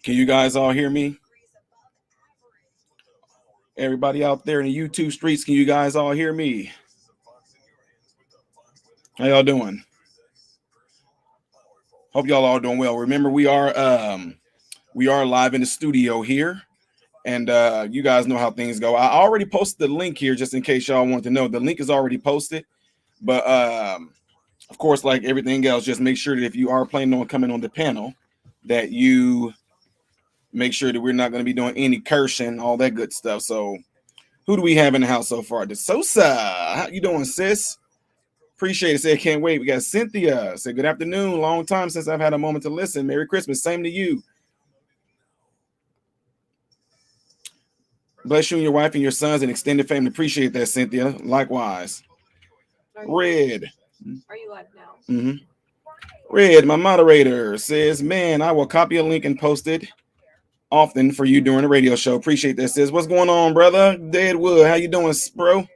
Can you guys all hear me? Everybody out there in the YouTube streets, can you guys all hear me? How y'all doing? Hope y'all all doing well. Remember, we are live in the studio here, and you guys know how things go. I already posted the link here just in case y'all want to know. The link is already posted, but of course, like everything else, just make sure that if you are planning on coming on the panel, that you make sure that we're not going to be doing any cursing, all that good stuff. So, who do we have in the house so far? The Sosa. How you doing, sis? Appreciate it. Say, can't wait. We got Cynthia. Say, good afternoon. Long time since I've had a moment to listen. Merry Christmas. Same to you. Bless you and your wife and your sons and extended family. Appreciate that, Cynthia. Likewise. Red. Are you live now? Mm-hmm. Red, my moderator, says, man, I will copy a link and post it often for you during the radio show. Appreciate that, sis. What's going on, brother? Deadwood, how you doing, bro?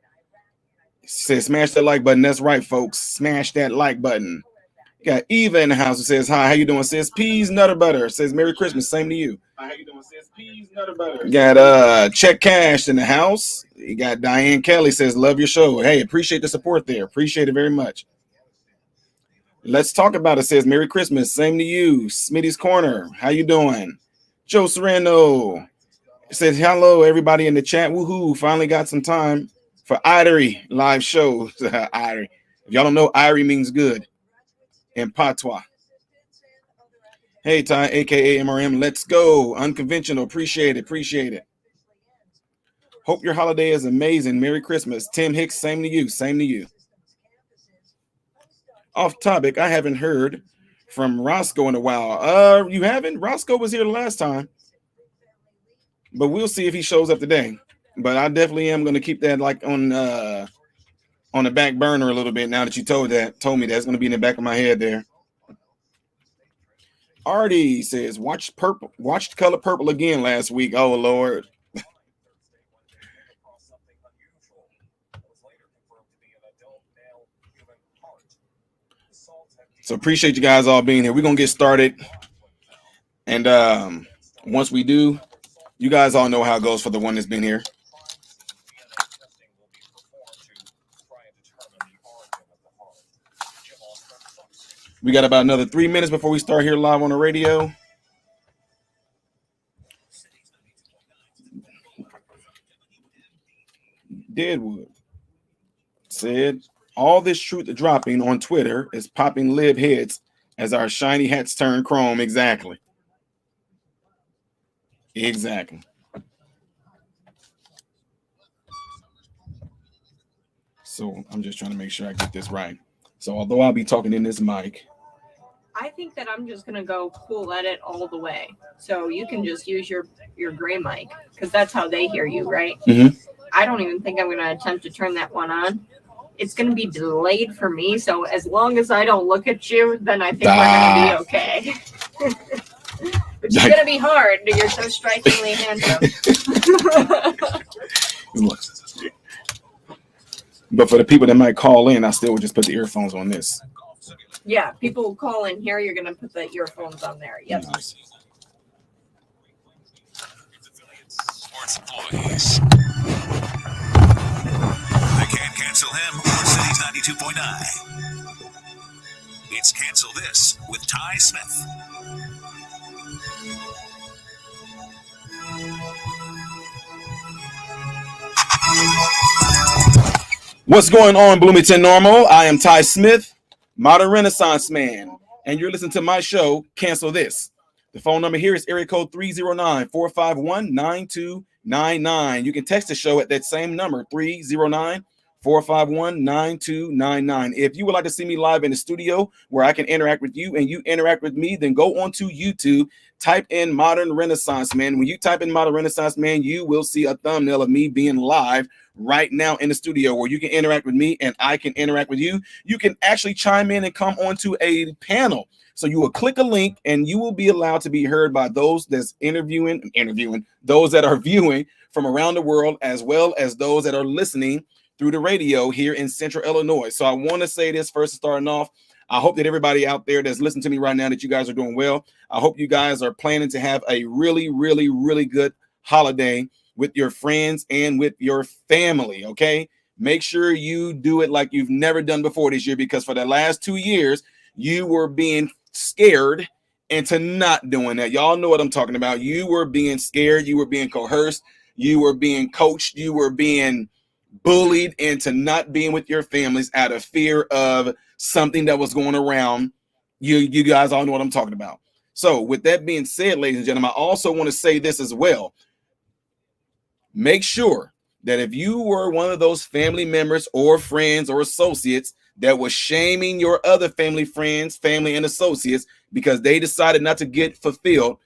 Says, smash that like button. That's right, folks. Smash that like button. Got Eva in the house who says, hi, how you doing, sis? Peas, Nutter Butter. Says, Merry Christmas. Same to you. Hi, how you doing, sis? Peas, Nutter Butter. Got Check Cash in the house. You got Diane Kelly says, love your show. Hey, appreciate the support there. Appreciate it very much. Let's talk about it. Says, Merry Christmas. Same to you. Smitty's Corner. How you doing? Joe Serrano says, hello, everybody in the chat. Woohoo. Finally got some time for Irie live shows. Irie. If y'all don't know, Irie means good in patois. Hey, Ty, a.k.a. MRM. Let's go. Unconventional. Appreciate it. Appreciate it. Hope your holiday is amazing. Merry Christmas. Tim Hicks, same to you. Same to you. Off topic, I haven't heard from Roscoe in a while. You haven't? Roscoe was here the last time, but we'll see if he shows up today. But I definitely am going to keep that like on the back burner a little bit now that you told me that. It's going to be in the back of my head there. Artie says, watched Color Purple again last week. Oh Lord. So appreciate you guys all being here. We're going to get started. And once we do, you guys all know how it goes for the one that's been here. We got about another 3 minutes before we start here live on the radio. Deadwood said, all this truth dropping on Twitter is popping lib heads as our shiny hats turn chrome. Exactly. So I'm just trying to make sure I get this right. So although I'll be talking in this mic, I think that I'm just going to go full edit all the way. So you can just use your gray mic because that's how they hear you, right? Mm-hmm. I don't even think I'm going to attempt to turn that one on. It's going to be delayed for me. So as long as I don't look at you, then I think we're going to be okay. Which is going to be hard. You're so strikingly handsome. But for the people that might call in, I still would just put the earphones on this. Yeah, people will call in here. You're going to put the earphones on there. Yep. Nice. Sports Boys. They can't cancel him or Cities 92.9. It's Cancel This with Ty Smith. What's going on, Bloomington Normal? I am Ty Smith, modern Renaissance man, and you're listening to my show, Cancel This. The phone number here is area code 309-451-9299. You can text the show at that same number, 309-451-9299. If you would like to see me live in the studio where I can interact with you and you interact with me, then go on to YouTube, type in Modern Renaissance Man. When you type in Modern Renaissance Man, you will see a thumbnail of me being live right now in the studio where you can interact with me and I can interact with you. You can actually chime in and come onto a panel. So you will click a link and you will be allowed to be heard by those that's interviewing, those that are viewing from around the world, as well as those that are listening through the radio here in Central Illinois. So I want to say this first, starting off. I hope that everybody out there that's listening to me right now, that you guys are doing well. I hope you guys are planning to have a really, really, really good holiday with your friends and with your family, okay? Make sure you do it like you've never done before this year, because for the last 2 years, you were being scared into not doing that. Y'all know what I'm talking about. You were being scared. You were being coerced. You were being coached. You were being bullied into not being with your families out of fear of something that was going around. You guys all know what I'm talking about. So with that being said, ladies and gentlemen, I also want to say this as well. Make sure that if you were one of those family members or friends or associates that was shaming your other family, friends, family, and associates because they decided not to get fulfilled,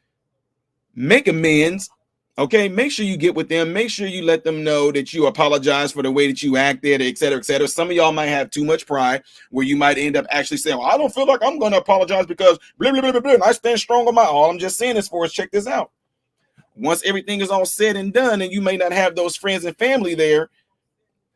make amends. Okay, make sure you get with them. Make sure you let them know that you apologize for the way that you acted, et cetera, et cetera. Some of y'all might have too much pride where you might end up actually saying, well, I don't feel like I'm going to apologize because blah, blah, blah, blah, blah, and I stand strong on my, all I'm just saying is for us, check this out. Once everything is all said and done, and you may not have those friends and family there,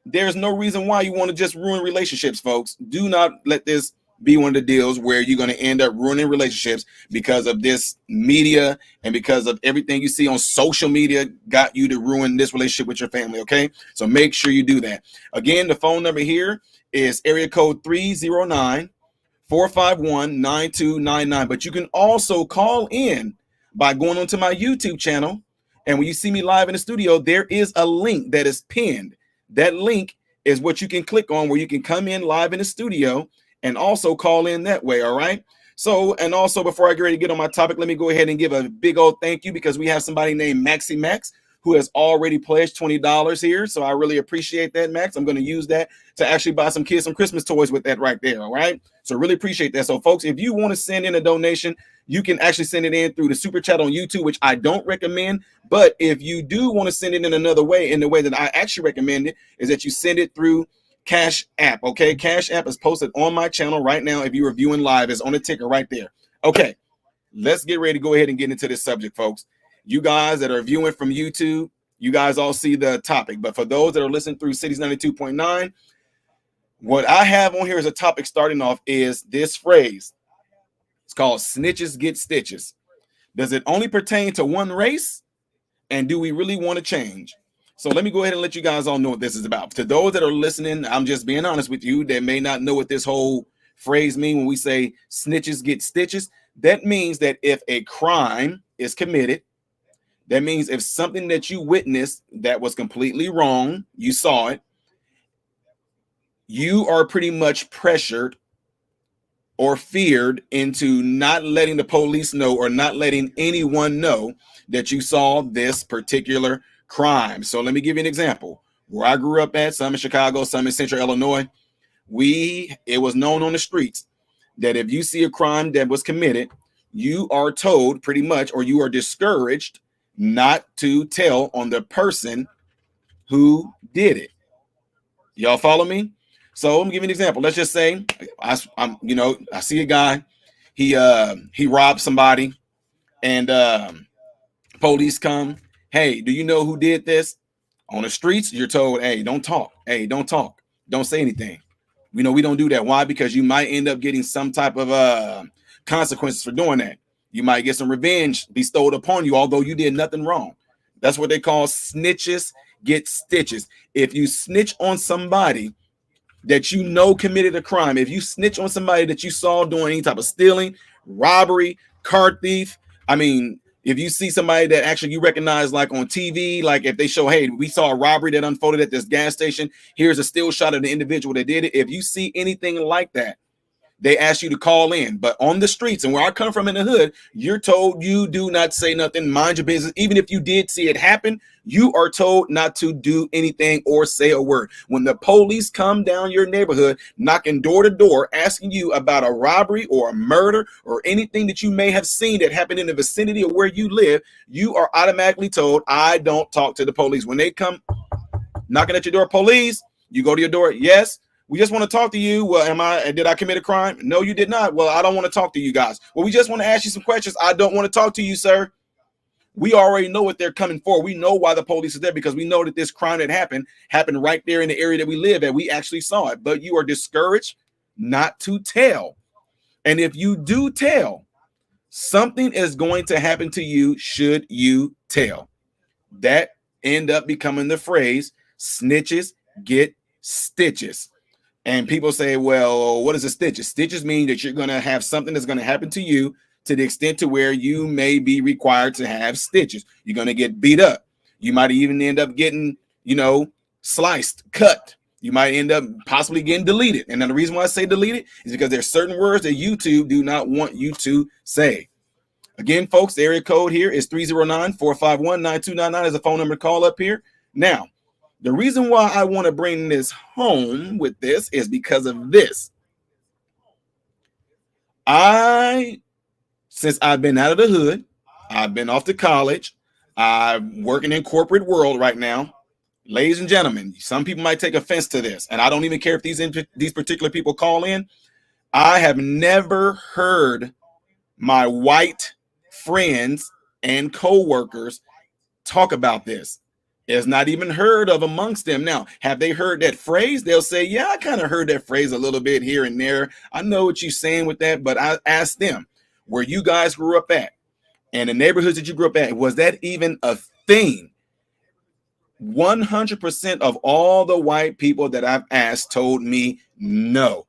there's no reason why you want to just ruin relationships, folks. Do not let this be one of the deals where you're going to end up ruining relationships because of this media and because of everything you see on social media got you to ruin this relationship with your family, okay? So make sure you do that. Again, the phone number here is area code 309-451-9299. But you can also call in by going onto my YouTube channel. And when you see me live in the studio, there is a link that is pinned. That link is what you can click on where you can come in live in the studio and also call in that way, all right? So, and also before I get ready to get on my topic, let me go ahead and give a big old thank you because we have somebody named Maxie Max who has already pledged $20 here. So I really appreciate that, Max. I'm going to use that to actually buy some kids some Christmas toys with that right there, all right? So really appreciate that. So folks, if you want to send in a donation, you can actually send it in through the super chat on YouTube, which I don't recommend. But if you do want to send it in another way, in the way that I actually recommend it, is that you send it through Cash App, okay? Cash App is posted on my channel right now. If you are viewing live, it's on the ticker right there. Okay, let's get ready to go ahead and get into this subject, folks. You guys that are viewing from YouTube, you guys all see the topic. But for those that are listening through Cities 92.9, what I have on here as a topic starting off is this phrase. It's called Snitches Get Stitches. Does it only pertain to one race? And do we really want to change? So let me go ahead and let you guys all know what this is about. To those that are listening, I'm just being honest with you, that may not know what this whole phrase means when we say snitches get stitches. That means that if a crime is committed, that means if something that you witnessed that was completely wrong, you saw it, you are pretty much pressured or feared into not letting the police know or not letting anyone know that you saw this particular crime. So let me give you an example. Where I grew up at, some in Chicago, some in Central Illinois, it was known on the streets that if you see a crime that was committed, you are told pretty much, or you are discouraged not to tell on the person who did it. Y'all follow me? So let me give you an example. Let's just say I see a guy, he robbed somebody, and police come. Hey, do you know who did this? On the streets, you're told, hey, don't talk. Hey, don't talk. Don't say anything. We don't do that. Why? Because you might end up getting some type of consequences for doing that. You might get some revenge bestowed upon you, although you did nothing wrong. That's what they call snitches get stitches. If you snitch on somebody that you know committed a crime, if you snitch on somebody that you saw doing any type of stealing, robbery, car thief, if you see somebody that actually you recognize, like on TV, like if they show, hey, we saw a robbery that unfolded at this gas station, here's a still shot of the individual that did it. If you see anything like that, they ask you to call in. But on the streets, and where I come from in the hood, you're told you do not say nothing, mind your business. Even if you did see it happen, you are told not to do anything or say a word. When the police come down your neighborhood, knocking door to door, asking you about a robbery or a murder or anything that you may have seen that happened in the vicinity of where you live, you are automatically told, I don't talk to the police. When they come knocking at your door, police, you go to your door, yes, we just want to talk to you. Well, did I commit a crime? No, you did not. Well, I don't want to talk to you guys. Well, we just want to ask you some questions. I don't want to talk to you, sir. We already know what they're coming for. We know why the police is there, because we know that this crime that happened right there in the area that we live at. We actually saw it, but you are discouraged not to tell. And if you do tell, something is going to happen to you should you tell. That end up becoming the phrase, snitches get stitches. And people say, well, what is a stitches? Stitches mean that you're going to have something that's going to happen to you to the extent to where you may be required to have stitches. You're going to get beat up. You might even end up getting, sliced, cut. You might end up possibly getting deleted. And then the reason why I say deleted is because there's certain words that YouTube do not want you to say. Again, folks, the area code here is 309-451-9299 is a phone number to call up here. Now, the reason why I want to bring this home with this is because of this. Since I've been out of the hood, I've been off to college, I'm working in corporate world right now. Ladies and gentlemen, some people might take offense to this, and I don't even care if these particular people call in. I have never heard my white friends and co-workers talk about this. It's not even heard of amongst them. Now, have they heard that phrase? They'll say, yeah, I kind of heard that phrase a little bit here and there. I know what you're saying with that, but I asked them, where you guys grew up at and the neighborhoods that you grew up at, was that even a thing? 100% of all the white people that I've asked told me no.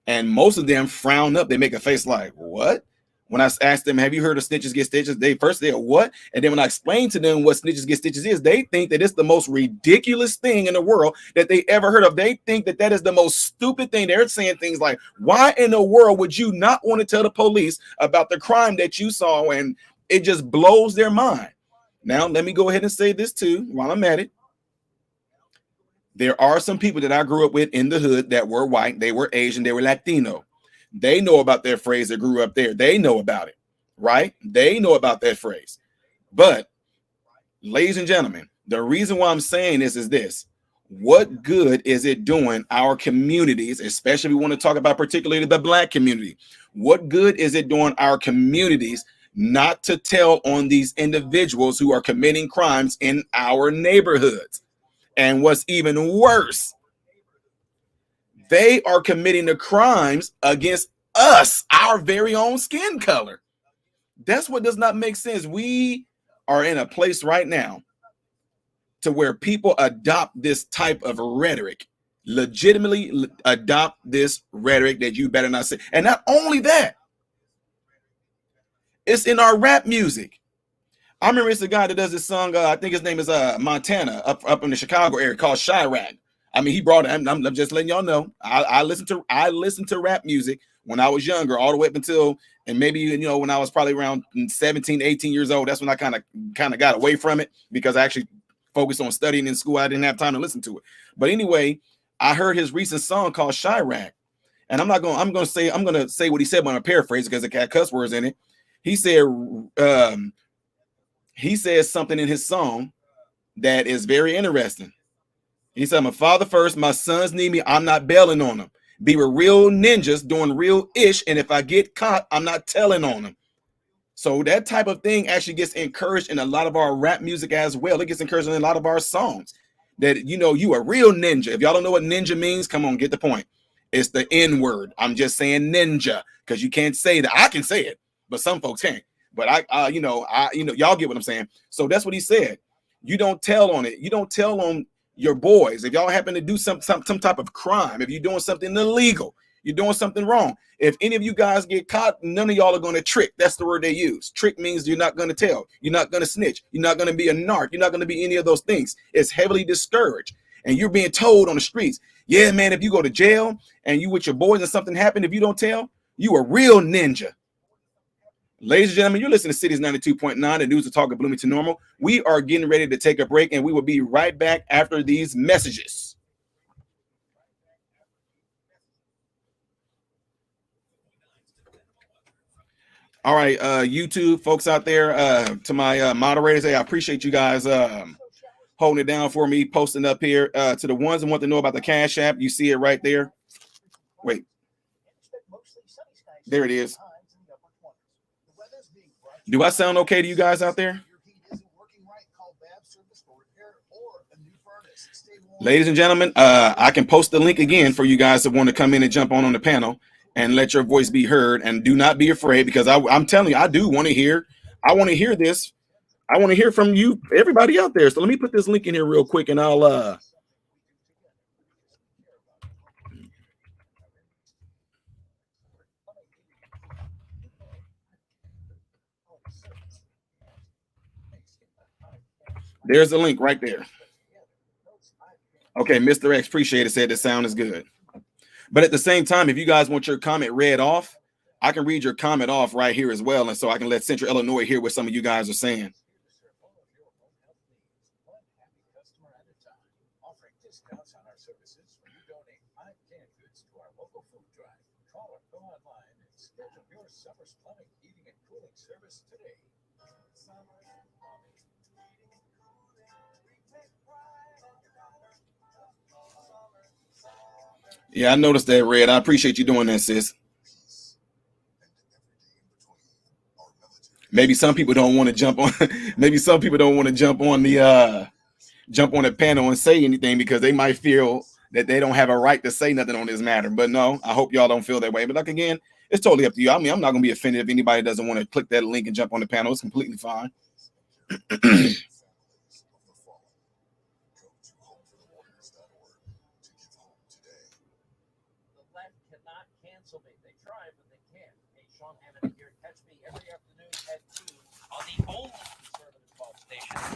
And most of them frown up. They make a face like, what? When I asked them, have you heard of snitches get stitches? They're what? And then when I explained to them what snitches get stitches is, they think that it's the most ridiculous thing in the world that they ever heard of. They think that that is the most stupid thing. They're saying things like, why in the world would you not want to tell the police about the crime that you saw? And it just blows their mind. Now, let me go ahead and say this too while I'm at it. There are some people that I grew up with in the hood that were white. They were Asian. They were Latino. They know about their phrase that grew up there. They know about it, right? They know about that phrase. But, ladies and gentlemen, the reason why I'm saying this is this. What good is it doing our communities, especially we want to talk about particularly the black community? What good is it doing our communities not to tell on these individuals who are committing crimes in our neighborhoods? And what's even worse, they are committing the crimes against us, our very own skin color. That's what does not make sense. We are in a place right now to where people adopt this type of rhetoric, legitimately adopt this rhetoric that you better not say. And not only that, it's in our rap music. I remember it's a guy that does this song. I think his name is Montana, up in the Chicago area, called Chirac. I mean, he brought it. I'm just letting y'all know. I listened to rap music when I was younger, all the way up until, and maybe when I was probably around 17, 18 years old. That's when I kind of got away from it because I actually focused on studying in school. I didn't have time to listen to it. But anyway, I heard his recent song called Chirac, and I'm gonna say what he said, but I'm gonna paraphrase because it had cuss words in it. He says something in his song that is very interesting. He said, my father first, my sons need me, I'm not bailing on them. Be with real ninjas doing real ish, and if I get caught, I'm not telling on them. So that type of thing actually gets encouraged in a lot of our rap music as well. It gets encouraged in a lot of our songs. That, you a real ninja. If y'all don't know what ninja means, come on, get the point. It's the N word. I'm just saying ninja because you can't say that. I can say it, but some folks can't. But y'all get what I'm saying. So that's what he said. You don't tell on it. You don't tell on your boys. If y'all happen to do some type of crime, if you're doing something illegal, you're doing something wrong. If any of you guys get caught, none of y'all are going to trick. That's the word they use. Trick means you're not going to tell. You're not going to snitch. You're not going to be a narc. You're not going to be any of those things. It's heavily discouraged. And you're being told on the streets, yeah, man, if you go to jail and you with your boys and something happened, if you don't tell, you a real ninja. Ladies and gentlemen, you're listening to Cities 92.9, the news of talk of Bloomington Normal. We are getting ready to take a break, and we will be right back after these messages. All right, YouTube folks out there, to my moderators, hey, I appreciate you guys holding it down for me, posting up here. To the ones that want to know about the Cash App, you see it right there. Wait. There it is. Do I sound okay to you guys out there? Ladies and gentlemen, I can post the link again for you guys that want to come in and jump on the panel and let your voice be heard. And do not be afraid, because I'm telling you, I do want to hear. I want to hear this. I want to hear from you, everybody out there. So let me put this link in here real quick, and I'll. There's the link right there. Okay, Mr. X, appreciate it, said the sound is good. But at the same time, if you guys want your comment read off, I can read your comment off right here as well. And so I can let Central Illinois hear what some of you guys are saying. Yeah, I noticed that, Red. I appreciate you doing that, sis. Maybe some people don't want to jump on. Maybe some people don't want to jump on the panel and say anything because they might feel that they don't have a right to say nothing on this matter. But no, I hope y'all don't feel that way. But like again, it's totally up to you. I mean, I'm not gonna be offended if anybody doesn't want to click that link and jump on the panel. It's completely fine.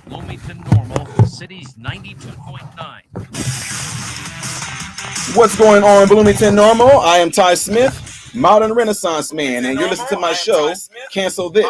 Bloomington Normal, City's 92.9. What's going on, Bloomington Normal? I am Ty Smith, Modern Renaissance Man, and you're listening to my show, Cancel This.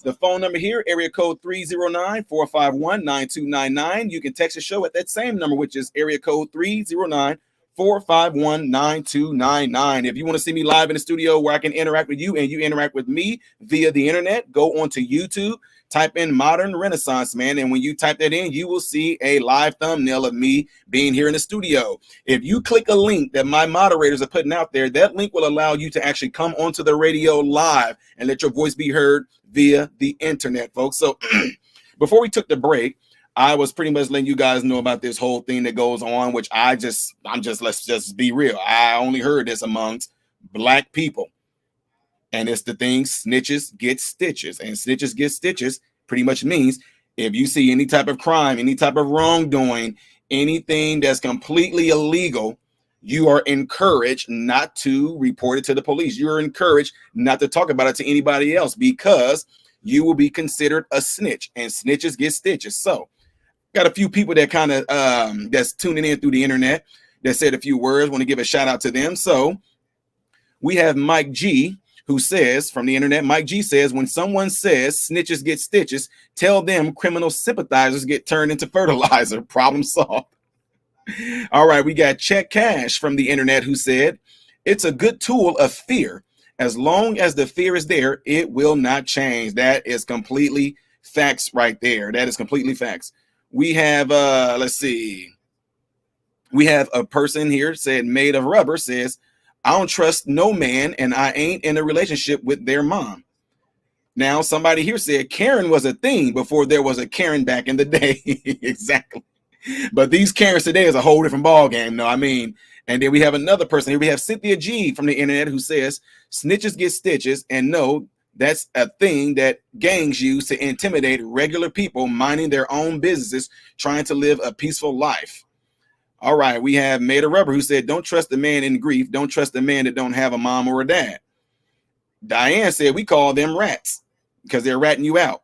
The phone number here, area code 309-451-9299. You can text the show at that same number, which is area code 309-451-9299. If you want to see me live in the studio where I can interact with you and you interact with me via the internet, go onto YouTube. Type in Modern Renaissance Man, and when you type that in, you will see a live thumbnail of me being here in the studio. If you click a link that my moderators are putting out there, that link will allow you to actually come onto the radio live and let your voice be heard via the internet, folks. So before we took the break, I was pretty much letting you guys know about this whole thing that goes on, which let's just be real. I only heard this amongst Black people. And it's the thing, snitches get stitches. And snitches get stitches pretty much means if you see any type of crime, any type of wrongdoing, anything that's completely illegal, you are encouraged not to report it to the police. You're encouraged not to talk about it to anybody else because you will be considered a snitch, and snitches get stitches. So got a few people that kind of that's tuning in through the internet that said a few words. Want to give a shout out to them. So we have Mike G, who says from the internet, Mike G says, when someone says snitches get stitches, tell them criminal sympathizers get turned into fertilizer. Problem solved. All right, we got Check Cash from the internet who said, it's a good tool of fear. As long as the fear is there, it will not change. That is completely facts right there. That is completely facts. We have, let's see. We have a person here said, made of rubber, says, I don't trust no man, and I ain't in a relationship with their mom. Now, somebody here said Karen was a thing before there was a Karen back in the day. Exactly. But these Karens today is a whole different ball game. No, I mean, and then we have another person here. We have Cynthia G from the internet who says snitches get stitches, and no, that's a thing that gangs use to intimidate regular people minding their own businesses, trying to live a peaceful life. All right, we have Made of Rubber who said, don't trust the man in grief. Don't trust the man that don't have a mom or a dad. Diane said, we call them rats because they're ratting you out.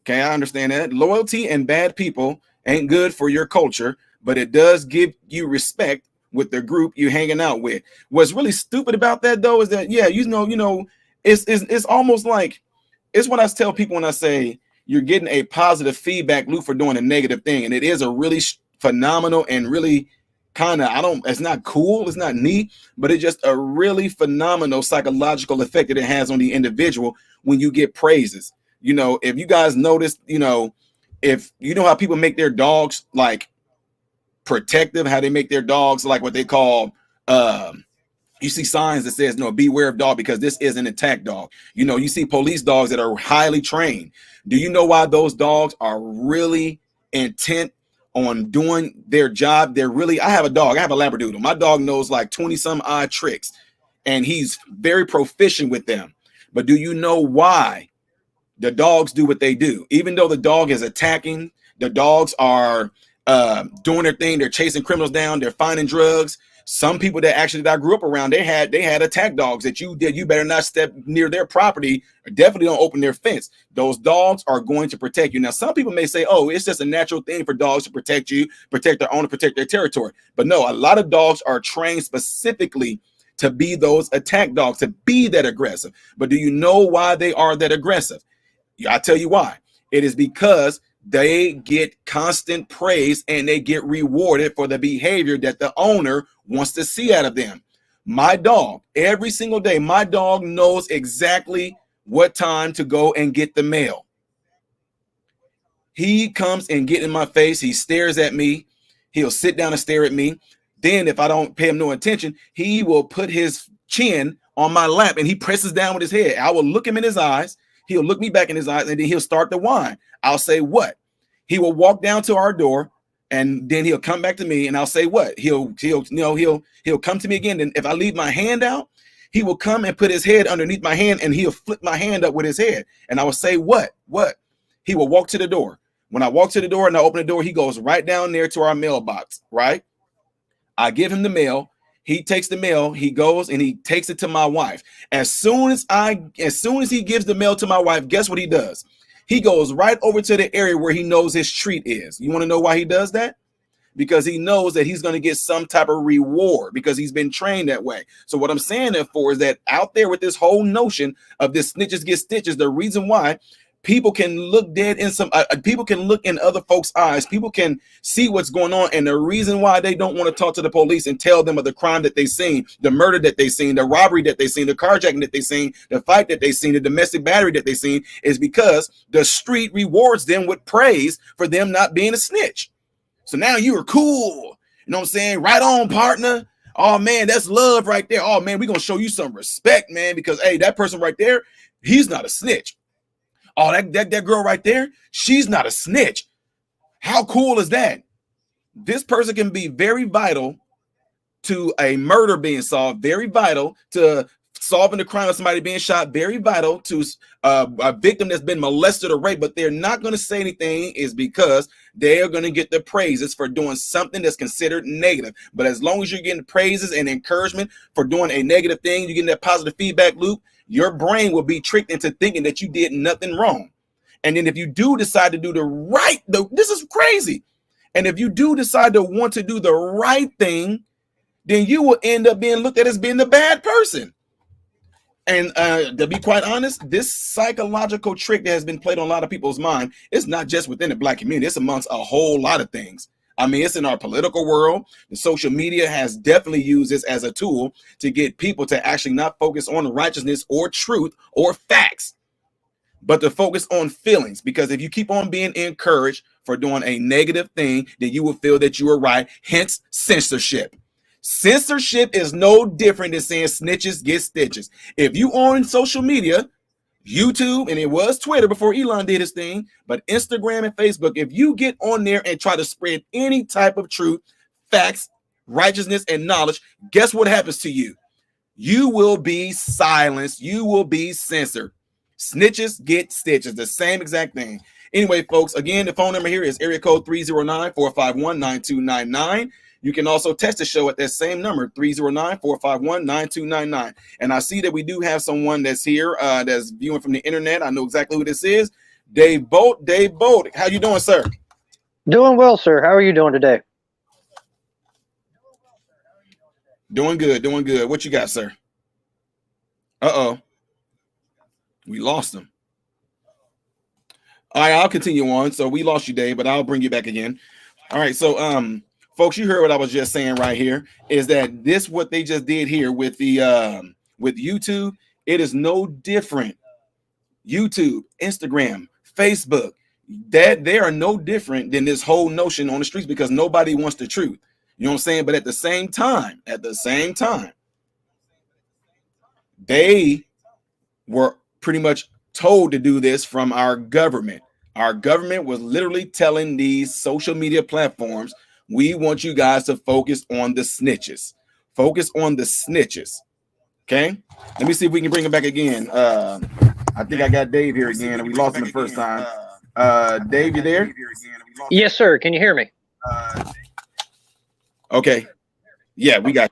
Okay, I understand that. Loyalty and bad people ain't good for your culture, but it does give you respect with the group you're hanging out with. What's really stupid about that, though, is that, yeah, you know, it's almost like, it's what I tell people when I say you're getting a positive feedback loop for doing a negative thing. And it is a really phenomenal and really kind of, it's not cool, it's not neat, but it's just a really phenomenal psychological effect that it has on the individual when you get praises. You know, if you guys notice, you know, if you know how people make their dogs like protective, how they make their dogs like what they call, you see signs that says, no, beware of dog because this is an attack dog. You know, you see police dogs that are highly trained. Do you know why those dogs are really intent on doing their job. I have a dog. I have a Labradoodle. My dog knows like 20 some odd tricks, and he's very proficient with them. But do you know why the dogs do what they do? Even though the dog is attacking, the dogs are doing their thing. They're chasing criminals down. They're finding drugs. Some people that I grew up around, they had attack dogs that you better not step near their property, or definitely don't open their fence. Those dogs are going to protect you. Now, some people may say, oh, it's just a natural thing for dogs to protect you, protect their owner, protect their territory. But no, a lot of dogs are trained specifically to be those attack dogs, to be that aggressive. But do you know why they are that aggressive? I'll tell you why. It is because they get constant praise and they get rewarded for the behavior that the owner wants to see out of them. My dog, every single day, my dog knows exactly what time to go and get the mail. He comes and get in my face. He stares at me. He'll sit down and stare at me. Then if I don't pay him no attention, he will put his chin on my lap and he presses down with his head. I will look him in his eyes. He'll look me back in his eyes, and then he'll start to whine. I'll say, what? He will walk down to our door, and then he'll come back to me, and I'll say, what? He'll come to me again. And if I leave my hand out, he will come and put his head underneath my hand, and he'll flip my hand up with his head. And I will say, what? He will walk to the door. When I walk to the door and I open the door, he goes right down there to our mailbox, right? I give him the mail. He takes the mail, he goes and he takes it to my wife. As soon as he gives the mail to my wife, guess what he does? He goes right over to the area where he knows his treat is. You want to know why he does that? Because he knows that he's going to get some type of reward because he's been trained that way. So what I'm saying that for is that out there with this whole notion of this snitches get stitches, the reason why people can look dead in people can look in other folks' eyes. People can see what's going on. And the reason why they don't want to talk to the police and tell them of the crime that they've seen, the murder that they've seen, the robbery that they've seen, the carjacking that they've seen, the fight that they've seen, the domestic battery that they've seen, is because the street rewards them with praise for them not being a snitch. So now you are cool. You know what I'm saying? Right on, partner. Oh, man, that's love right there. Oh, man, we're going to show you some respect, man, because, hey, that person right there, he's not a snitch. Oh, that girl right there, she's not a snitch. How cool is that? This person can be very vital to a murder being solved, very vital to solving the crime of somebody being shot, very vital to a victim that's been molested or raped, but they're not going to say anything is because they are going to get the praises for doing something that's considered negative. But as long as you're getting praises and encouragement for doing a negative thing, you're getting that positive feedback loop, your brain will be tricked into thinking that you did nothing wrong. And then if you do decide to do this is crazy. And if you do decide to want to do the right thing, then you will end up being looked at as being the bad person. And to be quite honest, this psychological trick that has been played on a lot of people's mind is not just within the Black community. It's amongst a whole lot of things. I mean, it's in our political world. The social media has definitely used this as a tool to get people to actually not focus on righteousness or truth or facts, but to focus on feelings. Because if you keep on being encouraged for doing a negative thing, then you will feel that you are right. Hence, censorship. Censorship is no different than saying snitches get stitches. If you on social media, YouTube, and it was Twitter before Elon did his thing, but Instagram and Facebook, if you get on there and try to spread any type of truth, facts, righteousness, and knowledge, guess what happens to you? You will be silenced. You will be censored. Snitches get stitches, the same exact thing. Anyway, folks, again, the phone number here is area code 309-451-9299. You can also text the show at that same number, 309-451-9299. And I see that we do have someone that's here that's viewing from the internet. I know exactly who this is. Dave Bolt. Dave Bolt, how you doing, sir? Doing well, sir. How are you doing today? Doing good, doing good. What you got, sir? Uh-oh. We lost him. All right, I'll continue on. So we lost you, Dave, but I'll bring you back again. All right, so folks, you heard what I was just saying right here, is that this what they just did here with the with YouTube. It is no different. YouTube, Instagram, Facebook, that they are no different than this whole notion on the streets, because nobody wants the truth. You know what I'm saying? But at the same time, they were pretty much told to do this from our government. Our government was literally telling these social media platforms, we want you guys to focus on the snitches. Focus on the snitches. Okay? Let me see if we can bring him back again. I think I got Dave here again, and we lost him the first time. Dave, you there? Yes, sir. Can you hear me? Okay. Yeah, we got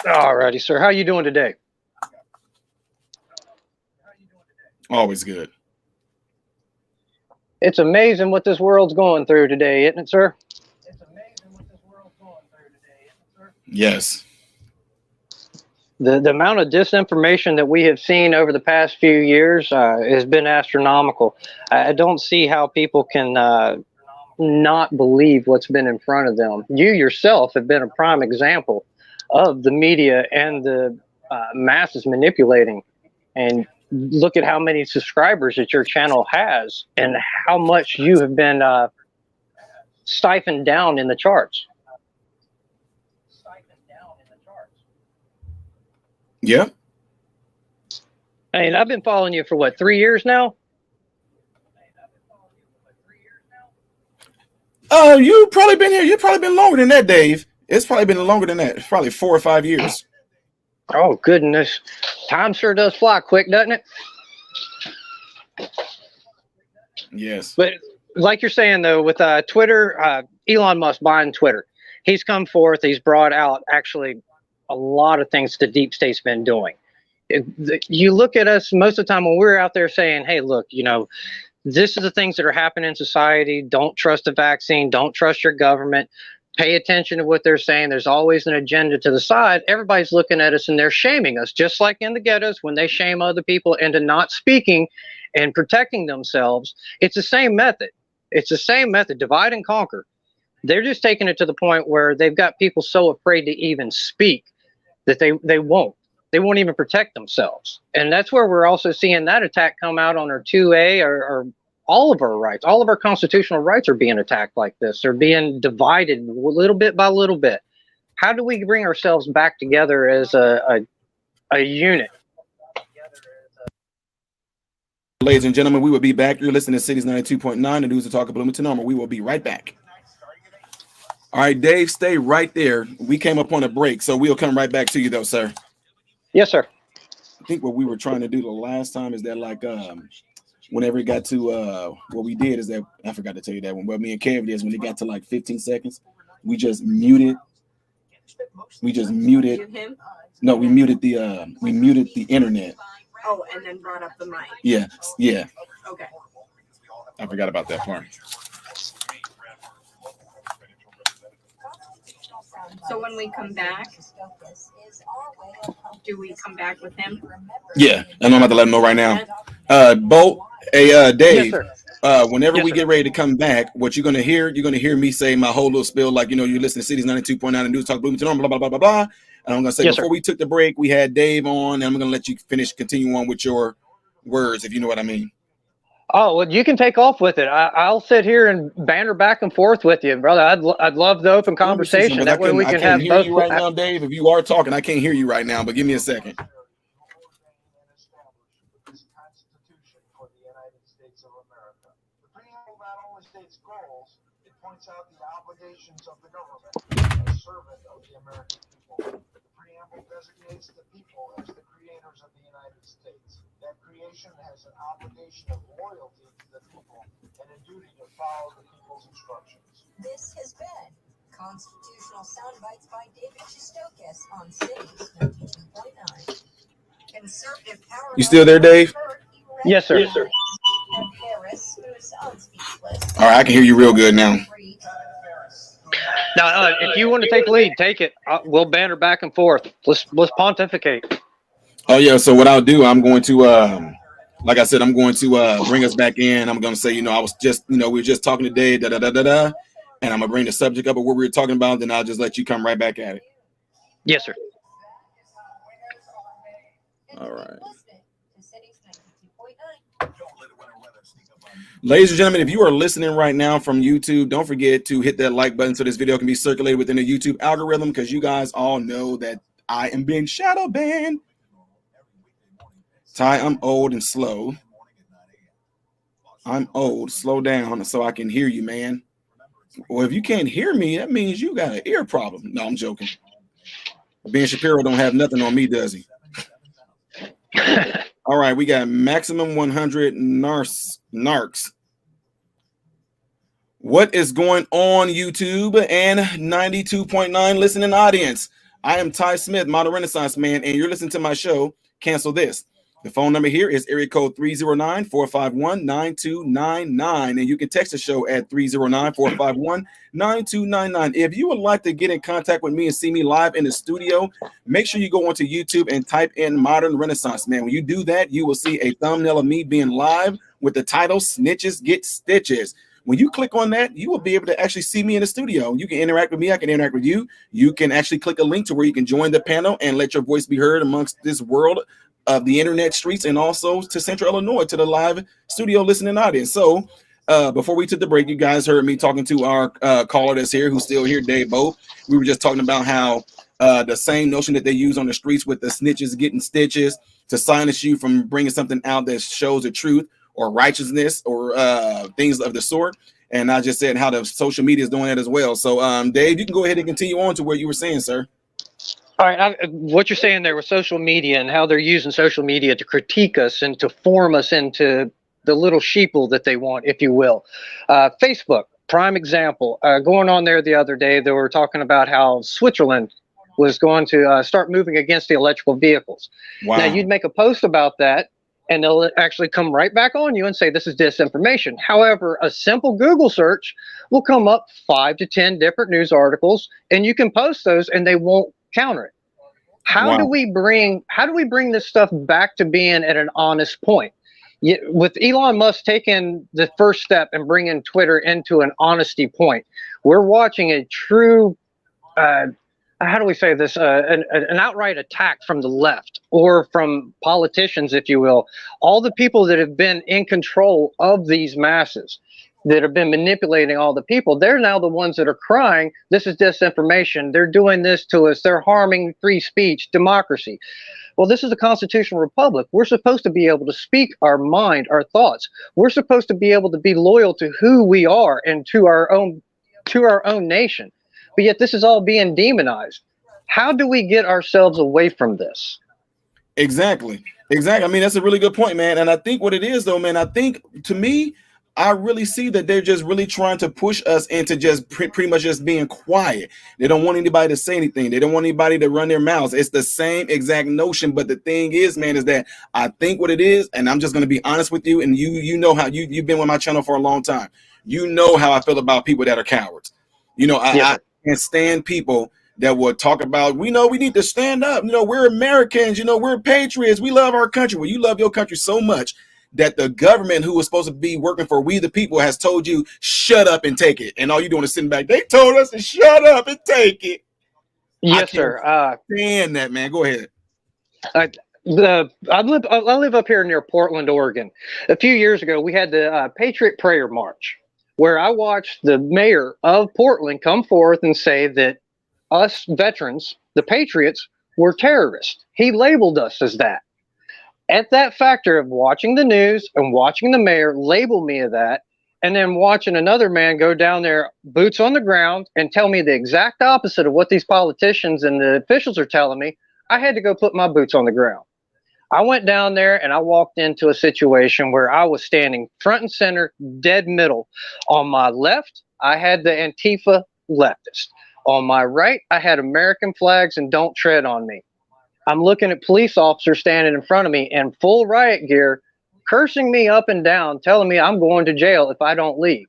you. All righty, sir. How you doing today? Always good. It's amazing what this world's going through today, isn't it, sir? Yes. The amount of disinformation that we have seen over the past few years has been astronomical. I don't see how people can not believe what's been in front of them. You yourself have been a prime example of the media and the masses manipulating. And look at how many subscribers that your channel has and how much you have been stifled down in the charts. Yeah. And I've been following you for what, 3 years now? You've probably been here. You've probably been longer than that, Dave. It's probably been longer than that. It's probably 4 or 5 years. Oh, goodness. Time sure does fly quick, doesn't it? Yes. But like you're saying, though, with Twitter, Elon Musk buying Twitter, he's come forth. He's brought out actually a lot of things the deep state's been doing. You look at us most of the time when we're out there saying, hey, look, you know, this is the things that are happening in society. Don't trust the vaccine. Don't trust your government. Pay attention to what they're saying. There's always an agenda to the side. Everybody's looking at us and they're shaming us, just like in the ghettos when they shame other people into not speaking and protecting themselves. It's the same method. It's the same method, divide and conquer. They're just taking it to the point where they've got people so afraid to even speak that they won't even protect themselves. And that's where we're also seeing that attack come out on our 2A or all of our rights. All of our constitutional rights are being attacked like this. They're being divided little bit by little bit. How do we bring ourselves back together as a unit? Ladies and gentlemen, we will be back. You're listening to Cities 92.9, the news to talk of Bloomington Normal. We will be right back. All right, Dave, stay right there. We came up on a break, so we'll come right back to you, though, sir. Yes, sir. I think what we were trying to do the last time is that, like, whenever it got to what we did is that I forgot to tell you that one. But me and Kev did is when it got to like 15 seconds, we just muted. We just muted. Him? No, we muted the internet. Oh, and then brought up the mic. Yeah, yeah. Okay. I forgot about that part. So when we come back, do we come back with him? Yeah, and I'm about to let him know right now. Bolt, Dave. Yes, Whenever we get ready to come back, what you're gonna hear me say my whole little spill, like, you know, you listen to Cities 92.9 and News Talk Bloomington, blah blah blah blah blah. And I'm gonna say before we took the break, we had Dave on, and I'm gonna let you continue on with your words, if you know what I mean. Oh, well, you can take off with it. I'll sit here and banter back and forth with you, brother. I'd love the open conversation. That way we can have both. You right now, Dave. If you are talking, I can't hear you right now, but give me a second. Points out the obligations of the government as servant of the American people. The preamble designates the people as the creators of the United States. That creation has an obligation of loyalty to the people and a duty to follow the people's instructions. This has been Constitutional Soundbites by David Shistokis on Cities 92.9. Conservative power. You still there, Dave? Yes, sir. Yes, sir. All right, I can hear you real good now. Now, if you want to take lead, take it. We'll banter back and forth. Let's pontificate. Oh yeah. So what I'll do, I'm going to, like I said, I'm going to bring us back in. I'm going to say, you know, we were just talking today, and I'm gonna bring the subject up of what we were talking about. Then I'll just let you come right back at it. Yes, sir. All right. Ladies and gentlemen, if you are listening right now from YouTube, don't forget to hit that like button so this video can be circulated within the YouTube algorithm, because you guys all know that I am being shadow banned. Ty, I'm old and slow. I'm old. Slow down so I can hear you, man. Well, if you can't hear me, that means you got an ear problem. No, I'm joking. Ben Shapiro don't have nothing on me, does he? All right, we got maximum 100 narcs. What is going on, YouTube and 92.9 listening audience? I am Ty Smith, Modern Renaissance Man, and you're listening to my show, Cancel This. The phone number here is area code 309-451-9299, and you can text the show at 309-451-9299. If you would like to get in contact with me and see me live in the studio, make sure you go onto YouTube and type in Modern Renaissance Man. When you do that, you will see a thumbnail of me being live with the title Snitches Get Stitches. When you click on that, you will be able to actually see me in the studio. You can interact with me. I can interact with you. You can actually click a link to where you can join the panel and let your voice be heard amongst this world of the internet streets, and also to Central Illinois, to the live studio listening audience. So before we took the break, you guys heard me talking to our caller that's here, who's still here, Dave Bo. We were just talking about how the same notion that they use on the streets with the snitches getting stitches to silence you from bringing something out that shows the truth or righteousness or things of the sort. And I just said how the social media is doing that as well. So Dave, you can go ahead and continue on to what you were saying, sir. All right, what you're saying there with social media and how they're using social media to critique us and to form us into the little sheeple that they want, if you will. Facebook, prime example. Going on there the other day, they were talking about how Switzerland was going to start moving against the electrical vehicles. Wow. Now, you'd make a post about that, and they'll actually come right back on you and say this is disinformation. However, a simple Google search will come up 5 to 10 different news articles, and you can post those, and they won't counter it. How do we bring this stuff back to being at an honest point? With Elon Musk taking the first step and bringing Twitter into an honesty point, we're watching a true how do we say this, an outright attack from the left or from politicians, if you will, all the people that have been in control of these masses, that have been manipulating all the people. They're now the ones that are crying, this is disinformation. They're doing this to us. They're harming free speech, democracy. Well, this is a constitutional republic. We're supposed to be able to speak our mind, our thoughts. We're supposed to be able to be loyal to who we are and to our own nation. But yet this is all being demonized. How do we get ourselves away from this? Exactly. I mean, that's a really good point, man. And I think what it is, though, man, I think, to me, I really see that they're just really trying to push us into just pretty much just being quiet. They don't want anybody to say anything. They don't want anybody to run their mouths. It's the same exact notion. But the thing is, man, is that I think what it is, and I'm just going to be honest with you, and you know how you've been with my channel for a long time. You know how I feel about people that are cowards. You know, I can't stand people that will talk about, we know we need to stand up. You know, we're Americans. You know, we're patriots. We love our country. Well, you love your country so much that the government, who was supposed to be working for we the people, has told you, shut up and take it. And all you're doing is sitting back. They told us to shut up and take it. Yes, sir. Stand that, man. Go ahead. I live up here near Portland, Oregon. A few years ago, we had the Patriot Prayer March, where I watched the mayor of Portland come forth and say that us veterans, the patriots, were terrorists. He labeled us as that. At that factor of watching the news and watching the mayor label me as that, and then watching another man go down there, boots on the ground, and tell me the exact opposite of what these politicians and the officials are telling me, I had to go put my boots on the ground. I went down there and I walked into a situation where I was standing front and center, dead middle. On my left, I had the Antifa leftist. On my right, I had American flags and don't tread on me. I'm looking at police officers standing in front of me in full riot gear, cursing me up and down, telling me I'm going to jail if I don't leave.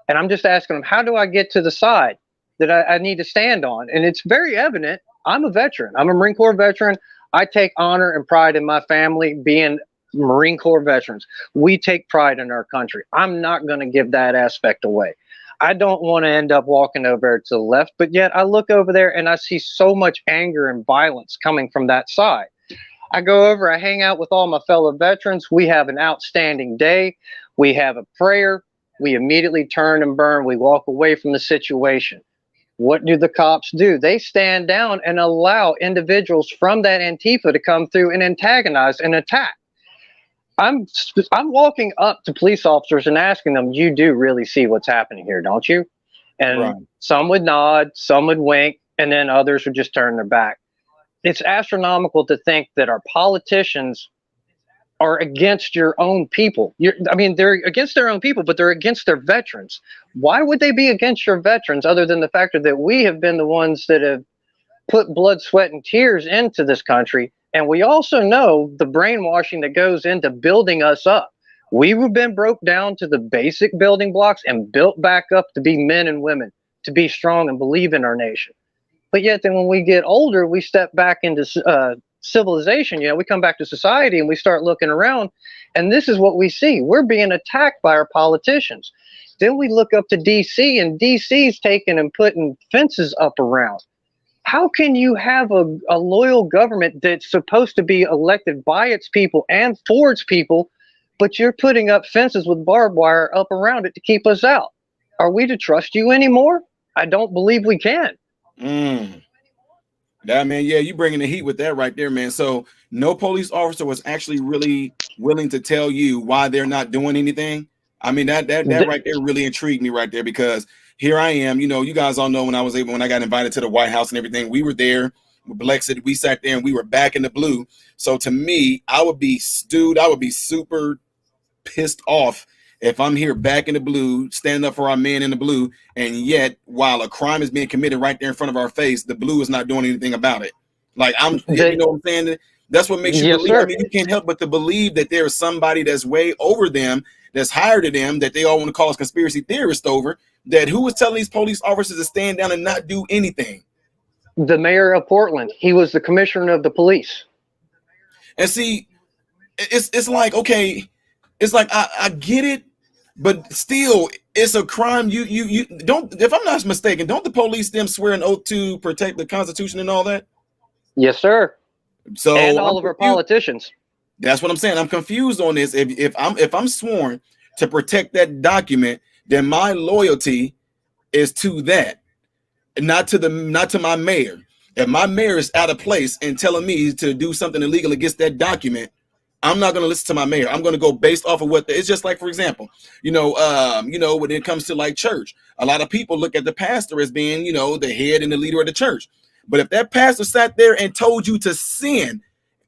And I'm just asking them, how do I get to the side that I need to stand on? And it's very evident, I'm a veteran. I'm a Marine Corps veteran. I take honor and pride in my family being Marine Corps veterans. We take pride in our country. I'm not going to give that aspect away. I don't want to end up walking over to the left, but yet I look over there and I see so much anger and violence coming from that side. I go over, I hang out with all my fellow veterans. We have an outstanding day. We have a prayer. We immediately turn and burn. We walk away from the situation. What do the cops do? They stand down and allow individuals from that Antifa to come through and antagonize and attack. I'm walking up to police officers and asking them, "You do really see what's happening here, don't you?" And Right. some would nod, some would wink, and then others would just turn their back. It's astronomical to think that our politicians are against your own people. I mean, they're against their own people, but they're against their veterans. Why would they be against your veterans other than the fact that we have been the ones that have put blood, sweat, and tears into this country? And we also know the brainwashing that goes into building us up. We've been broke down to the basic building blocks and built back up to be men and women, to be strong and believe in our nation. But yet then when we get older, we step back into civilization. We come back to society and we start looking around, and this is what we see. We're being attacked by our politicians. Then we look up to DC, and DC's taking and putting fences up around. How can you have a loyal government that's supposed to be elected by its people and for its people, but you're putting up fences with barbed wire up around it to keep us out? Are we to trust you anymore? I don't believe we can. That, man, yeah, you bringing the heat with that right there, man. So no police officer was actually really willing to tell you why they're not doing anything. I mean, that right there really intrigued me right there, because here I am. You guys all know when I got invited to the White House and everything, we were there with Blexit. We sat there and we were back in the blue. So to me, I would be stewed. I would be super pissed off if I'm here back in the blue, standing up for our men in the blue, and yet while a crime is being committed right there in front of our face, the blue is not doing anything about it. Like, you know what I'm saying? That's what makes you Yes, believe. sir. I mean, you can't help but to believe that there is somebody that's way over them, that's higher to them, that they all want to call us conspiracy theorists over, that who was telling these police officers to stand down and not do anything? The mayor of Portland. He was the commissioner of the police. And see, it's like, okay, it's like I get it, but still, it's a crime. You don't, if I'm not mistaken, don't the police them swear an oath to protect the Constitution and all that? Yes, sir. So And all of our politicians. That's what I'm saying. I'm confused on this. If I'm sworn to protect that document, then my loyalty is to that, not to my mayor. If my mayor is out of place and telling me to do something illegal against that document, I'm not going to listen to my mayor. I'm going to go based off of what it's just like, for example, when it comes to like church, a lot of people look at the pastor as being, the head and the leader of the church. But if that pastor sat there and told you to sin,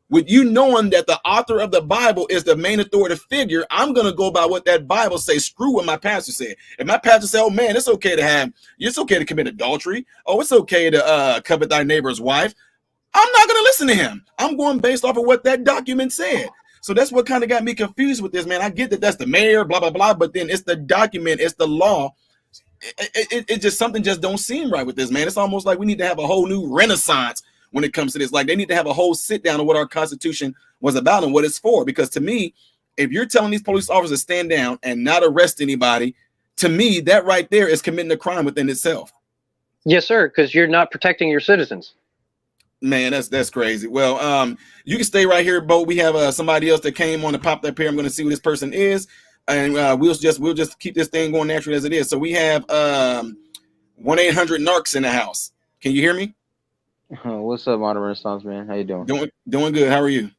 with you knowing that the author of the Bible is the main authoritative figure, I'm going to go by what that Bible says. Screw what my pastor said. If my pastor said, oh man, it's okay to commit adultery. Oh, it's okay to covet thy neighbor's wife. I'm not going to listen to him. I'm going based off of what that document said. So that's what kind of got me confused with this, man. I get that that's the mayor, blah, blah, blah, but then it's the document, it's the law. It just, something just don't seem right with this, man. It's almost like we need to have a whole new renaissance when it comes to this. Like, they need to have a whole sit down on what our Constitution was about and what it's for. Because to me, if you're telling these police officers to stand down and not arrest anybody, to me, that right there is committing a crime within itself. Yes, sir, because you're not protecting your citizens. Man, that's crazy. Well, you can stay right here, Bo. We have somebody else that came on and popped up here. I'm going to see who this person is, and we'll just keep this thing going naturally as it is. So we have 1-800-NARCS in the house. Can you hear me? What's up, Modern Renaissance, man? How you doing? Doing good. How are you?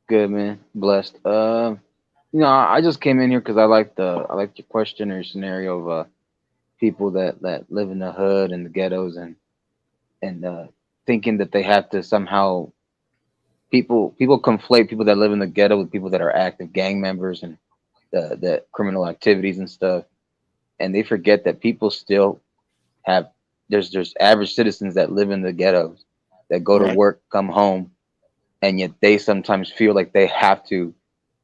Good, man. Blessed. I just came in here because I like your question or your scenario of people that live in the hood and the ghettos and thinking that they have to somehow people conflate people that live in the ghetto with people that are active gang members and the criminal activities and stuff, and they forget that people still have there's average citizens that live in the ghettos that go to work, come home, and yet they sometimes feel like they have to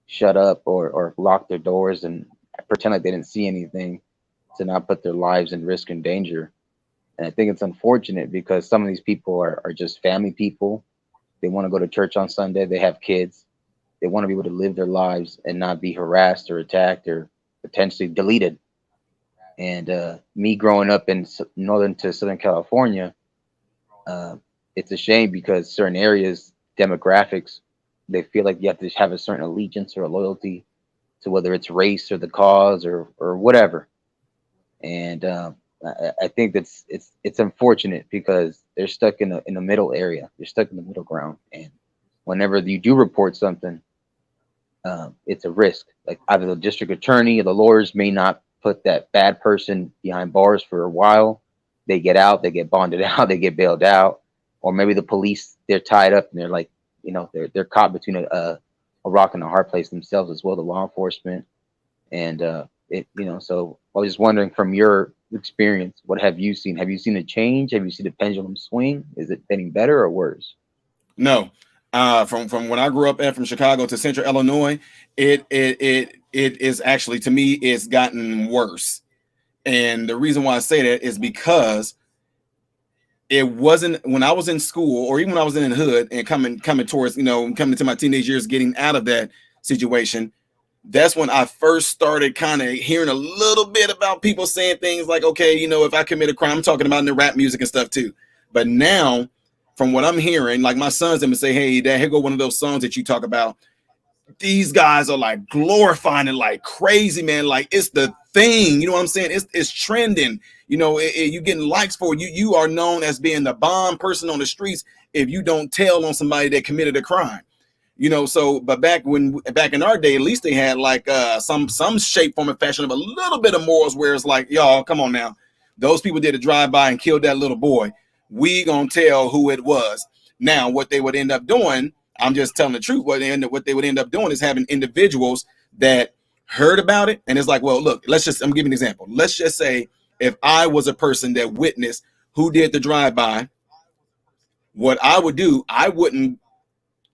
shut up or lock their doors and pretend like they didn't see anything to not put their lives in risk and danger. And I think it's unfortunate because some of these people are just family people. They want to go to church on Sunday. They have kids. They want to be able to live their lives and not be harassed or attacked or potentially deleted. And me growing up in northern to Southern California, it's a shame because certain areas, demographics, they feel like you have to have a certain allegiance or a loyalty to whether it's race or the cause or whatever. And I think it's unfortunate because they're stuck in the middle area. They're stuck in the middle ground. And whenever you do report something, it's a risk. Like either the district attorney or the lawyers may not put that bad person behind bars for a while. They get out, they get bonded out, they get bailed out, or maybe the police, they're tied up and they're like, they're caught between a rock and a hard place themselves as well, the law enforcement. And so I was just wondering, from your experience, what have you seen? Have you seen a change? Have you seen the pendulum swing? Is it getting better or worse? No. From when I grew up from Chicago to Central Illinois, it is actually, to me, it's gotten worse. And the reason why I say that is because it wasn't when I was in school, or even when I was in the hood and coming towards, coming to my teenage years, getting out of that situation. That's when I first started kind of hearing a little bit about people saying things like, okay, if I commit a crime, I'm talking about in the rap music and stuff too. But now, from what I'm hearing, like my sons them say, hey, Dad, here go one of those songs that you talk about. These guys are like glorifying it like crazy, man. Like it's the thing, you know what I'm saying? It's trending. You getting likes for it. You are known as being the bomb person on the streets if you don't tell on somebody that committed a crime. So but back in our day, at least they had like some shape, form, and fashion of a little bit of morals, where it's like, y'all, come on now. Those people did a drive-by and killed that little boy. We gonna tell who it was. Now, what they would end up doing, I'm just telling the truth, what they would end up doing is having individuals that heard about it, and it's like, well, look, I'm giving an example. Let's just say if I was a person that witnessed who did the drive-by, what I would do, I wouldn't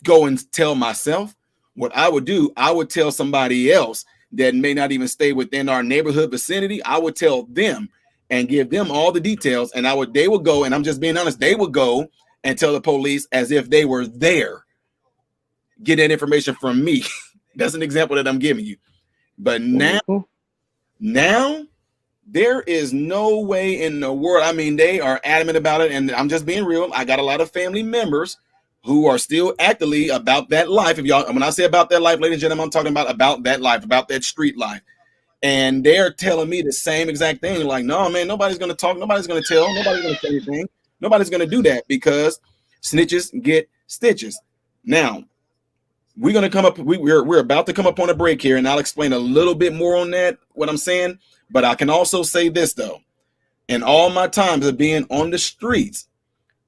go and tell myself. What I would do, I would tell somebody else that may not even stay within our neighborhood vicinity. I would tell them and give them all the details, and they would go, and I'm just being honest, they would go and tell the police as if they were there, get that information from me. That's an example that I'm giving you. But now there is no way in the world. I mean, they are adamant about it, and I'm just being real. I got a lot of family members who are still actively about that life. When I say about that life, ladies and gentlemen, I'm talking about that life, about that street life. And they're telling me the same exact thing. Like, no, man, nobody's going to talk. Nobody's going to tell. Nobody's going to say anything. Nobody's going to do that because snitches get stitches. Now, we're going to come up. We're about to come up on a break here, and I'll explain a little bit more on that, what I'm saying. But I can also say this, though. In all my times of being on the streets,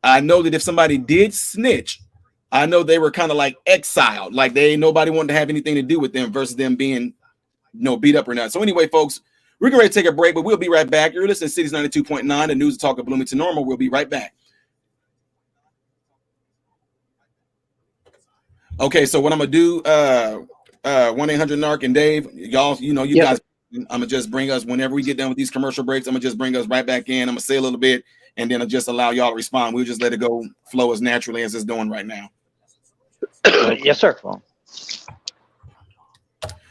I know that if somebody did snitch, I know they were kind of like exiled, like nobody wanted to have anything to do with them versus them being, beat up or not. So anyway, folks, we're going to take a break, but we'll be right back. You're listening to Cities 92.9, the news and talk of Bloomington Normal. We'll be right back. Okay, so what I'm going to do, 1-800-NARC and Dave, y'all, guys, I'm going to just bring us, whenever we get done with these commercial breaks, I'm going to just bring us right back in. I'm going to say a little bit, and then I'll just allow y'all to respond. We'll just let it go flow as naturally as it's doing right now. Yes, sir.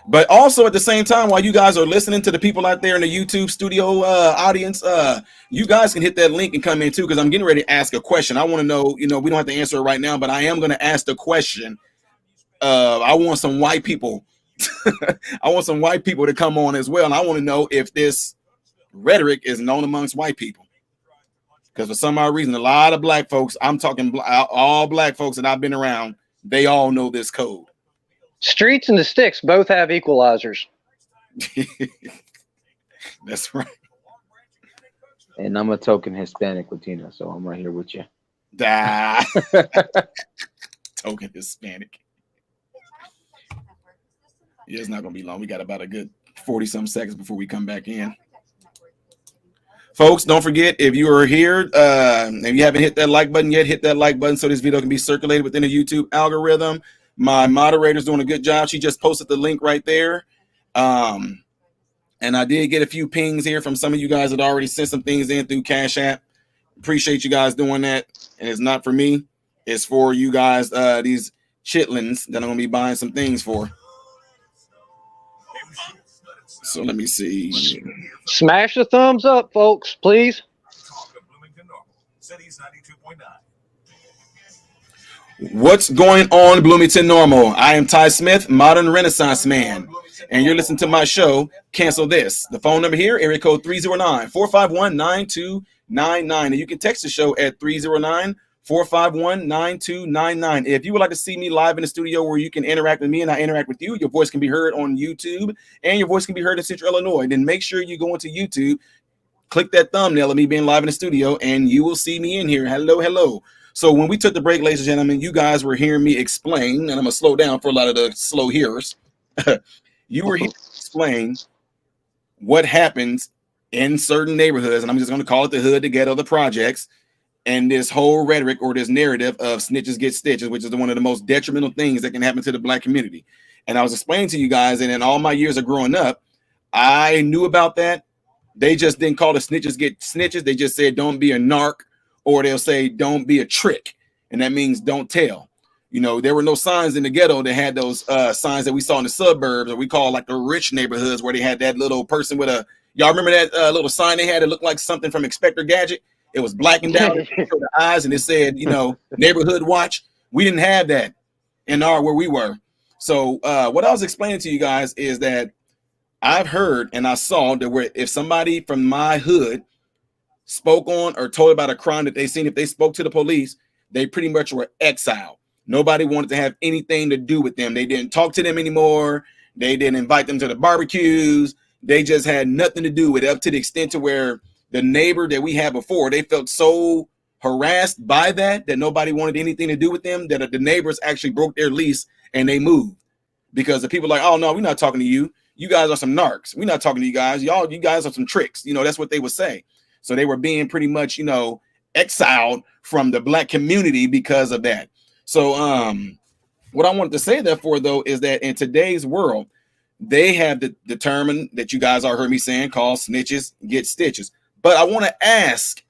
But also at the same time, while you guys are listening to the people out there in the YouTube studio audience, you guys can hit that link and come in too, because I'm getting ready to ask a question. I want to know, we don't have to answer it right now, but I am going to ask the question. I want some white people. I want some white people to come on as well. And I want to know if this rhetoric is known amongst white people. Because for some odd reason, a lot of black folks, I'm talking all black folks that I've been around, they all know this code. Streets and the sticks both have equalizers. That's right. And I'm a token Hispanic Latino, so I'm right here with you. Token Hispanic. Yeah, it's not going to be long. We got about a good 40-some seconds before we come back in. Folks, don't forget, if you are here and you haven't hit that like button yet, hit that like button so this video can be circulated within the YouTube algorithm. My moderator's doing a good job. She just posted the link right there. And I did get a few pings here from some of you guys that already sent some things in through Cash App. Appreciate you guys doing that. And it's not for me. It's for you guys, these chitlins that I'm going to be buying some things for. So let me see. Smash the thumbs up, folks, please. What's going on, Bloomington Normal? I am Ty Smith, modern Renaissance man, and you're listening to my show, Cancel This. The phone number here, area code 309-451-9299, and you can text the show at 451-9299. If you would like to see me live in the studio where you can interact with me and I interact with you, your voice can be heard on YouTube and your voice can be heard in Central Illinois. Then make sure you go into YouTube, click that thumbnail of me being live in the studio, and you will see me in here. Hello, hello. So when we took the break, ladies and gentlemen, you guys were hearing me explain, and I'm going to slow down for a lot of the slow hearers. You were hearing me explain what happens in certain neighborhoods, and I'm just going to call it the hood, the ghetto, the projects, and this whole rhetoric or this narrative of snitches get stitches, which is one of the most detrimental things that can happen to the Black community. And I was explaining to you guys, and in all my years of growing up, I knew about that. They just didn't call the snitches get snitches. They just said don't be a narc, or they'll say don't be a trick, and that means don't tell. You know, there were no signs in the ghetto that had those signs that we saw in the suburbs, or we call like the rich neighborhoods, where they had that little person with a, y'all remember that little sign they had? It looked like something from Inspector Gadget. It was blackened out the eyes, and it said, you know, neighborhood watch. We didn't have that in where we were. So what I was explaining to you guys is that I've heard and I saw that where if somebody from my hood spoke on or told about a crime that they seen, if they spoke to the police, they pretty much were exiled. Nobody wanted to have anything to do with them. They didn't talk to them anymore. They didn't invite them to the barbecues. They just had nothing to do with it, up to the extent to where the neighbor that we had before, they felt so harassed by that nobody wanted anything to do with them, that the neighbors actually broke their lease and they moved, because the people like, oh no, we're not talking to you. You guys are some narcs. We're not talking to you guys. You guys are some tricks. You know, that's what they would say. So they were being pretty much, you know, exiled from the Black community because of that. So what I wanted to say therefore though is that in today's world, they have determined that you guys all heard me saying, call snitches get stitches. But I want to ask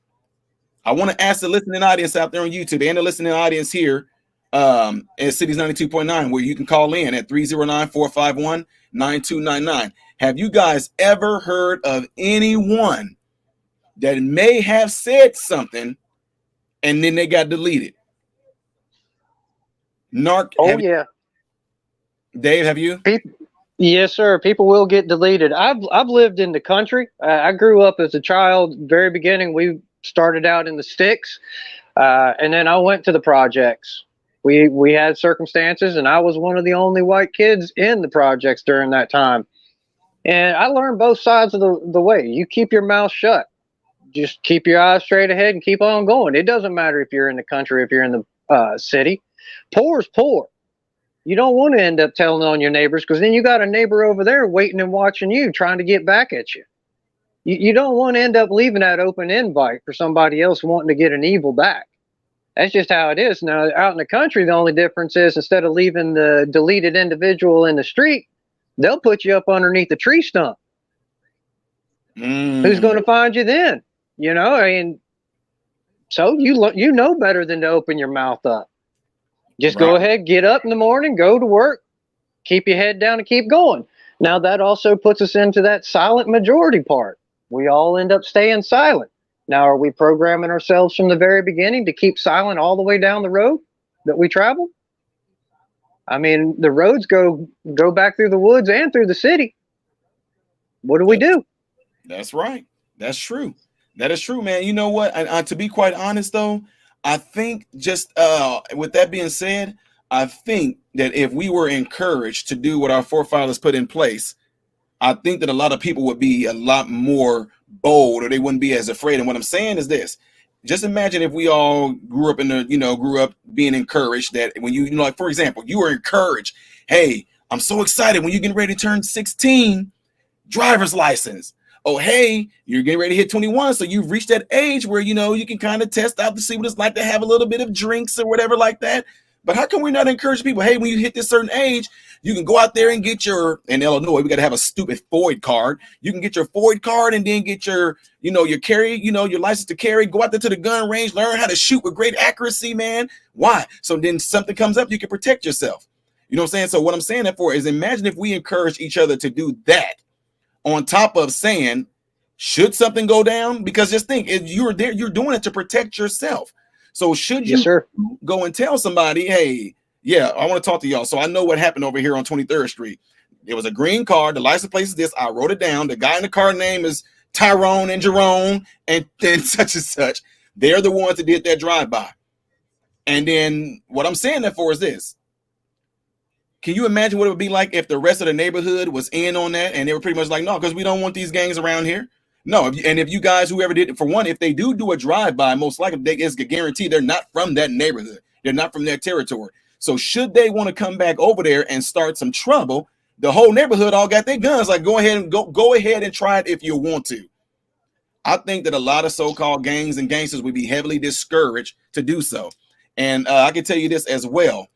the listening audience out there on YouTube and the listening audience here at Cities 92.9, where you can call in at 309-451-9299. Have you guys ever heard of anyone that may have said something and then they got deleted? Narc. Oh, yeah. Dave, have you? Yes, sir. People will get deleted. I've lived in the country. I grew up as a child. Very beginning, we started out in the sticks, and then I went to the projects. We had circumstances, and I was one of the only white kids in the projects during that time. And I learned both sides of the way. You keep your mouth shut. Just keep your eyes straight ahead and keep on going. It doesn't matter if you're in the country, if you're in the city. Poor is poor. You don't want to end up telling on your neighbors, because then you got a neighbor over there waiting and watching you, trying to get back at you. You don't want to end up leaving that open invite for somebody else wanting to get an evil back. That's just how it is. Now, out in the country, the only difference is instead of leaving the deleted individual in the street, they'll put you up underneath a tree stump. Who's going to find you then? You know, I mean, so you know better than to open your mouth up. Just go ahead, get up in the morning, go to work, keep your head down and keep going. Now, that also puts us into that silent majority part. We all end up staying silent. Now, are we programming ourselves from the very beginning to keep silent all the way down the road that we travel? I mean, the roads go back through the woods and through the city. What do we do? That's right. That's true. That is true, man. You know what? To be quite honest, though, I think just with that being said, I think that if we were encouraged to do what our forefathers put in place, I think that a lot of people would be a lot more bold, or they wouldn't be as afraid. And what I'm saying is this: just imagine if we all grew up being encouraged that when you know, like, for example, you were encouraged, hey, I'm so excited when you're getting ready to turn 16, driver's license. Oh, hey, you're getting ready to hit 21. So you've reached that age where, you know, you can kind of test out to see what it's like to have a little bit of drinks or whatever like that. But how come we not encourage people? Hey, when you hit this certain age, you can go out there and get in Illinois, we got to have a stupid FOID card. You can get your FOID card and then get your carry, your license to carry, go out there to the gun range, learn how to shoot with great accuracy, man. Why? So then something comes up, you can protect yourself. You know what I'm saying? So what I'm saying that for is imagine if we encourage each other to do that, on top of saying, should something go down? Because just think, if you're there, you're doing it to protect yourself. So should you go and tell somebody, hey, yeah, I want to talk to y'all. So I know what happened over here on 23rd Street. There was a green car. The license plate is this. I wrote it down. The guy in the car name is Tyrone and Jerome and then such and such. They're the ones that did that drive-by. And then what I'm saying that for is this. Can you imagine what it would be like if the rest of the neighborhood was in on that and they were pretty much like, no, because we don't want these gangs around here? No, and if you guys, whoever did it, for one, if they do a drive-by, most likely it's guaranteed they're not from that neighborhood. They're not from that territory. So should they want to come back over there and start some trouble, the whole neighborhood all got their guns. Like, go ahead and try it if you want to. I think that a lot of so-called gangs and gangsters would be heavily discouraged to do so. And I can tell you this as well.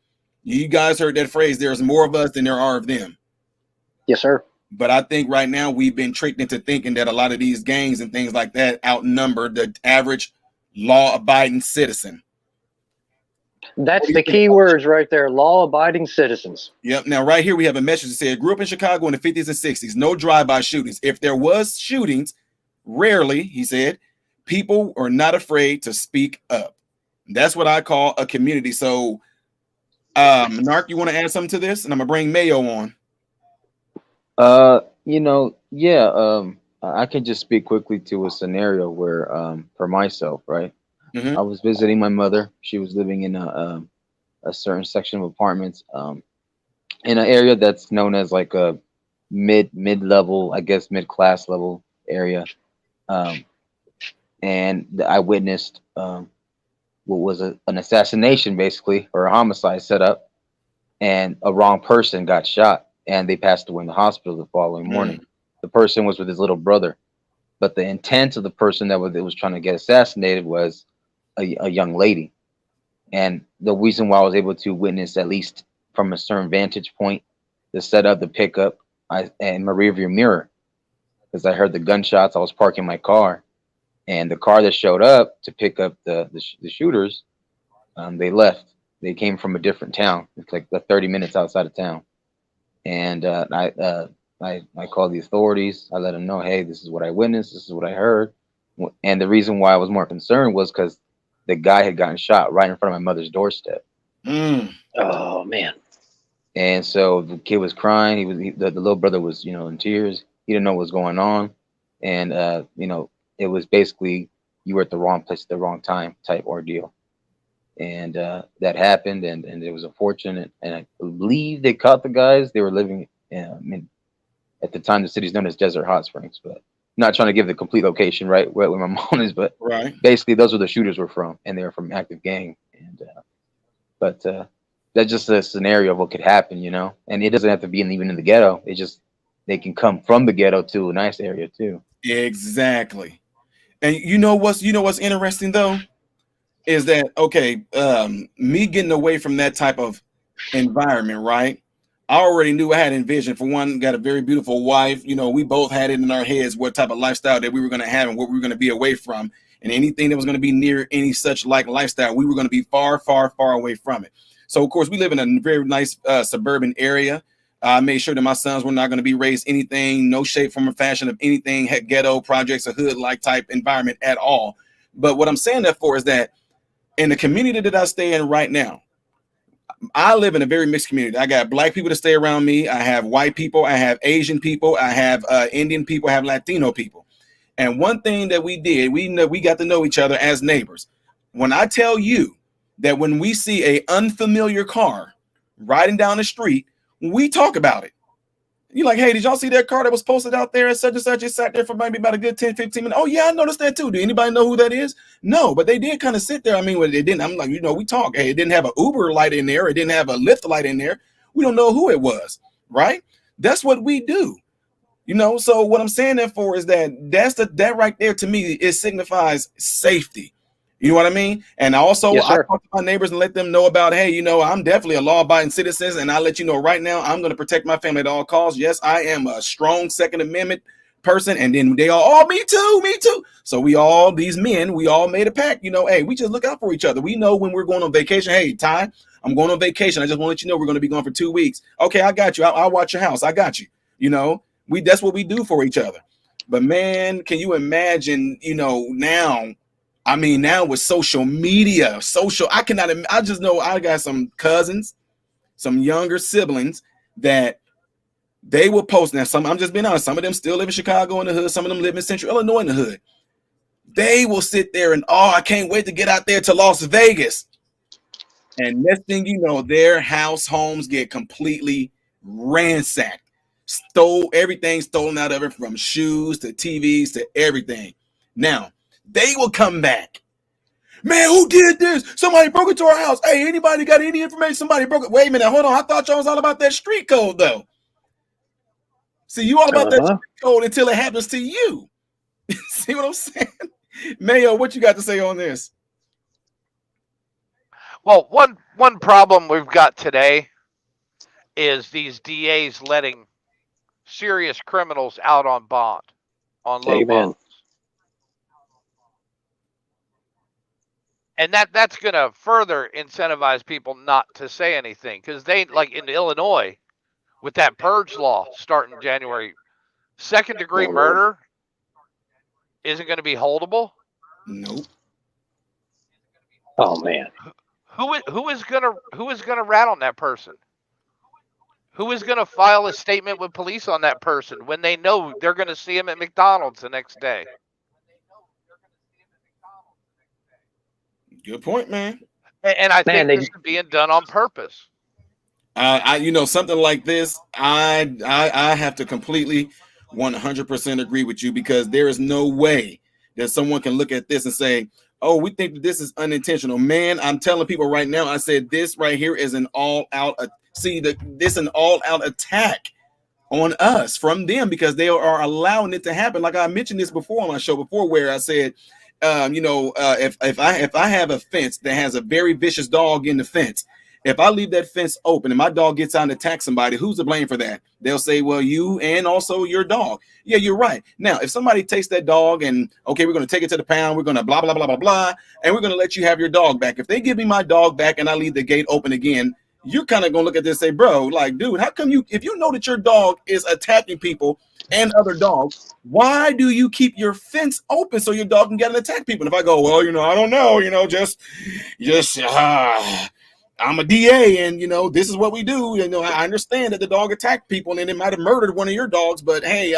You guys heard that phrase, there's more of us than there are of them. Yes, sir. But I think right now we've been tricked into thinking that a lot of these gangs and things like that outnumber the average law-abiding citizen. That's the key words right there, law-abiding citizens. Yep. Now, right here we have a message that said, grew up in Chicago in the 50s and 60s, no drive-by shootings. If there was shootings, rarely, he said, people are not afraid to speak up. That's what I call a community. So, Narc, you want to add something to this? And I'm gonna bring Mayo on. I can just speak quickly to a scenario where, for myself, right, Mhm. I was visiting my mother. She was living in a certain section of apartments, in an area that's known as like a mid-level, I guess mid-class level area, and I witnessed what was an assassination, basically, or a homicide set up, and a wrong person got shot, and they passed away in the hospital the following morning. The person was with his little brother, but the intent of the person that was trying to get assassinated was a young lady. And the reason why I was able to witness, at least from a certain vantage point, the setup, the pickup, and my rearview mirror, because I heard the gunshots. I was parking my car, and the car that showed up to pick up the shooters, they left. They came from a different town. It's like 30 minutes outside of town. And I called the authorities. I let them know, hey, this is what I witnessed. This is what I heard. And the reason why I was more concerned was because the guy had gotten shot right in front of my mother's doorstep. Oh man! And so the kid was crying. The little brother was, in tears. He didn't know what was going on, and it was basically you were at the wrong place at the wrong time type ordeal. And that happened, and it was unfortunate. And I believe they caught the guys. They were living, at the time the city's known as Desert Hot Springs, but not trying to give the complete location, right, where my mom is, but right. Basically those were the shooters were from, and they were from active gang. And but that's just a scenario of what could happen, and it doesn't have to be even in the ghetto. They can come from the ghetto to a nice area too. Exactly. And you know what's interesting though is that, okay, me getting away from that type of environment, right? I already knew I had envisioned, for one, got a very beautiful wife. We both had it in our heads what type of lifestyle that we were going to have and what we were going to be away from. And anything that was going to be near any such like lifestyle, we were going to be far, far, far away from it. So, of course, we live in a very nice suburban area. I made sure that my sons were not going to be raised anything, no shape, form, or fashion of anything, ghetto projects, or hood-like type environment at all. But what I'm saying that for is that in the community that I stay in right now, I live in a very mixed community. I got black people that stay around me. I have white people. I have Asian people. I have Indian people. I have Latino people. And one thing that we did, we got to know each other as neighbors. When I tell you that when we see a unfamiliar car riding down the street, we talk about it. You're like, hey, did y'all see that car that was posted out there at such and such? It sat there for maybe about a good 10, 15 minutes. Oh, yeah, I noticed that too. Do anybody know who that is? No, but they did kind of sit there. I mean, when they didn't, I'm like, we talk. Hey, it didn't have an Uber light in there. It didn't have a Lyft light in there. We don't know who it was, right? That's what we do. So what I'm saying that for is that right there to me, it signifies safety. You know what I mean? And also, yes, I talk to my neighbors and let them know about, hey, I'm definitely a law-abiding citizen, and I let you know right now, I'm going to protect my family at all costs. Yes, I am a strong Second Amendment person. And then they all, me too. So these men, we all made a pact. Hey, we just look out for each other. We know when we're going on vacation. Hey, Ty, I'm going on vacation. I just want to let you know we're going to be gone for 2 weeks. Okay, I got you. I'll watch your house. I got you. That's what we do for each other. But man, can you imagine? Now. I mean, now with social media, I just know I got some cousins, some younger siblings that they will post. Now, I'm just being honest, some of them still live in Chicago in the hood. Some of them live in Central Illinois in the hood. They will sit there and, I can't wait to get out there to Las Vegas. And next thing you know, their homes get completely ransacked. Everything stolen out of it, from shoes to TVs to everything. Now, they will come back. Man, who did this? Somebody broke into our house. Hey, anybody got any information? Somebody broke it. Wait a minute, hold on. I thought y'all was all about that street code, though. See, you all about that street code until it happens to you. See what I'm saying? Mayo, what you got to say on this? Well, one problem we've got today is these DAs letting serious criminals out on bond, on low bonds. And that's going to further incentivize people not to say anything, because they, like in Illinois, with that purge law starting January, second-degree murder isn't going to be holdable. Nope. Oh man. Who is gonna rat on that person? Who is gonna file a statement with police on that person when they know they're gonna see him at McDonald's the next day? Good point, man. And I think this is being done on purpose. Something like this, I have to completely 100% agree with you, because there is no way that someone can look at this and say, oh, we think that this is unintentional. Man, I'm telling people right now, I said this right here is an all-out attack on us from them, because they are allowing it to happen. Like I mentioned this before on my show before, where I said, if I have a fence that has a very vicious dog in the fence, if I leave that fence open and my dog gets out and attacks somebody, who's to blame for that? They'll say, well, you and also your dog. Yeah, you're right. Now, if somebody takes that dog and, okay, we're going to take it to the pound, we're going to blah, blah, blah, blah, blah, and we're going to let you have your dog back. If they give me my dog back and I leave the gate open again, you're kind of going to look at this and say, bro, like, dude, how come if you know that your dog is attacking people and other dogs, why do you keep your fence open so your dog can get and attack people? And if I go, well, I don't know, just I'm a DA, and this is what we do. I understand that the dog attacked people and it might have murdered one of your dogs, but hey,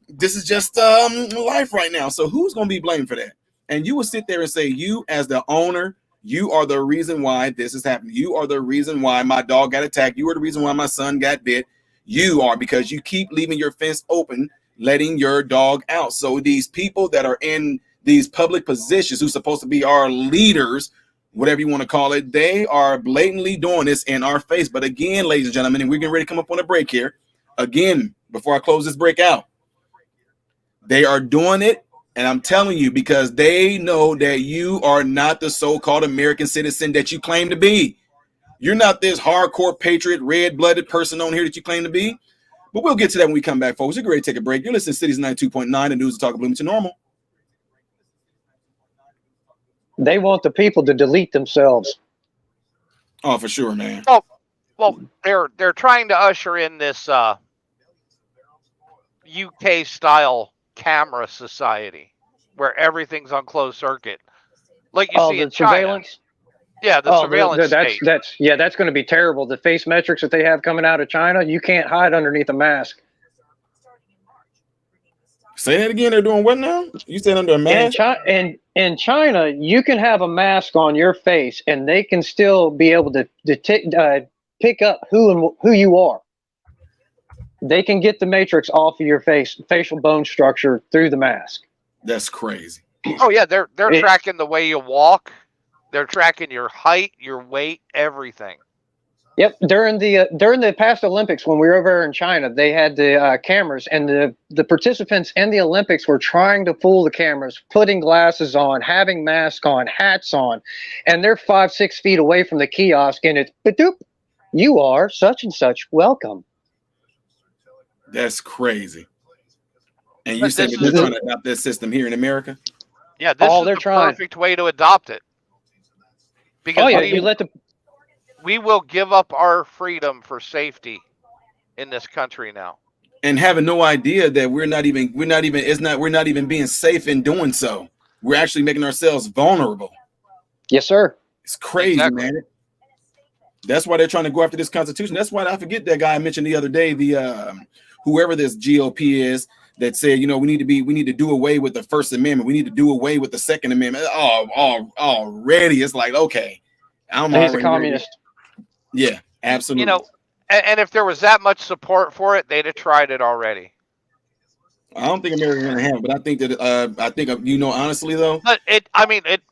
this is just life right now. So who's going to be blamed for that? And you will sit there and say, you as the owner, you are the reason why this is happening. You are the reason why my dog got attacked. You are the reason why my son got bit. You are, because you keep leaving your fence open, letting your dog out. So these people that are in these public positions, who's supposed to be our leaders, whatever you want to call it, they are blatantly doing this in our face. But again, ladies and gentlemen, and we're getting ready to come up on a break here. Again, before I close this break out, they are doing it, and I'm telling you, because they know that you are not the so-called American citizen that you claim to be. You're not this hardcore patriot, red-blooded person on here that you claim to be. But we'll get to that when we come back, folks. We're ready to take a break. You're listening to Cities 92.9, the news and talk of Bloomington Normal. They want the people to delete themselves. Oh, for sure, man. Well, they're trying to usher in this UK style camera society where everything's on closed circuit, like you see in China. Surveillance. Yeah, the surveillance state. That's going to be terrible. The face metrics that they have coming out of China, you can't hide underneath a mask. Say that again. They're doing what now? You said under a mask? In China, you can have a mask on your face, and they can still be able to pick up who you are. They can get the matrix off of your facial bone structure through the mask. That's crazy. Oh yeah, they're tracking the way you walk. They're tracking your height, your weight, everything. Yep, during the past Olympics, when we were over there in China, they had the cameras, and the participants in the Olympics were trying to fool the cameras, putting glasses on, having masks on, hats on, and they're 5-6 feet away from the kiosk, and it's ba-doop, you are such and such, welcome. That's crazy. And you said that they're trying to adopt this system here in America? Yeah, this is the perfect way to adopt it. Because we will give up our freedom for safety in this country now, and having no idea that we're not even being safe in doing so. We're actually making ourselves vulnerable. Yes, sir. It's crazy, man. That's why they're trying to go after this Constitution. That's why I forget that guy I mentioned the other day, the whoever this GOP is, that said, we need to do away with the First Amendment. We need to do away with the Second Amendment. Oh, already it's like, okay. I'm He's a already communist. ready. Yeah, absolutely. You know, and if there was that much support for it, they'd have tried it already. I don't think America's gonna have it, but I think that you know, honestly though, But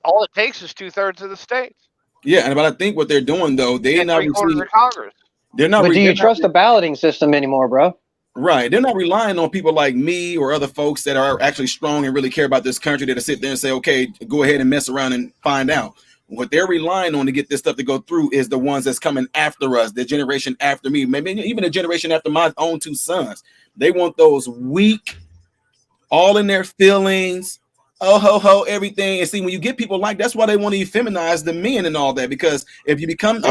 all it takes is 2/3 of the states yeah. But I think what they're doing though, and 3/4 of Congress. they're not. But do They're you not trust the balloting system anymore, bro? right. They're not relying on people like me or other folks that are actually strong and really care about this country that'll sit there and say, okay, go ahead and mess around and find out. What they're relying on to get this stuff to go through is the ones that's coming after us, the generation after me, maybe even the generation after my own two sons. They want those weak, all in their feelings, oh ho ho, everything. And see, when you get people like that's why they want to feminize the men and all that. Because if you become,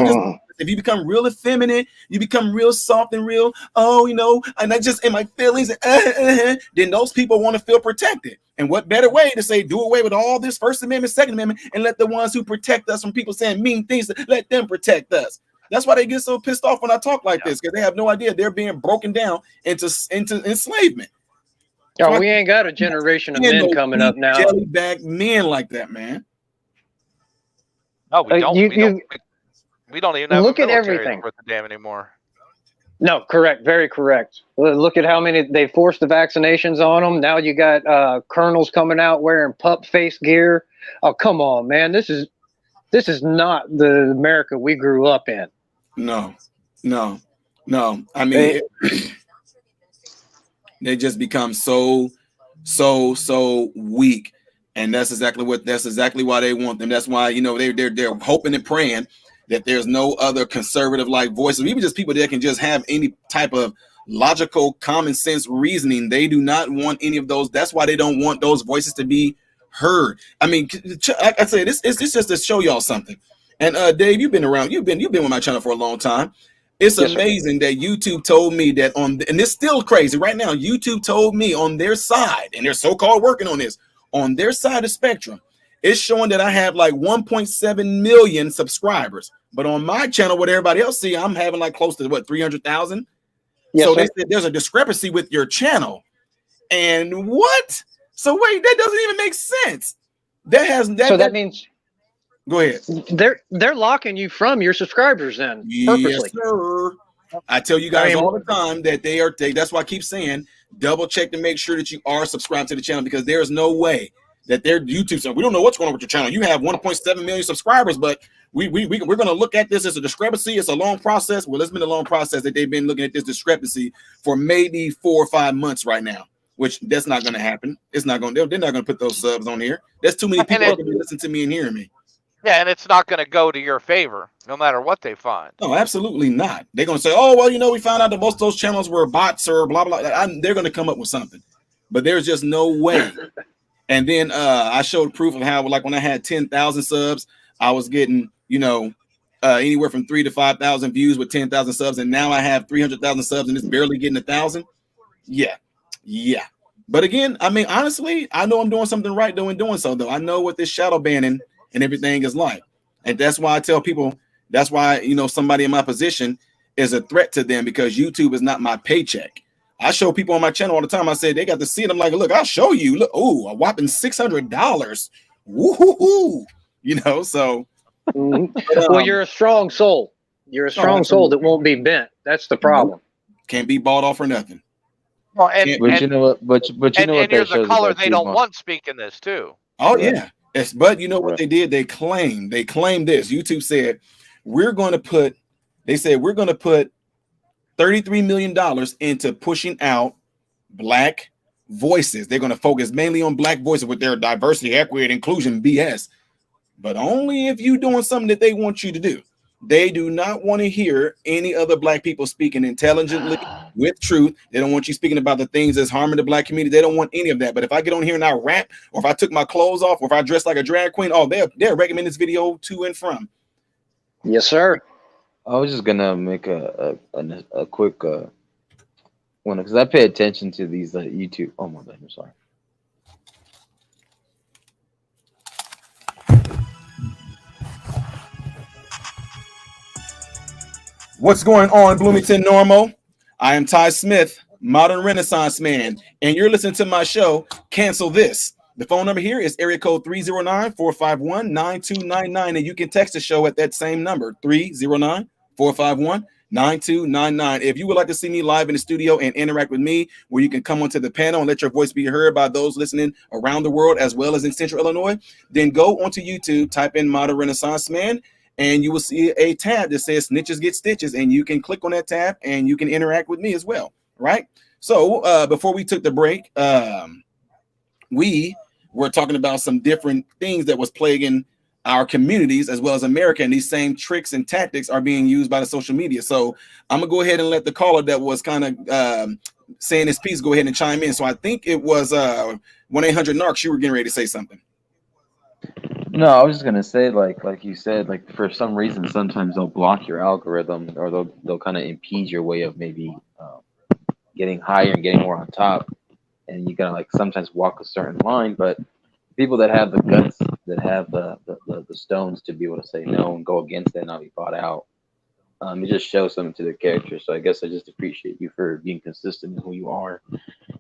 if you become real effeminate, you become real soft and real, oh, you know, and I just in my feelings, then those people want to feel protected. And what better way to say do away with all this First Amendment, Second Amendment, and let the ones who protect us from people saying mean things, let them protect us. That's why they get so pissed off when I talk like this, because they have no idea they're being broken down into enslavement. Oh, we ain't got a generation of men coming up now. Jellyback men like that, man. No, we don't. We don't even have look a at military everything worth a damn anymore. No, correct, very correct. Look at how many they forced the vaccinations on them. Now you got colonels coming out wearing pup face gear. Oh, come on, man! This is not the America we grew up in. No. I mean, they just become so weak, and that's exactly why they want them. That's why, you know, they're hoping and praying that there's no other conservative like voices, even just people that can just have any type of logical, common sense reasoning. They do not want any of those. That's why they don't want those voices to be heard. I mean, like I said, it's just to show y'all something. And Dave, you've been around. You've been with my channel for a long time. It's amazing that YouTube told me that and it's still crazy right now. YouTube told me on their side, and they're so-called working on this, on their side of the spectrum, it's showing that I have like 1.7 million subscribers. But on my channel, what everybody else see, I'm having like close to 300,000. Yes, so sir. they said there's a discrepancy with your channel. And what? So wait, that doesn't even make sense. That means go ahead. They're locking you from your subscribers then purposely. Yes, sir. I tell you guys all the time that that's why I keep saying double check to make sure that you are subscribed to the channel, because there's no way that their YouTube saying we don't know what's going on with your channel. You have 1.7 million subscribers, but we're going to look at this as a discrepancy. It's a long process. Well, it's been a long process that they've been looking at this discrepancy for maybe 4 or 5 months right now, which that's not going to happen. It's not going. They're not going to put those subs on here. There's too many people that listen to me and hearing me. Yeah, and it's not going to go to your favor, no matter what they find. No, absolutely not. They're going to say, oh, well, you know, we found out that most of those channels were bots or blah, blah. They're going to come up with something. But there's just no way. And then I showed proof of how, like, when I had 10,000 subs, I was getting, you know, anywhere from 3,000 to 5,000 views with 10,000 subs. And now I have 300,000 subs and it's barely getting 1,000. Yeah. But again, I mean, honestly, I know I'm doing something right doing so, though. I know what this shadow banning and everything is like. And that's why I tell people, that's why, you know, somebody in my position is a threat to them, because YouTube is not my paycheck. I show people on my channel all the time. I said they got to see it. I'm like, look, I'll show you. Look, a whopping $600. Woo-hoo-hoo. You know, so. Well, you're a strong soul. You're a strong soul that won't be bent. That's the problem. Can't be bought off for nothing. Well, but you know what? But you know what? You're the color they don't want speaking this too. Oh yeah. Yes, but you know what they did? They claimed this. YouTube said we're going to put $33 million into pushing out black voices. They're going to focus mainly on black voices with their diversity, equity, and inclusion BS, but only if you're doing something that they want you to do. They do not want to hear any other black people speaking intelligently with truth. They don't want you speaking about the things that's harming the black community. They don't want any of that. But if I get on here and I rap, or if I took my clothes off, or if I dress like a drag queen, oh, they'll recommend this video to and from. Yes, sir. I was just gonna make a quick one, because I pay attention to these YouTube. Oh my God, I'm sorry. What's going on, Bloomington Normal? I am Ty Smith, modern Renaissance man, and you're listening to my show, Cancel This. The phone number here is area code 309-451-9299. And you can text the show at that same number, 309-451-9299. If you would like to see me live in the studio and interact with me, where you can come onto the panel and let your voice be heard by those listening around the world as well as in Central Illinois, then go onto YouTube, type in Modern Renaissance Man, and you will see a tab that says Snitches Get Stitches, and you can click on that tab and you can interact with me as well, right? So before we took the break, we were talking about some different things that was plaguing our communities as well as America, and these same tricks and tactics are being used by the social media. So I'm gonna go ahead and let the caller that was kind of saying his piece go ahead and chime in. So I think it was 1-800-NARCS. You were getting ready to say something. No, I was just gonna say, like you said, like for some reason, sometimes they'll block your algorithm, or they'll kind of impede your way of maybe getting higher and getting more on top, and you gotta like sometimes walk a certain line. But people that have the guts, that have the stones to be able to say no and go against it and not be bought out, it just shows something to their character. So I guess I just appreciate you for being consistent in who you are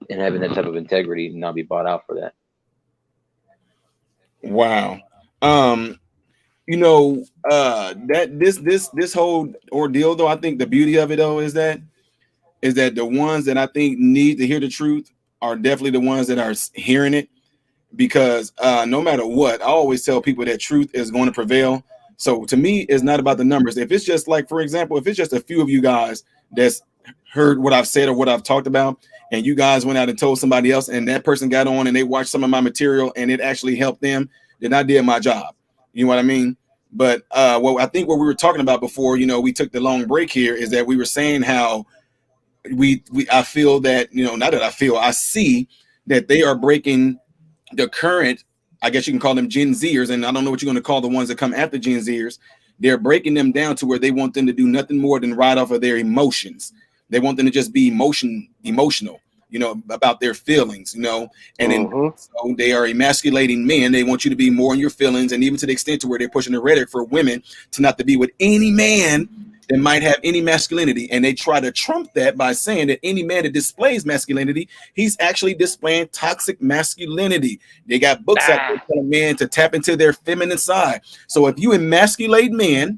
and having that type of integrity and not be bought out for that. Wow. That this whole ordeal, though, I think the beauty of it though is that the ones that I think need to hear the truth are definitely the ones that are hearing it, because no matter what, I always tell people that truth is going to prevail. So to me, it's not about the numbers. If it's just like, for example, if it's just a few of you guys that's heard what I've said or what I've talked about, and you guys went out and told somebody else, and that person got on and they watched some of my material and it actually helped them, then I did my job. You know what I mean? But I think what we were talking about before, we took the long break here, is that we were saying how I feel that, not that I feel, I see that they are breaking the current, I guess you can call them Gen Zers, and I don't know what you're going to call the ones that come after Gen Zers. They're breaking them down to where they want them to do nothing more than ride off of their emotions. They want them to just be emotional, about their feelings, and then so they are emasculating men. They want you to be more in your feelings, and even to the extent to where they're pushing the rhetoric for women to not to be with any man that might have any masculinity. And they try to trump that by saying that any man that displays masculinity, he's actually displaying toxic masculinity. They got books out there telling men to tap into their feminine side. So if you emasculate men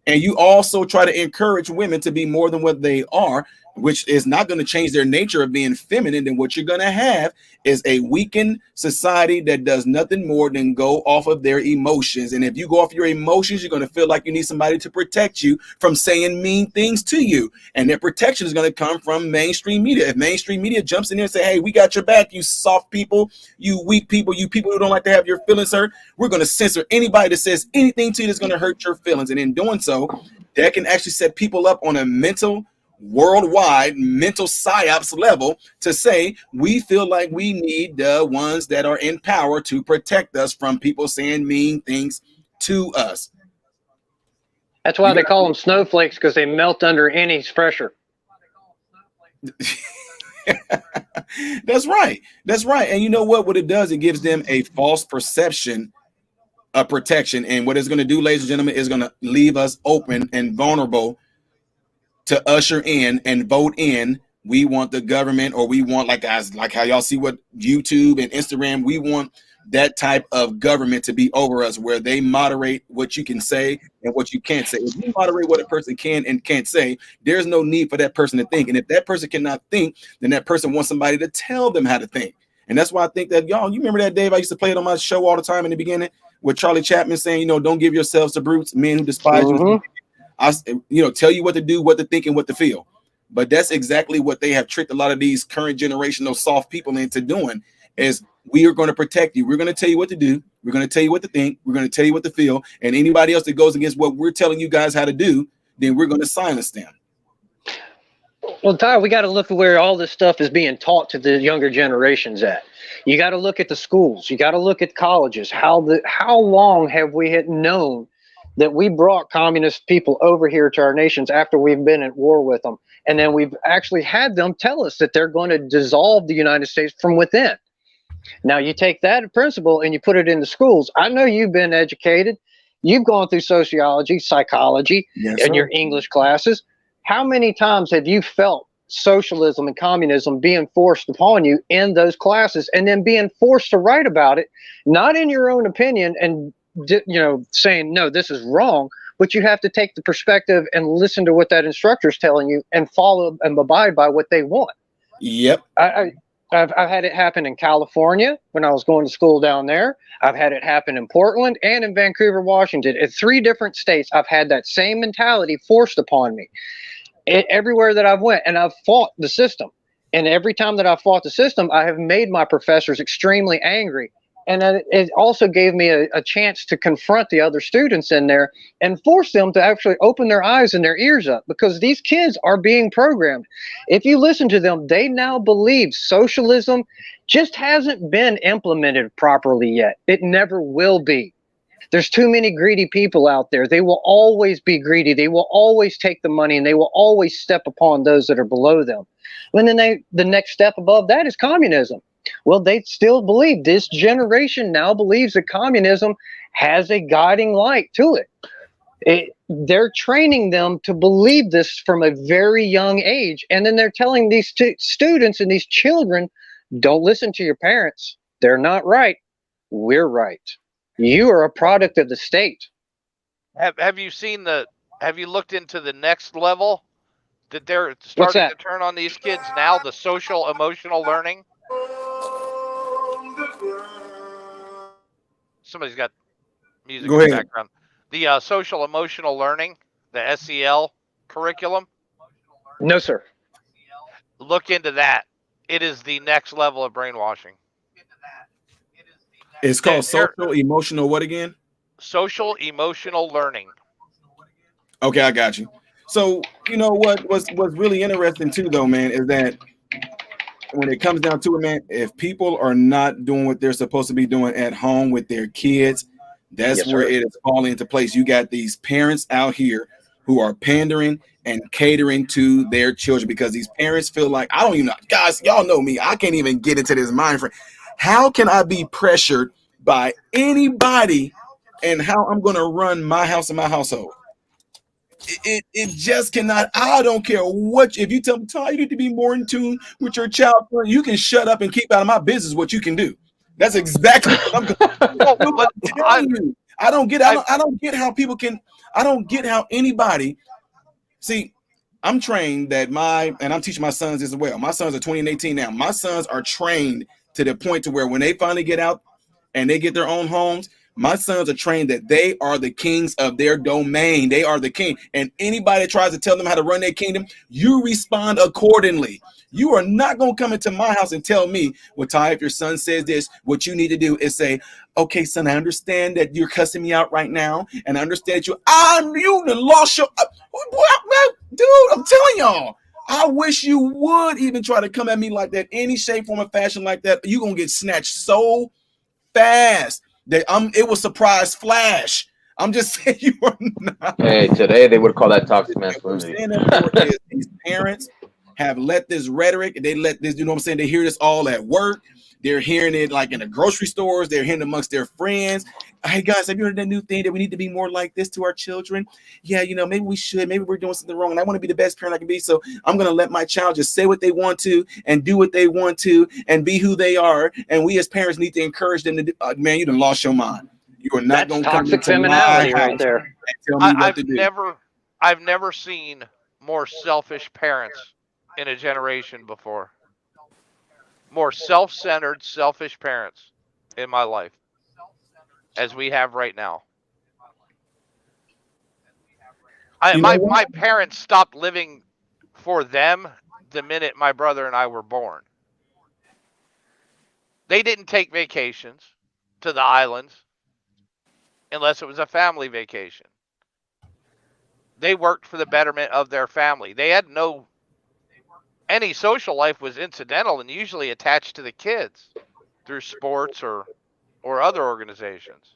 and you also try to encourage women to be more than what they are, which is not going to change their nature of being feminine, then what you're going to have is a weakened society that does nothing more than go off of their emotions. And if you go off your emotions, you're going to feel like you need somebody to protect you from saying mean things to you. And that protection is going to come from mainstream media. If mainstream media jumps in there and say, hey, we got your back, you soft people, you weak people, you people who don't like to have your feelings hurt, we're going to censor anybody that says anything to you that's going to hurt your feelings. And in doing so, that can actually set people up on a worldwide mental psyops level to say we feel like we need the ones that are in power to protect us from people saying mean things to us. That's why they call them snowflakes, because they melt under any pressure. That's right. And you know what it does? It gives them a false perception of protection. And what it's going to do, ladies and gentlemen, is going to leave us open and vulnerable to usher in and vote in. We want the government, or we want, like how y'all see what YouTube and Instagram, we want that type of government to be over us, where they moderate what you can say and what you can't say. If you moderate what a person can and can't say, there's no need for that person to think. And if that person cannot think, then that person wants somebody to tell them how to think. And that's why I think that, y'all, you remember that, Dave? I used to play it on my show all the time in the beginning with Charlie Chapman saying, don't give yourselves to brutes, men who despise you. I tell you what to do, what to think, and what to feel. But that's exactly what they have tricked a lot of these current generational soft people into doing, is we are going to protect you. We're going to tell you what to do. We're going to tell you what to think. We're going to tell you what to feel. And anybody else that goes against what we're telling you guys how to do, then we're going to silence them. Well, Ty, we got to look at where all this stuff is being taught to the younger generations at. You got to look at the schools. You got to look at colleges. How long have we known that we brought communist people over here to our nations after we've been at war with them? And then we've actually had them tell us that they're going to dissolve the United States from within. Now, you take that principle and you put it in the schools. I know you've been educated. You've gone through sociology, psychology, and your English classes. How many times have you felt socialism and communism being forced upon you in those classes, and then being forced to write about it, not in your own opinion and saying no, this is wrong, but you have to take the perspective and listen to what that instructor is telling you and follow and abide by what they want. Yep. I've had it happen in California when I was going to school down there. I've had it happen in Portland and in Vancouver, Washington. In 3 different states, I've had that same mentality forced upon me. Everywhere that I've went, and I've fought the system. And every time that I've fought the system, I have made my professors extremely angry. And it also gave me a chance to confront the other students in there and force them to actually open their eyes and their ears up, because these kids are being programmed. If you listen to them, they now believe socialism just hasn't been implemented properly yet. It never will be. There's too many greedy people out there. They will always be greedy. They will always take the money, and they will always step upon those that are below them. And then the next step above that is communism. Well, they still believe, this generation now believes that communism has a guiding light to it. They're training them to believe this from a very young age. And then they're telling these students and these children, don't listen to your parents. They're not right. We're right. You are a product of the state. Have you looked into the next level that they're starting to turn on these kids now, the social emotional learning? Somebody's got music in the background. The social emotional learning, the SEL curriculum? No, sir. Look into that. It is the next level of brainwashing. It's called social emotional what again? Social emotional learning. Okay, I got you. So you know what's really interesting too, though, man, is that when it comes down to it, man, if people are not doing what they're supposed to be doing at home with their kids, that's where it is falling into place. You got these parents out here who are pandering and catering to their children because these parents feel like, I don't even know, guys, y'all know me, I can't even get into this mind frame. How can I be pressured by anybody and how I'm going to run my house and my household? It just cannot. I don't care what. If you tell me, Ty, you need to be more in tune with your child, you can shut up and keep out of my business what you can do. That's exactly what I'm telling you. I don't get how people can. I don't get how anybody. See, I'm trained that and I'm teaching my sons as well. My sons are 20 and 18 now. My sons are trained to the point to where when they finally get out and they get their own homes, my sons are trained that they are the kings of their domain. They are the king. And anybody that tries to tell them how to run their kingdom, you respond accordingly. You are not going to come into my house and tell me, well, Ty, if your son says this, what you need to do is say, okay, son, I understand that you're cussing me out right now. And I understand that you lost your, dude, I'm telling y'all. I wish you would even try to come at me like that, any shape, form, or fashion like that. You're going to get snatched so fast. It was surprise flash. I'm just saying you are not. Hey, today they would call that toxic masculinity. These parents have let this rhetoric, they let this, you know what I'm saying? They hear this all at work. They're hearing it like in the grocery stores. They're hearing it amongst their friends. Hey guys, have you heard that new thing that we need to be more like this to our children? Yeah, maybe we should. Maybe we're doing something wrong. And I want to be the best parent I can be. So I'm going to let my child just say what they want to and do what they want to and be who they are. And we as parents need to encourage them to do. Man, you done lost your mind. You are not going to come into femininity right there. And tell me what to do. I've never seen more selfish parents in a generation before. More self-centered, selfish parents in my life as we have right now. My parents stopped living for them the minute my brother and I were born. They didn't take vacations to the islands unless it was a family vacation. They worked for the betterment of their family. They had any social life was incidental and usually attached to the kids through sports or other organizations.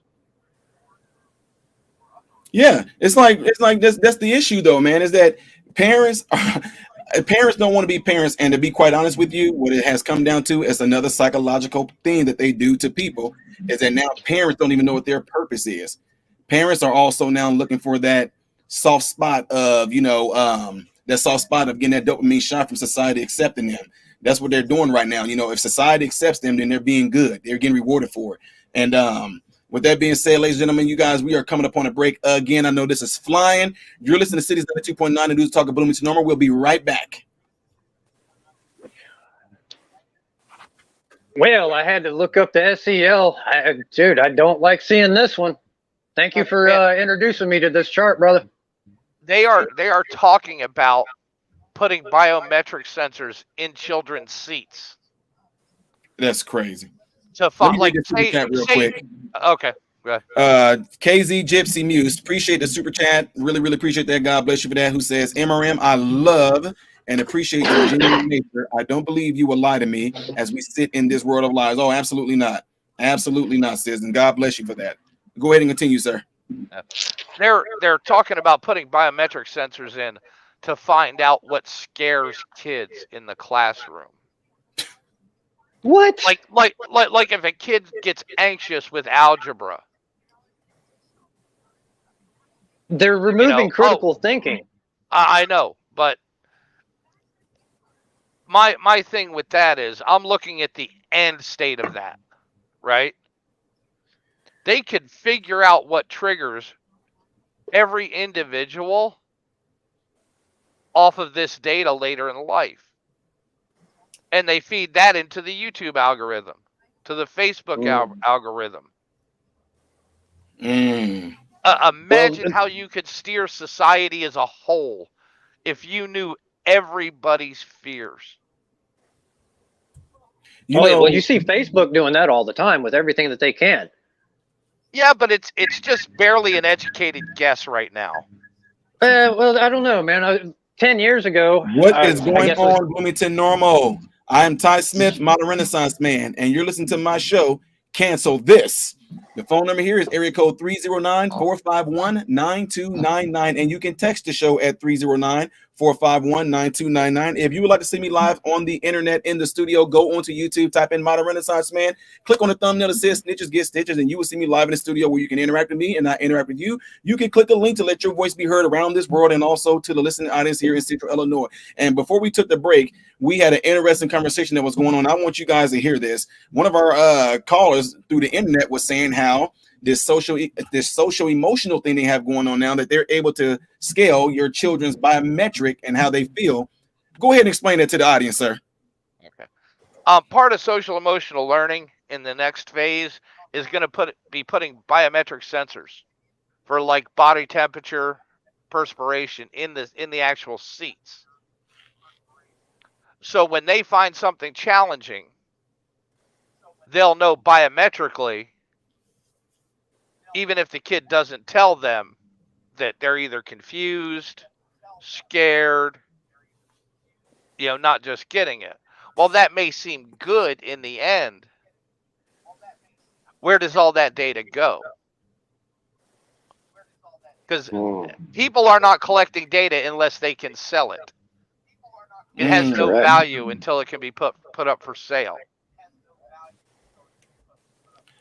Yeah, it's like that's the issue though, man, is that parents don't want to be parents. And to be quite honest with you, what it has come down to is another psychological thing that they do to people is that now parents don't even know what their purpose is. Parents are also now looking for that soft spot of, that that soft spot of getting that dopamine shot from society accepting them. That's what they're doing right now. You know, if society accepts them, then they're being good. They're getting rewarded for it. And with that being said, ladies and gentlemen, you guys, we are coming up on a break again. I know this is flying. You're listening to Cities 92.9 and News Talk of Bloomington Normal. We'll be right back. Well, I had to look up the SEL. Dude, I don't like seeing this one. Thank you for introducing me to this chart, brother. They are talking about putting biometric sensors in children's seats. That's crazy. So, like, say, real quick. Okay. Go ahead. KZ Gypsy Muse, appreciate the super chat. Really, really appreciate that. God bless you for that. Who says, MRM, I love and appreciate your genuine nature. I don't believe you will lie to me as we sit in this world of lies. Oh, absolutely not. Absolutely not, sis. And God bless you for that. Go ahead and continue, sir. They're talking about putting biometric sensors in to find out what scares kids in the classroom. What? Like if a kid gets anxious with algebra. They're removing critical thinking. I know, but my thing with that is I'm looking at the end state of that, right? They could figure out what triggers every individual off of this data later in life. And they feed that into the YouTube algorithm, to the Facebook algorithm. Imagine how you could steer society as a whole if you knew everybody's fears. Well, you see Facebook doing that all the time with everything that they can. Yeah, but it's just barely an educated guess right now. Well, I don't know, man. 10 years ago. What is going on, Bloomington Normal? I am Ty Smith, modern Renaissance man, and you're listening to my show, Cancel This. The phone number here is area code 309-451-9299, and you can text the show at 309-451-9299. If you would like to see me live on the internet in the studio, go onto YouTube, type in Modern Renaissance Man, click on the thumbnail that says Snitches Get Stitches, and you will see me live in the studio where you can interact with me and I interact with you. You can click a link to let your voice be heard around this world and also to the listening audience here in Central Illinois. And before we took the break, we had an interesting conversation that was going on. I want you guys to hear this. One of our callers through the internet was saying how this social emotional thing they have going on now, that they're able to scale your children's biometric and how they feel. Go ahead and explain that to the audience, sir. Okay. Part of social emotional learning in the next phase is going to be putting biometric sensors for like body temperature, perspiration in the actual seats. So when they find something challenging, they'll know biometrically, even if the kid doesn't tell them, that they're either confused, scared, not just getting it. Well, that may seem good in the end. Where does all that data go? Because people are not collecting data unless they can sell it. It has no value until it can be put up for sale.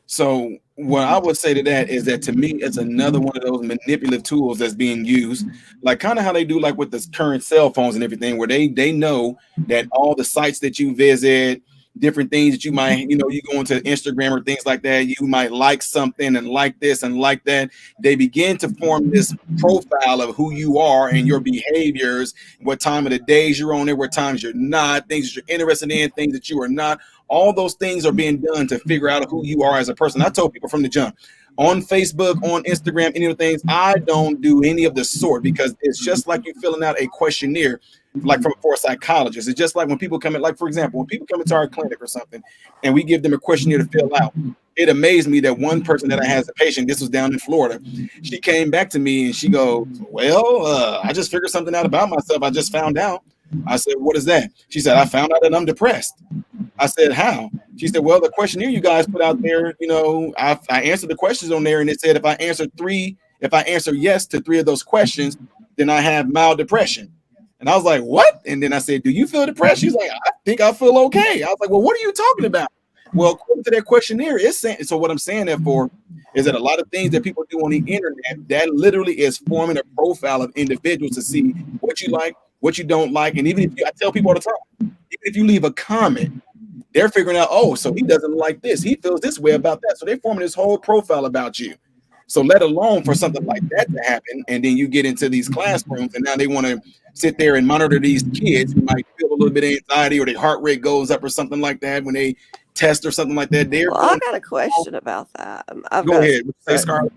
So what I would say to that is that to me, it's another one of those manipulative tools that's being used, like kind of how they do like with the current cell phones and everything, where they know that all the sites that you visit, different things that you might, you go into Instagram or things like that, you might like something and like this and like that. They begin to form this profile of who you are and your behaviors, what time of the days you're on there, what times you're not, things that you're interested in, things that you are not. All those things are being done to figure out who you are as a person. I told people from the jump, on Facebook, on Instagram, any of the things, I don't do any of the sort, because it's just like you filling out a questionnaire, like for a psychologist. It's just like when people come in, like for example, when people come into our clinic or something, and we give them a questionnaire to fill out. It amazed me that one person that I had as a patient, this was down in Florida, she came back to me and she goes, well, I just figured something out about myself. I just found out. I said, what is that? She said, I found out that I'm depressed. I said, how? She said, well, the questionnaire you guys put out there, I answered the questions on there, and it said if I answer yes to 3 of those questions, then I have mild depression. And I was like, what? And then I said, do you feel depressed? She's like, I think I feel okay. I was like, well, what are you talking about? Well, according to that questionnaire, it's saying, so what I'm saying that for is that a lot of things that people do on the internet, that literally is forming a profile of individuals to see what you like, what you don't like, and even if I tell people all the time, even if you leave a comment, they're figuring out, oh, so he doesn't like this, he feels this way about that, so they're forming this whole profile about you. So let alone for something like that to happen, and then you get into these classrooms, and now they want to sit there and monitor these kids who might feel a little bit of anxiety or their heart rate goes up or something like that when they test or something like that. They're Well, I got a question about that. I've go got ahead, say Scarlett.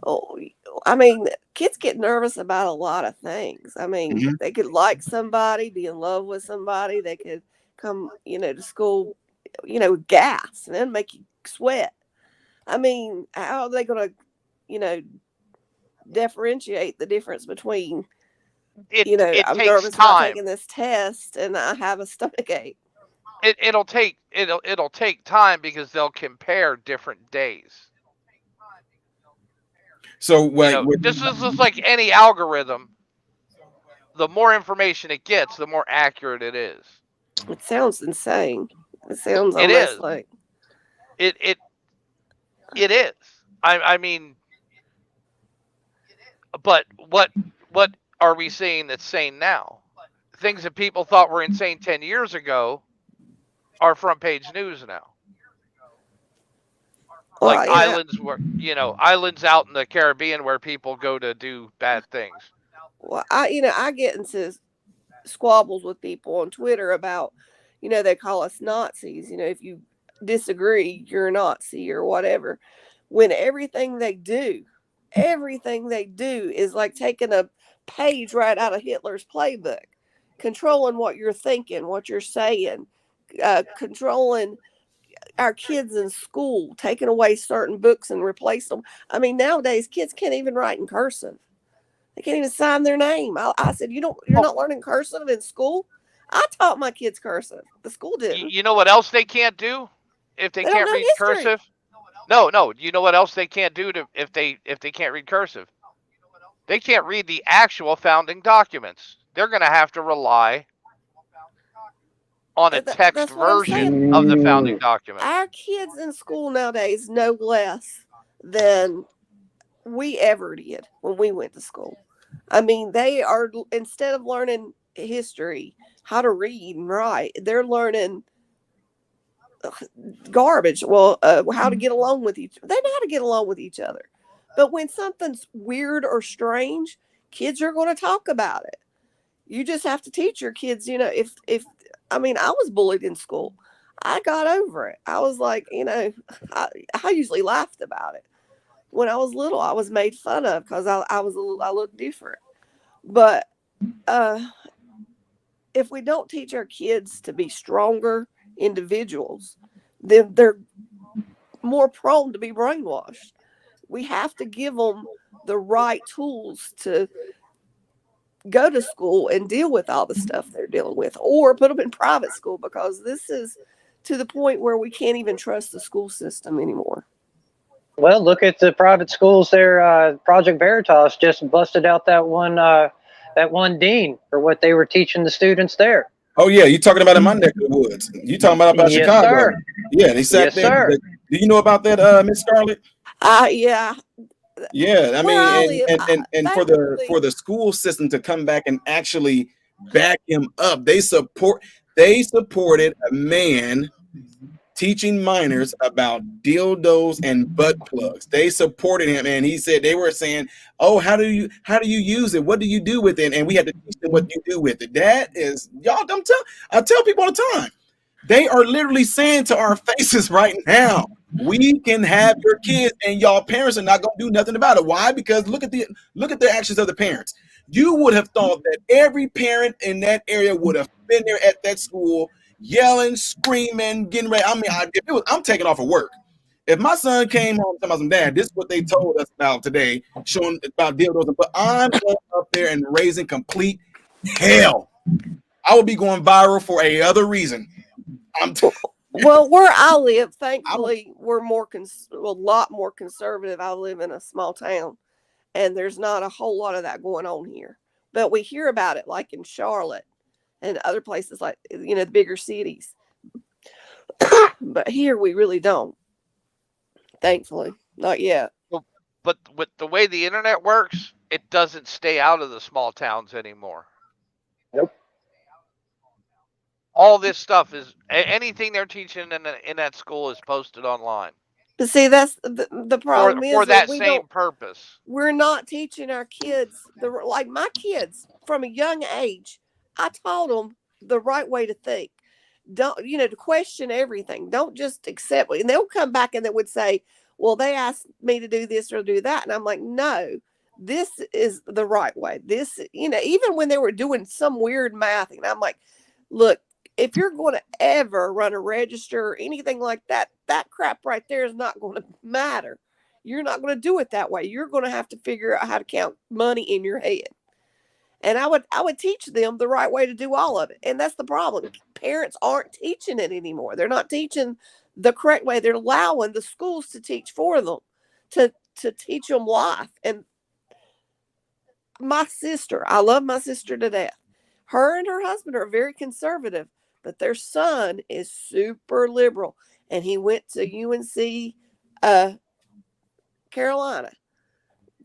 Oh, I mean, kids get nervous about a lot of things. I mean, Mhm. they could like somebody, be in love with somebody. They could come, to school, with gas and then make you sweat. I mean, how are they going to, differentiate the difference between, It I'm takes nervous about time. taking this test and I have a stomach ache. It'll take time because they'll compare different days. So what This is just like any algorithm. The more information it gets, the more accurate it is. It sounds insane. It sounds It almost is. like It is. I mean, but what are we seeing that's sane now? Things that people thought were insane 10 years ago are front page news now. Like well, islands islands out in the Caribbean where people go to do bad things. well, I get into squabbles with people on Twitter about, they call us Nazis. If you disagree, you're a Nazi or whatever. When everything they do is like taking a page right out of Hitler's playbook, controlling what you're thinking, what you're saying, controlling our kids in school, taking away certain books and replace them. I mean, nowadays kids can't even write in cursive. They can't even sign their name. I said, you're not learning cursive in school? I taught my kids cursive. The school didn't. You know what else they can't do if they They don't can't know read history. cursive? No. You know what else they can't do if they can't read cursive? They can't read the actual founding documents. They're going to have to rely on a text That's what I'm saying. version of the founding document. Our kids in school nowadays know less than we ever did when we went to school. I mean, they are, instead of learning history, how to read and write, they're learning garbage. Well, how to get along with each. They know how to get along with each other, but when something's weird or strange, kids are going to talk about it. You just have to teach your kids. If I mean, I was bullied in school. I got over it. I was like, I usually laughed about it. When I was little, I was made fun of because I looked different. But if we don't teach our kids to be stronger individuals, then they're more prone to be brainwashed. We have to give them the right tools to go to school and deal with all the stuff they're dealing with, or put them in private school, because this is to the point where we can't even trust the school system anymore. Well, look at the private schools there. Project Veritas just busted out that one dean for what they were teaching the students there. Oh yeah, you talking about in my neck of the woods. You talking about Yes, Chicago. sir. Yeah, they sat Yes, there. sir. Do you know about that, Miss Scarlett? Yeah. Yeah, I Where I mean, live, and for the school system to come back and actually back him up, they supported a man teaching minors about dildos and butt plugs. They supported him, and he said they were saying, "Oh, how do you use it? What do you do with it?" And we had to teach them what you do with it. That is, y'all. I tell people all the time. They are literally saying to our faces right now, we can have your kids, and y'all parents are not going to do nothing about it. Why? Because look at the actions of the parents. You would have thought that every parent in that area would have been there at that school, yelling, screaming, getting ready. I mean, I'm taking off of work. If my son came home and told me, Dad, this is what they told us about today, showing about dildos, but I'm going up there and raising complete hell. I would be going viral for a other reason. Well, where I live, thankfully, we're a lot more conservative. I live in a small town, and there's not a whole lot of that going on here. But we hear about it, like in Charlotte and other places, like the bigger cities. But here we really don't. Thankfully, not yet. But with the way the internet works, it doesn't stay out of the small towns anymore. Nope. all this stuff is anything they're teaching in that school is posted online But see, that's the problem for is that that we same don't. purpose. We're not teaching our kids like my kids from a young age. I taught them the right way to think. Don't to question everything. Don't just accept it. And they'll come back and they would say, "Well, they asked me to do this or do that," and I'm like, "No, this is the right way." This, even when they were doing some weird math, and I'm like, "Look, if you're going to ever run a register or anything like that, that crap right there is not going to matter. You're not going to do it that way. You're going to have to figure out how to count money in your head." And I would teach them the right way to do all of it. And that's the problem. Parents aren't teaching it anymore. They're not teaching the correct way. They're allowing the schools to teach for them, to teach them life. And my sister, I love my sister to death. Her and her husband are very conservative, but their son is super liberal. And he went to UNC Carolina,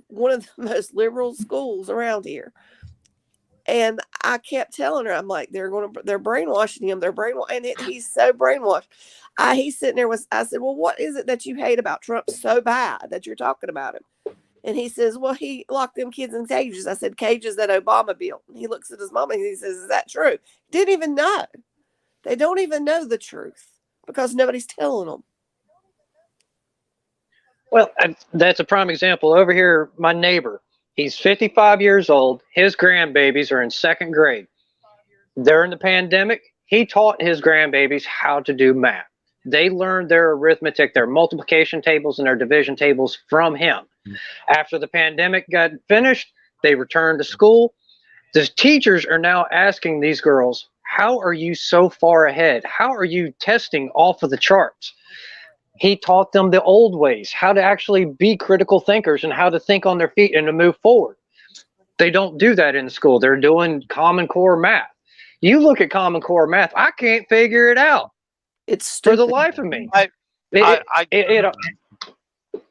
one of the most liberal schools around here. And I kept telling her, I'm like, they're brainwashing him. And he's so brainwashed. He's sitting there I said, well, what is it that you hate about Trump so bad that you're talking about him? And he says, well, he locked them kids in cages. I said, cages that Obama built. And he looks at his mom and he says, is that true? Didn't even know. They don't even know the truth because nobody's telling them. Well, that's a prime example. Over here, my neighbor, he's 55 years old. His grandbabies are in 2nd grade. During the pandemic, he taught his grandbabies how to do math. They learned their arithmetic, their multiplication tables, and their division tables from him. After the pandemic got finished, they returned to school. The teachers are now asking these girls, how are you so far ahead? How are you testing off of the charts? He taught them the old ways, how to actually be critical thinkers and how to think on their feet and to move forward. They don't do that in school. They're doing Common Core math. You look at Common Core math, I can't figure it out. It's stupid. For the life of me. Go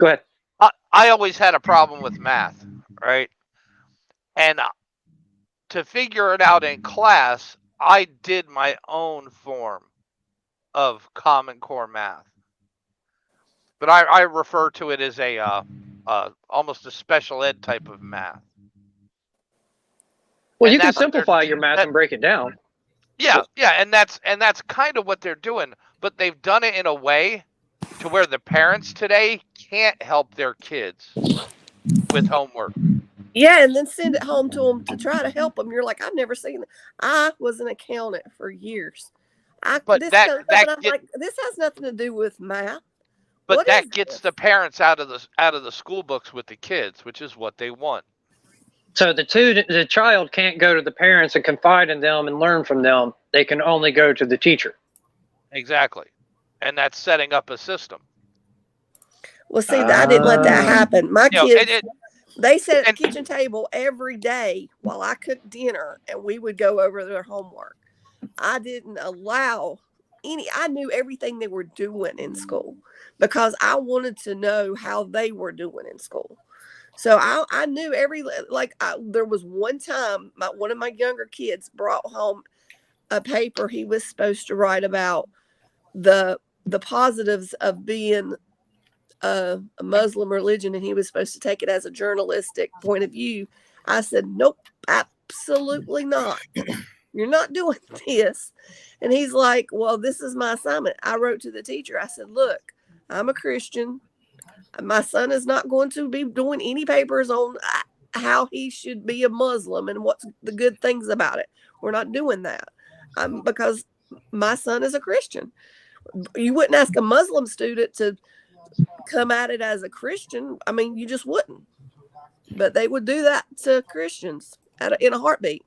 ahead. I always had a problem with math, right? And to figure it out in class, I did my own form of Common Core math. But I refer to it as almost a special ed type of math. Well, you can simplify your math and break it down. Yeah, and that's kind of what they're doing, but they've done it in a way to where the parents today can't help their kids with homework. Yeah, and then send it home to them to try to help them. You're like, I've never seen it. I was an accountant for years. I'm like, this has nothing to do with math. But that gets the parents out of the school books with the kids, which is what they want. So the child can't go to the parents and confide in them and learn from them. They can only go to the teacher. Exactly. And that's setting up a system. Well, see, I didn't let that happen. My kids, they sat at the kitchen table every day while I cooked dinner, and we would go over their homework. I didn't allow I knew everything they were doing in school because I wanted to know how they were doing in school. So I knew there was one time one of my younger kids brought home a paper he was supposed to write about the positives of being a Muslim religion, and he was supposed to take it as a journalistic point of view. I said, nope, absolutely not. You're not doing this. And he's like, well, this is my assignment. I wrote to the teacher. I said, look, I'm a Christian. My son is not going to be doing any papers on how he should be a Muslim and what's the good things about it. We're not doing that because my son is a Christian. You wouldn't ask a Muslim student to come at it as a Christian. I mean, you just wouldn't. But they would do that to Christians in a heartbeat.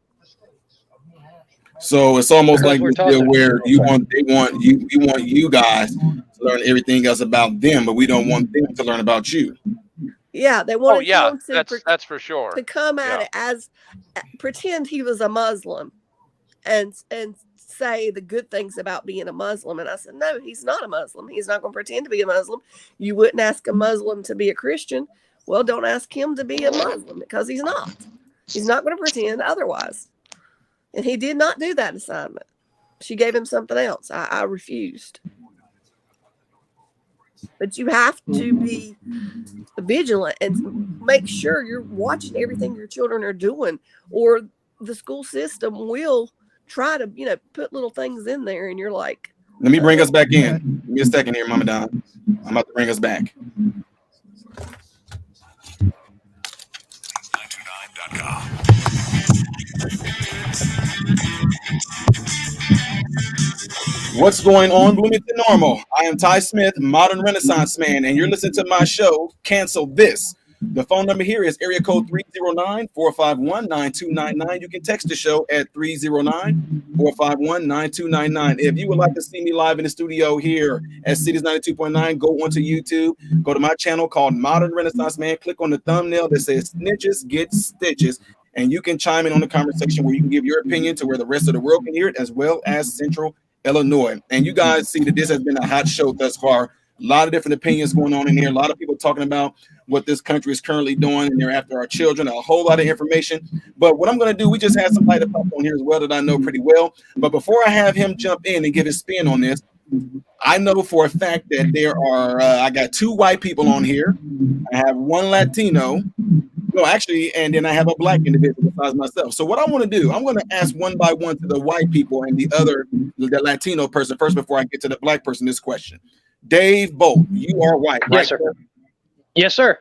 So it's almost like this deal where you want you guys to learn everything else about them, but we don't want them to learn about you. Yeah, they wanted him that's for sure. To come at it as pretend he was a Muslim and say the good things about being a Muslim. And I said, no, he's not a Muslim. He's not going to pretend to be a Muslim. You wouldn't ask a Muslim to be a Christian. Well, don't ask him to be a Muslim because he's not. He's not going to pretend otherwise. And he did not do that assignment. She gave him something else. I refused. But you have to be vigilant and make sure you're watching everything your children are doing, or the school system will try to, put little things in there, and you're like, Let me bring us back in. Give me a second here, Mama Don. I'm about to bring us back. 929.com. What's going on, Bloomington Normal? I am Ty Smith, Modern Renaissance Man, and you're listening to my show, Cancel This. The phone number here is area code 309-451-9299. You can text the show at 309-451-9299. If you would like to see me live in the studio here at Cities 92.9, go onto YouTube. Go to my channel called Modern Renaissance Man. Click on the thumbnail that says Snitches Get Stitches, and you can chime in on the conversation where you can give your opinion to where the rest of the world can hear it, as well as Central Illinois. And you guys see that this has been a hot show thus far. A lot of different opinions going on in here. A lot of people talking about what this country is currently doing, and they're after our children. A whole lot of information. But what I'm going to do, we just had somebody to pop on here as well that I know pretty well. But before I have him jump in and give his spin on this, I know for a fact that there are, I got 2 white people on here. I have 1 Latino. No, actually, and then I have a black individual besides myself. So what I want to do, I'm going to ask one by one to the white people and the Latino person first before I get to the black person this question. Dave Bolt, you are white, right? Yes, sir. Yes, sir.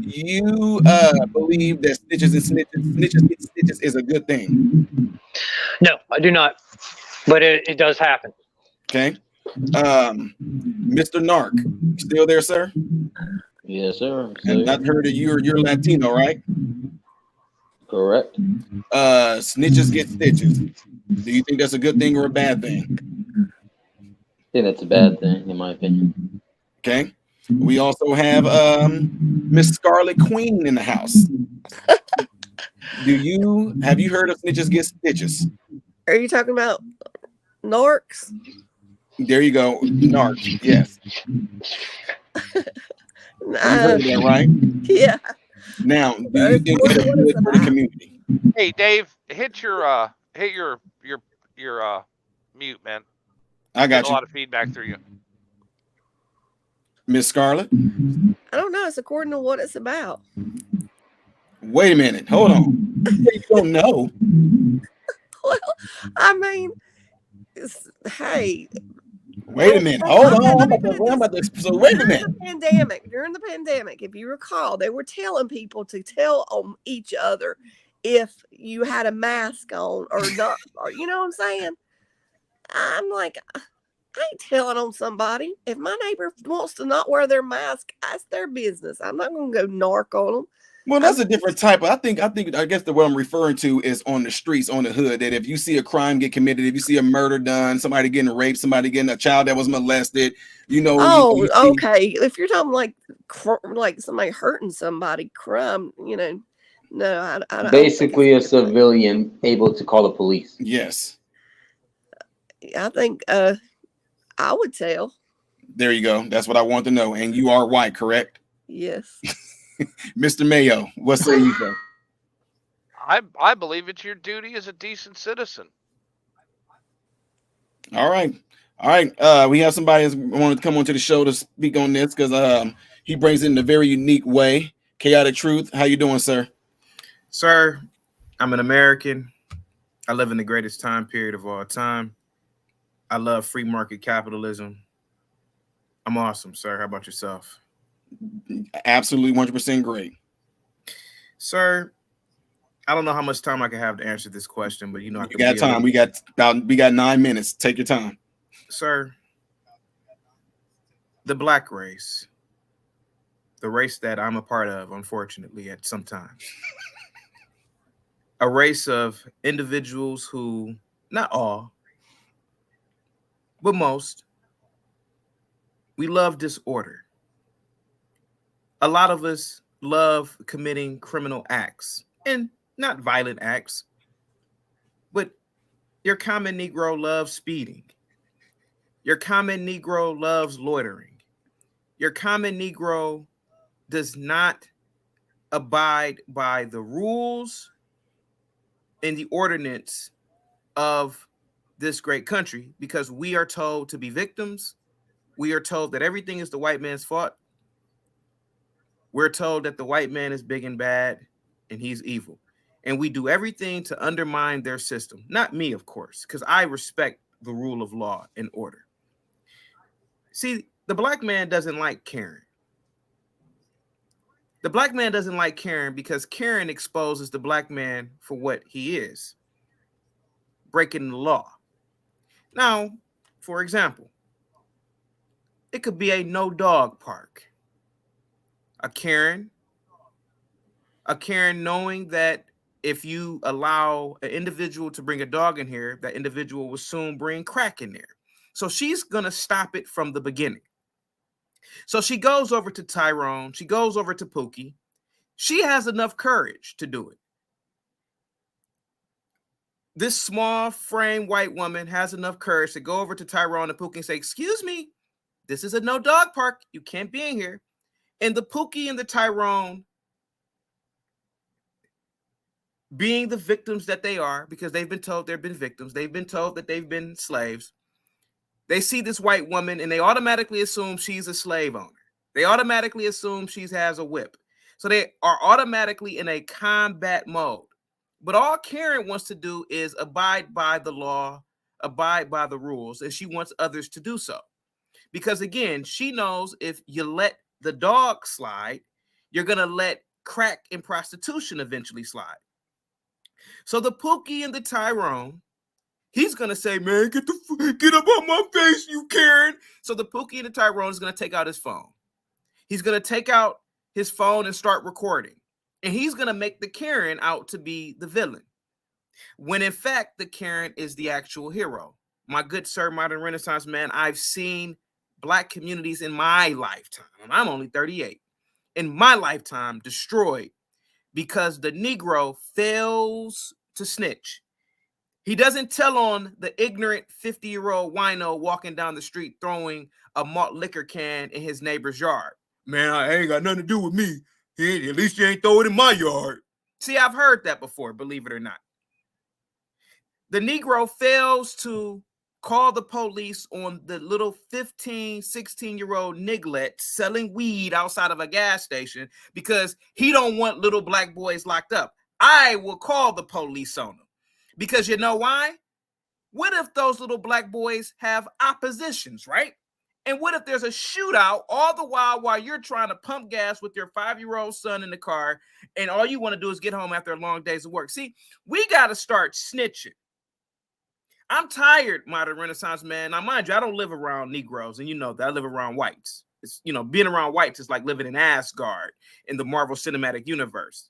You believe that snitches get stitches is a good thing? No, I do not. But it does happen. Okay. Mr. Narc, still there, sir? Yes, sir. And I've heard that you're Latino, right? Correct. Snitches get stitches. Do you think that's a good thing or a bad thing? I think that's a bad thing, in my opinion. Okay. We also have Miss Scarlet Queen in the house. Have you heard of snitches get stitches? Are you talking about narcs? There you go, narcs. Yes. You heard that, right? Yeah. Now, do you think it's good for the community? Hey, Dave, hit your mute, man. I got you. A lot of feedback through you. Miss Scarlett? I don't know. It's according to what it's about. Wait a minute. Hold on. You don't know. Well, I mean, hey. Wait a minute. Hold on. So wait a minute. During the pandemic, if you recall, they were telling people to tell on each other if you had a mask on or not. Or, you know what I'm saying? I'm like, I ain't telling on somebody. If my neighbor wants to not wear their mask, that's their business. I'm not going to go narc on them. Well, that's a different type. I guess what I'm referring to is on the streets, on the hood, that if you see a crime get committed, if you see a murder done, somebody getting raped, somebody getting a child that was molested, Oh, okay. If you're talking like somebody hurting somebody, crime, no, I don't. Basically, a civilian able to call the police. Yes. I think I would tell. There you go. That's what I want to know. And you are white, correct? Yes. Mr. Mayo, what say you, sir? I believe it's your duty as a decent citizen. All right. We have somebody that's wanted to come onto the show to speak on this because he brings it in a very unique way. Chaotic Truth, how you doing, sir? Sir, I'm an American. I live in the greatest time period of all time. I love free market capitalism. I'm awesome, sir. How about yourself? Absolutely 100% great. Sir, I don't know how much time I can have to answer this question, but I you got time. We got 9 minutes. Take your time. Sir, the black race, the race that I'm a part of, unfortunately, at some times, a race of individuals who, not all, but most, we love disorder. A lot of us love committing criminal acts, and not violent acts, but your common Negro loves speeding. Your common Negro loves loitering. Your common Negro does not abide by the rules and the ordinance of this great country because we are told to be victims. We are told that everything is the white man's fault. We're told that the white man is big and bad and he's evil. And we do everything to undermine their system. Not me, of course, because I respect the rule of law and order. See, the black man doesn't like Karen. The black man doesn't like Karen because Karen exposes the black man for what he is, breaking the law. Now, for example, it could be a no dog park. A Karen knowing that if you allow an individual to bring a dog in here, that individual will soon bring crack in there. So she's going to stop it from the beginning. So she goes over to Tyrone. She goes over to Pookie. She has enough courage to do it. This small frame white woman has enough courage to go over to Tyrone and Pookie and say, excuse me, this is a no dog park. You can't be in here. And the Pookie and the Tyrone, being the victims that they are, because they've been told they've been victims, they've been told that they've been slaves. They see this white woman and they automatically assume she's a slave owner. They automatically assume she has a whip. So they are automatically in a combat mode. But all Karen wants to do is abide by the law, abide by the rules, and she wants others to do so. Because again, she knows if you let the dog slide, you're going to let crack and prostitution eventually slide. So the Pookie and the Tyrone, he's going to say, man, get up on my face, you Karen. So the Pookie and the Tyrone is going to take out his phone. He's going to take out his phone and start recording. And he's going to make the Karen out to be the villain. When in fact, the Karen is the actual hero. My good sir, modern Renaissance man, I've seen black communities in my lifetime, and I'm only 38, in my lifetime destroyed because the Negro fails to snitch. He doesn't tell on the ignorant 50-year-old wino walking down the street throwing a malt liquor can in his neighbor's yard. Man, I ain't got nothing to do with me. At least you ain't throw it in my yard. See, I've heard that before, believe it or not. The Negro fails to call the police on the little 15, 16-year-old niglet selling weed outside of a gas station because he don't want little black boys locked up. I will call the police on them because you know why? What if those little black boys have oppositions, right? And what if there's a shootout all the while you're trying to pump gas with your 5-year-old son in the car and all you want to do is get home after a long days of work? See, we got to start snitching. I'm tired, modern Renaissance man. Now, mind you, I don't live around Negroes, and you know that I live around whites. It's, you know, being around whites is like living in Asgard in the Marvel Cinematic Universe.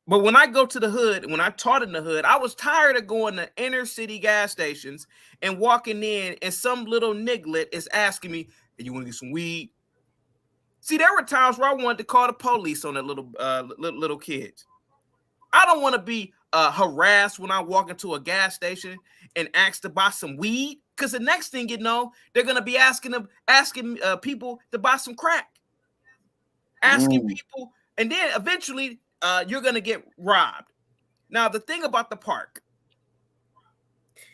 But when I go to the hood, when I taught in the hood, I was tired of going to inner city gas stations and walking in and some little niglet is asking me, hey, you want to get some weed? See, there were times where I wanted to call the police on that little kids. I don't want to be harassed when I walk into a gas station and ask to buy some weed, because the next thing you know, they're going to be asking people to buy some crack. Asking people, and then eventually you're going to get robbed. Now, the thing about the park,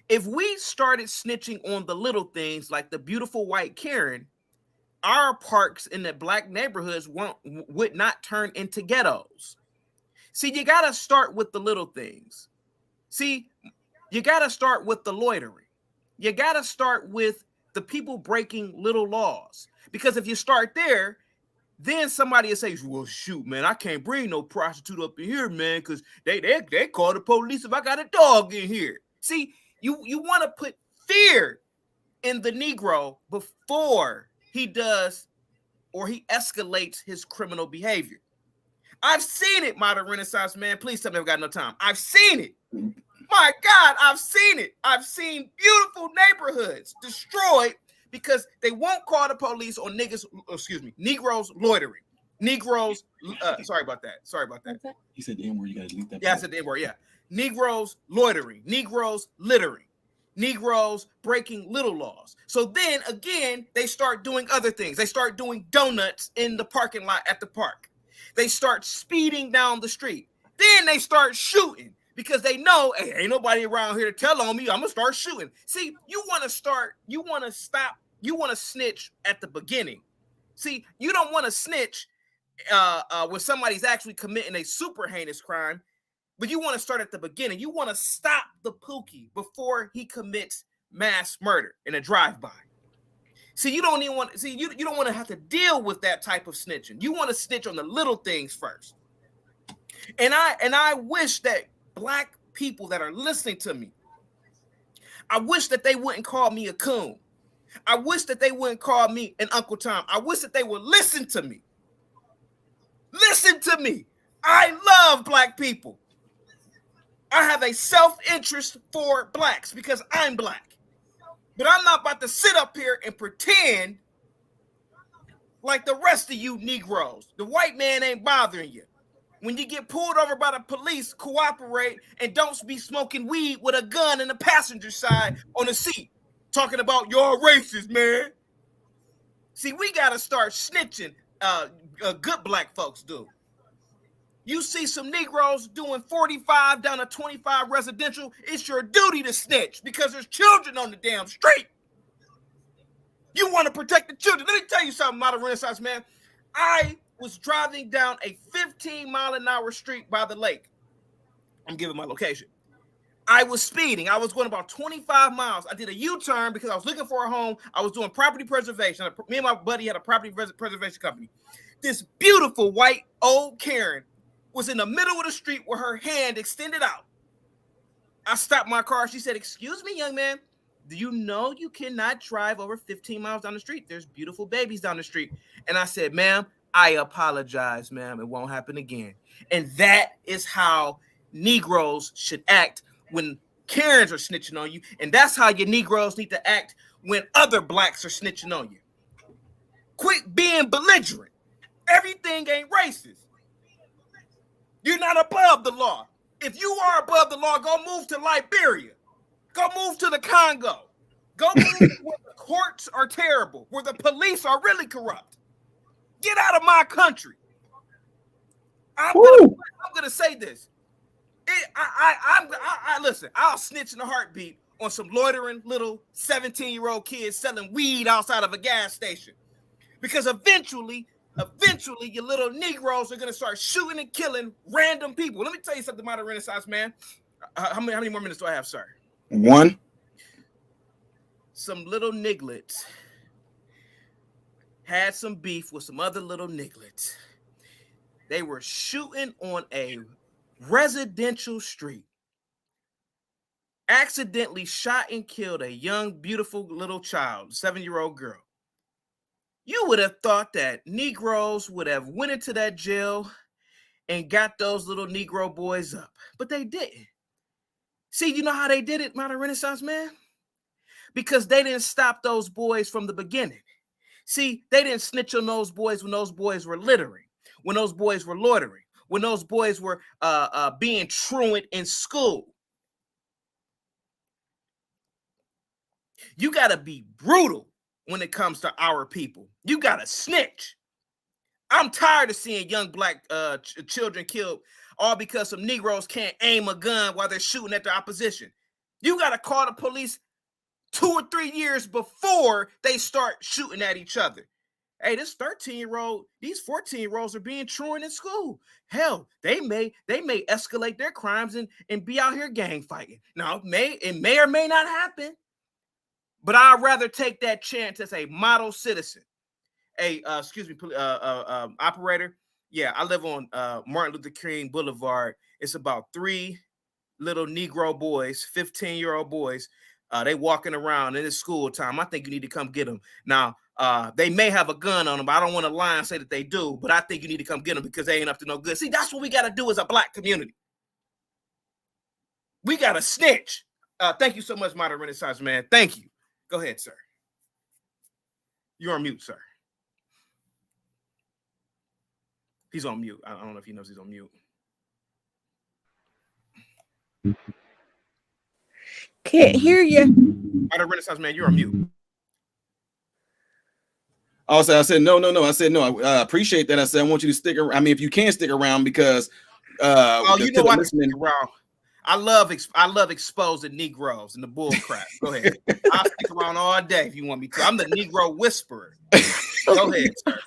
if we started snitching on the little things like the beautiful white Karen, our parks in the black neighborhoods would not turn into ghettos. See, you got to start with the little things. See, you got to start with the loitering. You got to start with the people breaking little laws. Because if you start there, then somebody will say, well, shoot, man, I can't bring no prostitute up in here, man, because they call the police if I got a dog in here. See, you want to put fear in the Negro before he does or he escalates his criminal behavior. I've seen it, modern Renaissance man. Please tell me I've got no time. I've seen it. My God, I've seen it. I've seen beautiful neighborhoods destroyed because they won't call the police on Negroes loitering. Negroes, sorry about that. He said the N-word, you gotta delete that. Yeah, I said the N-word, yeah. Negroes loitering, Negroes littering, Negroes breaking little laws. So then again, they start doing other things. They start doing donuts in the parking lot at the park. They start speeding down the street. Then they start shooting. because they know, hey, ain't nobody around here to tell on me. I'm gonna start shooting. See, you want to stop, you want to snitch at the beginning. See, you don't want to snitch when somebody's actually committing a super heinous crime, but you want to start at the beginning. You want to stop the Pookie before he commits mass murder in a drive-by. See, you don't even want to you don't want to have to deal with that type of snitching. You want to snitch on the little things first. And I wish that Black people that are listening to me, I wish that they wouldn't call me a coon. I wish that they wouldn't call me an Uncle Tom. I wish that they would listen to me. Listen to me. I love Black people. I have a self-interest for Blacks because I'm Black. But I'm not about to sit up here and pretend like the rest of you Negroes. The white man ain't bothering you. When you get pulled over by the police, cooperate and don't be smoking weed with a gun in the passenger side on the seat, talking about you're racist, man. See, we got to start snitching. Good Black folks do. You see some Negroes doing 45 down to 25 residential, it's your duty to snitch because there's children on the damn street. You want to protect the children. Let me tell you something, Modern Renaissance man. I was driving down a 15-mile-an-hour street by the lake. I'm giving my location. I was speeding. I was going about 25 miles. I did a U-turn because I was looking for a home. I was doing property preservation. Me and my buddy had a property preservation company. This beautiful white old Karen was in the middle of the street with her hand extended out. I stopped my car. She said, "Excuse me, young man. Do you know you cannot drive over 15 miles down the street? There's beautiful babies down the street." And I said, "Ma'am, I apologize, ma'am. It won't happen again." And that is how Negroes should act when Karens are snitching on you. And that's how your Negroes need to act when other Blacks are snitching on you. Quit being belligerent. Everything ain't racist. You're not above the law. If you are above the law, go move to Liberia. Go move to the Congo. Go move where the courts are terrible, where the police are really corrupt. Get out of my country. I'm gonna say this. Listen, I'll snitch in a heartbeat on some loitering little 17-year-old kids selling weed outside of a gas station. Because eventually, your little Negroes are gonna start shooting and killing random people. Let me tell you something, Modern Renaissance man. How many more minutes do I have, sir? 1. Some little nigglets had some beef with some other little nigglets. They were shooting on a residential street. Accidentally shot and killed a young, beautiful little child, 7-year-old girl. You would have thought that Negroes would have went into that jail and got those little Negro boys up, but they didn't. See, you know how they did it, Modern Renaissance man? Because they didn't stop those boys from the beginning. See, they didn't snitch on those boys when those boys were littering, when those boys were loitering, when those boys were being truant in school. You got to be brutal when it comes to our people. You got to snitch. I'm tired of seeing young Black children killed all because some Negroes can't aim a gun while they're shooting at the opposition. You got to call the police 2 or 3 years before they start shooting at each other. Hey, this 13-year-old, these 14-year-olds are being truant in school. Hell, they may escalate their crimes and be out here gang fighting. Now, it may or may not happen, but I'd rather take that chance as a model citizen. Hey, operator. Yeah, I live on Martin Luther King Boulevard. It's about 3 little Negro boys, 15-year-old boys. They walking around and it's school time. I think you need to come get them. Now, they may have a gun on them. I don't want to lie and say that they do, but I think you need to come get them because they ain't up to no good. See, that's what we got to do as a Black community. We got to snitch. Thank you so much, Modern Renaissance man. Thank you. Go ahead, sir. You're on mute, sir. He's on mute. I don't know if he knows he's on mute. Can't hear you. Modern Renaissance man, you're on mute. Also, I said no. I said no. I appreciate that. I said I want you to stick around. I mean, if you can stick around, because you know I can stick around. I love exposing Negroes and the bull crap. Go ahead. I'll stick around all day if you want me to. I'm the Negro whisperer. Go ahead, sir.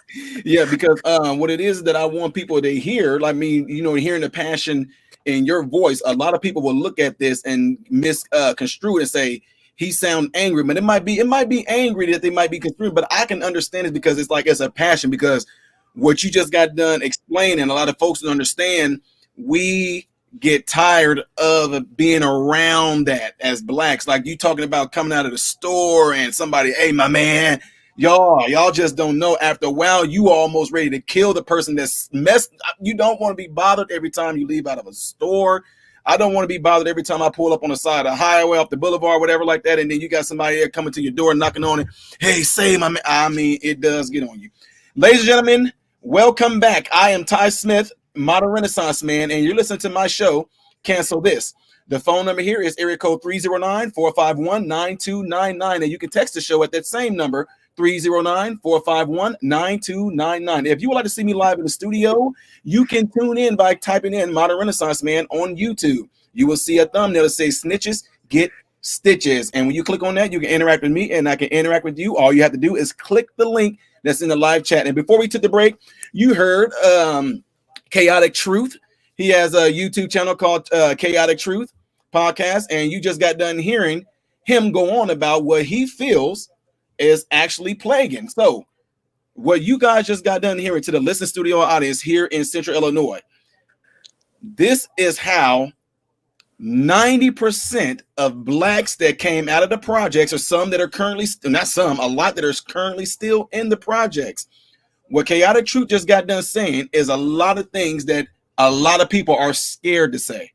Yeah, because what it is that I want people to hear, like me, hearing the passion in your voice, a lot of people will look at this and misconstrue it and say he sound angry, but it might be angry that they might be construed, but I can understand it because it's a passion, because what you just got done explaining, a lot of folks don't understand. We get tired of being around that as blacks, like you talking about coming out of the store and somebody, hey, my man, y'all just don't know. After a while, you almost ready to kill the person that's messed. You don't want to be bothered every time you leave out of a store. I don't want to be bothered every time I pull up on the side of the highway, off the boulevard, whatever like that, and then you got somebody there coming to your door, knocking on it. Hey, say my man. I mean, it does get on you. Ladies and gentlemen, welcome back. I am Ty Smith, modern Renaissance man, and you're listening to my show, Cancel This. The phone number here is area code 309-451-9299, and you can text the show at that same number, 309-451-9299. If you would like to see me live in the studio, you can tune in by typing in Modern Renaissance Man on YouTube. You will see a thumbnail that says Snitches Get Stitches. And when you click on that, you can interact with me and I can interact with you. All you have to do is click the link that's in the live chat. And before we took the break, you heard Chaotic Truth. He has a YouTube channel called Chaotic Truth Podcast. And you just got done hearing him go on about what he feels is actually plaguing. So what you guys just got done hearing, to the Listen Studio audience here in Central Illinois, this is how 90% of blacks that came out of the projects, or some that are currently, not some, a lot that are currently still in the projects. What Chaotic Truth just got done saying is a lot of things that a lot of people are scared to say.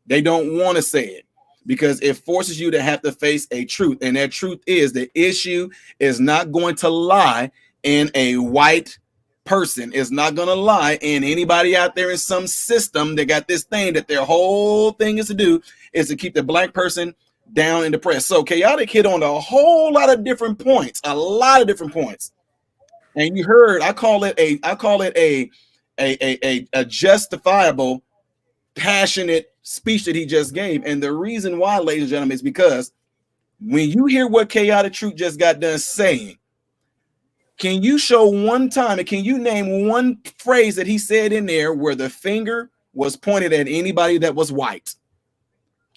They don't want to say it, because it forces you to have to face a truth. And that truth is the issue is not going to lie in a white person. It's not going to lie in anybody out there in some system that got this thing that their whole thing is to do is to keep the black person down and depressed. So Chaotic hit on a whole lot of different points, And you heard, I call it a justifiable, passionate speech that he just gave. And the reason why, ladies and gentlemen, is because when you hear what Chaotic Truth just got done saying, can you show one time, and can you name one phrase that he said in there where the finger was pointed at anybody that was white?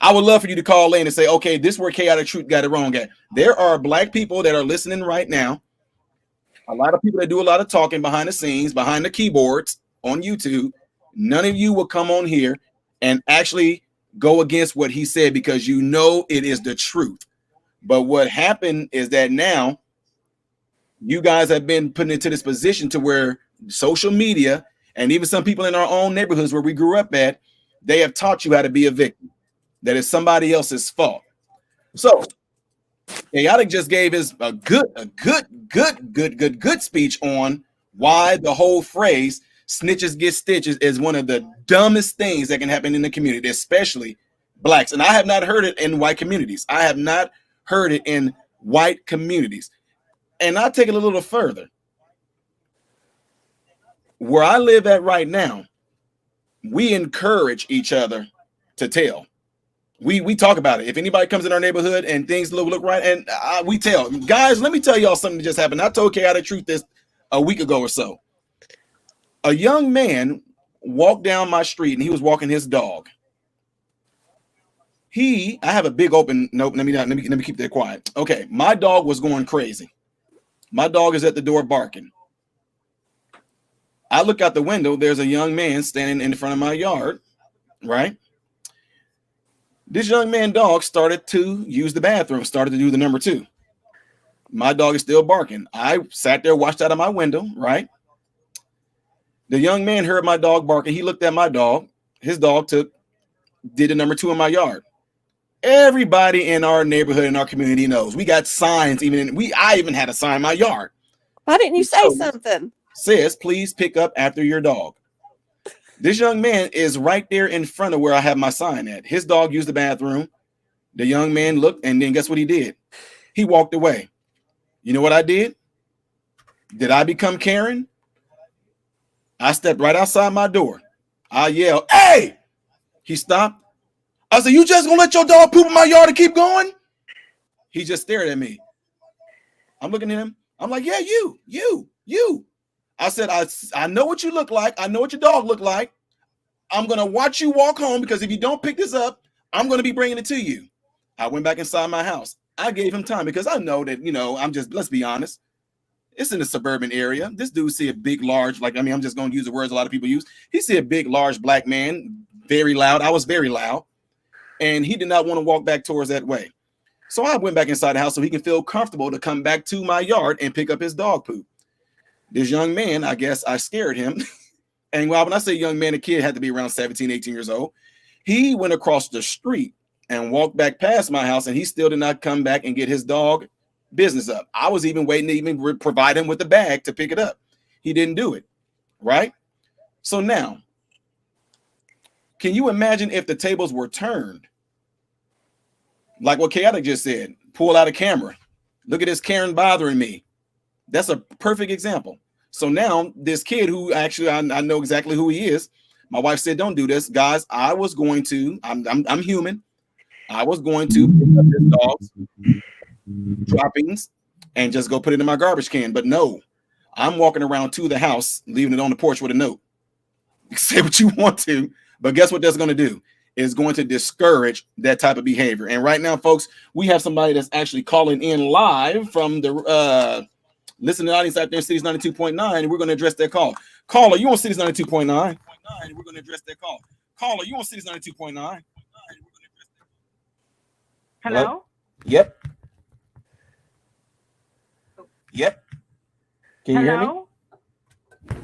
I would love for you to call in and say, okay, this is where Chaotic Truth got it wrong at. There are black people that are listening right now, a lot of people that do a lot of talking behind the scenes, behind the keyboards on YouTube. None of you will come on here and actually go against what he said, because you know it is the truth. But what happened is that now you guys have been put into this position to where social media, and even some people in our own neighborhoods where we grew up at, they have taught you how to be a victim, that it's somebody else's fault. So Chaotic just gave us a good speech on why the whole phrase "snitches get stitches" is one of the dumbest things that can happen in the community, especially blacks. And I have not heard it in white communities. And I'll take it a little further. Where I live at right now, we encourage each other to tell. We talk about it. If anybody comes in our neighborhood and things look right, and we tell. Guys, let me tell y'all something that just happened. I told Chaotic Truth this a week ago or so. A young man walked down my street and he was walking his dog. I have a big open. Nope. Let me keep that quiet. Okay, my dog was going crazy. My dog is at the door barking. I look out the window. There's a young man standing in front of my yard, right? This young man dog started to use the bathroom, started to do the number 2. My dog is still barking. I sat there, watched out of my window, right? The young man heard my dog barking. He looked at my dog. His dog did the number 2 in my yard. Everybody in our neighborhood, in our community knows. We got signs. I even had a sign in my yard. Why didn't you say something? Says, please pick up after your dog. This young man is right there in front of where I have my sign at. His dog used the bathroom. The young man looked, and then guess what he did? He walked away. You know what I did? Did I become Karen? I stepped right outside my door. I yelled, "Hey!" He stopped. I said, you just gonna let your dog poop in my yard and keep going? He just stared at me. I'm looking at him. I'm like, yeah, you. I said, I know what you look like. I know what your dog look like. I'm going to watch you walk home because if you don't pick this up, I'm going to be bringing it to you. I went back inside my house. I gave him time because I know that, let's be honest. It's in a suburban area. This dude see a big, large, I'm just going to use the words a lot of people use. He see a big, large black man, very loud. I was very loud. And he did not want to walk back towards that way. So I went back inside the house so he can feel comfortable to come back to my yard and pick up his dog poop. This young man, I guess I scared him. And when I say young man, a kid had to be around 17, 18 years old. He went across the street and walked back past my house, and he still did not come back and get his dog business up. I was even waiting to even provide him with the bag to pick it up. He didn't do it, right? So now, can you imagine if the tables were turned? Like what Chaotic just said, pull out a camera. Look at this Karen bothering me. That's a perfect example. So now this kid who actually, I know exactly who he is. My wife said, don't do this. Guys, I was going to, I'm human. I was going to pick up this dog's droppings and just go put it in my garbage can. But no, I'm walking around to the house, leaving it on the porch with a note. You say what you want to, but guess what that's going to do? Is going to discourage that type of behavior. And right now, folks, we have somebody that's actually calling in live from the listening audience out there in Cities 92.9, and we're going to address that call. Caller, you on Cities 92.9? We're going to address that call. Caller, you on Cities 92.9? Hello? Yep. Yep. Can you hear me? Hello?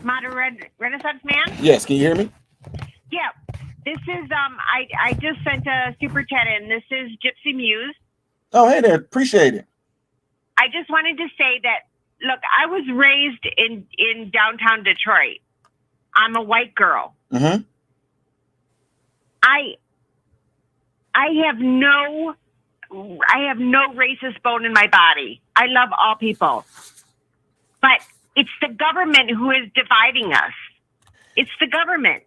Modern Renaissance Man? Yes, can you hear me? Yeah. This is I just sent a super chat in. This is Gypsy Muse. Oh, hey there. Appreciate it. I just wanted to say that look, I was raised in downtown Detroit. I'm a white girl. Mm-hmm. I have no racist bone in my body. I love all people. But it's the government who is dividing us. It's the government.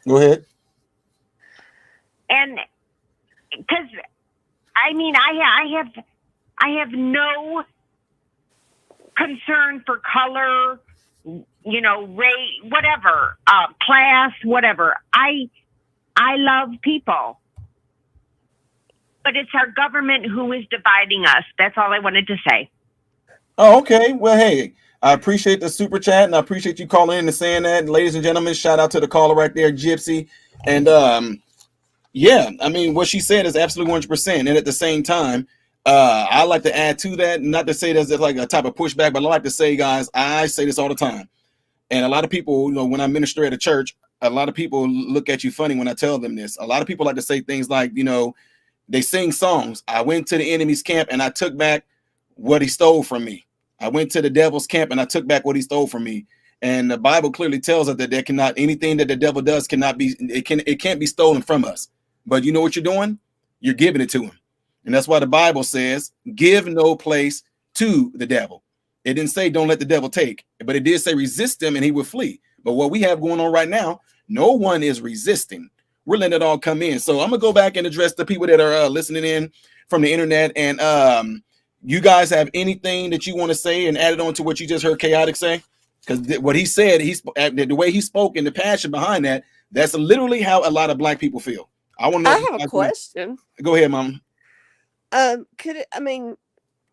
Go ahead. And because I have no concern for color, race, whatever, class, whatever. I love people, but it's our government who is dividing us. That's all I wanted to say. Oh, okay. Well, hey, I appreciate the super chat, and I appreciate you calling in and saying that. And ladies and gentlemen, shout out to the caller right there, Gypsy. And yeah, I mean, what she said is absolutely 100%. And at the same time, I like to add to that, not to say there's like a type of pushback, but I like to say, guys, I say this all the time. And a lot of people, when I minister at a church, a lot of people look at you funny when I tell them this. A lot of people like to say things like, they sing songs. I went to the enemy's camp and I took back what he stole from me. I went to the devil's camp and I took back what he stole from me. And the Bible clearly tells us that there cannot, anything that the devil does cannot be, it can't be stolen from us. But you know what you're doing? You're giving it to him. And that's why the Bible says, give no place to the devil. It didn't say don't let the devil take, but it did say resist him and he will flee. But what we have going on right now, no one is resisting. We're letting it all come in. So I'm going to go back and address the people that are listening in from the internet. And you guys have anything that you want to say and add it on to what you just heard Chaotic say? Because what he said, the way he spoke and the passion behind that, that's literally how a lot of black people feel. I want to know. I have a question. Go ahead, Mom.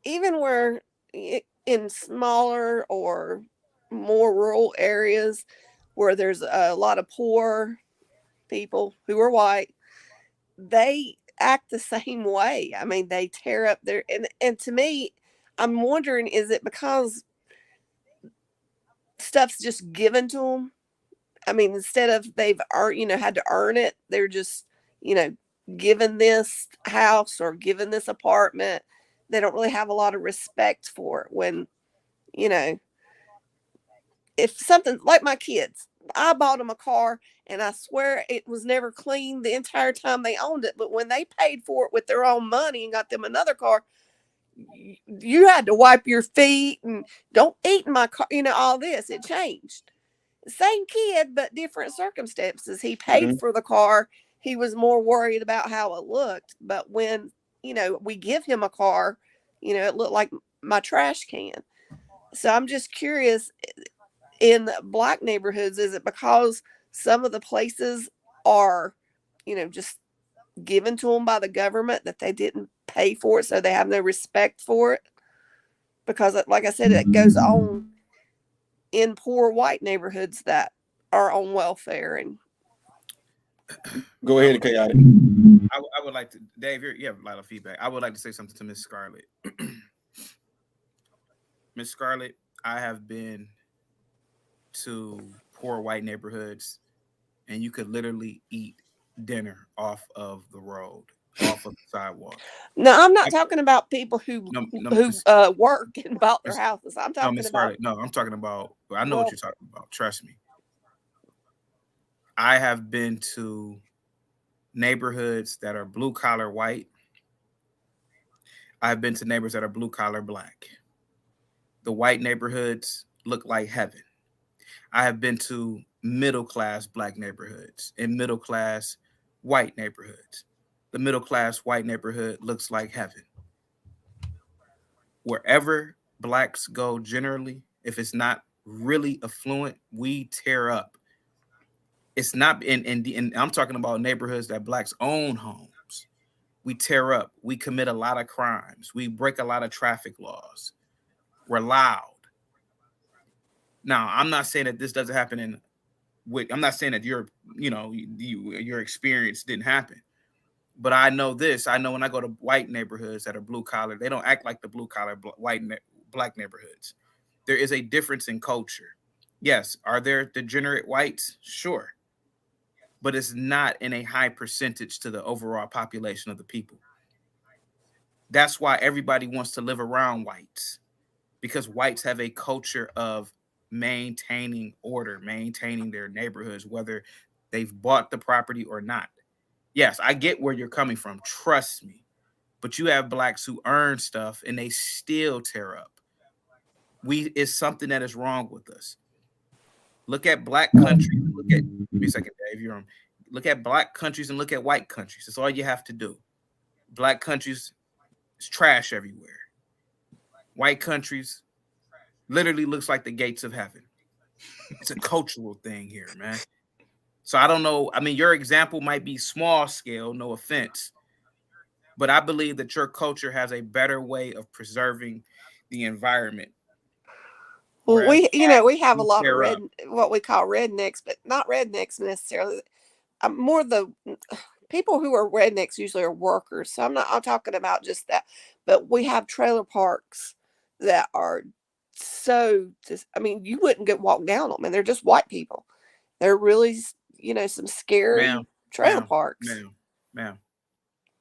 Even where in smaller or more rural areas where there's a lot of poor people who are white, they act the same way. I mean, they tear up their, and to me, I'm wondering, is it because stuff's just given to them? I mean, instead of they've had to earn it, they're just, given this house or given this apartment. They don't really have a lot of respect for it when, if something like my kids, I bought them a car and I swear it was never clean the entire time they owned it. But when they paid for it with their own money and got them another car, you had to wipe your feet and don't eat in my car, all this. It changed. Same kid, but different circumstances. He paid Mhm. for the car. He was more worried about how it looked. But when, we give him a car, it looked like my trash can. So I'm just curious, in black neighborhoods, is it because some of the places are, just given to them by the government that they didn't pay for it, so they have no respect for it? Because, like I said, it goes on in poor white neighborhoods that are on welfare. And Go ahead, Chaotic. I would like to, Dave, you have a lot of feedback. I would like to say something to Miss Scarlett. Miss Scarlett, I have been to poor white neighborhoods, and you could literally eat dinner off of the road, off of the sidewalk. no, I'm not talking about people who No, no, who Miss, work and bought their Miss, houses. I'm no, talking Miss about Scarlett. No, I'm talking about. I know what you're welfare. talking about. Trust me. I have been to neighborhoods that are blue collar white. I've been to neighborhoods that are blue collar black. The white neighborhoods look like heaven. I have been to middle class black neighborhoods and middle class white neighborhoods. The middle class white neighborhood looks like heaven. Wherever blacks go, generally, if it's not really affluent, we tear up. It's not and I'm talking about neighborhoods that blacks own homes. We tear up. We commit a lot of crimes. We break a lot of traffic laws. We're loud. Now, I'm not saying that this doesn't happen I'm not saying that your experience didn't happen. But I know this. I know when I go to white neighborhoods that are blue collar, they don't act like the blue collar black neighborhoods. There is a difference in culture. Yes, are there degenerate whites? Sure. But it's not in a high percentage to the overall population of the people. That's why everybody wants to live around whites, because whites have a culture of maintaining order, maintaining their neighborhoods, whether they've bought the property or not. Yes, I get where you're coming from. Trust me. But you have blacks who earn stuff and they still tear up. It's something that is wrong with us. Look at black countries. Give me a second, Dave. You're on. Look at black countries and look at white countries. That's all you have to do. Black countries, it's trash everywhere. White countries literally looks like the gates of heaven. It's a cultural thing here, man. So I don't know. I mean, your example might be small scale, no offense. But I believe that your culture has a better way of preserving the environment. Well, we have a lot of up. what we call rednecks, but not rednecks necessarily. More the people who are rednecks usually are workers. So I'm talking about just that. But we have trailer parks that are you wouldn't walk down them, and they're just white people. They're really, some scary trailer parks. Ma'am.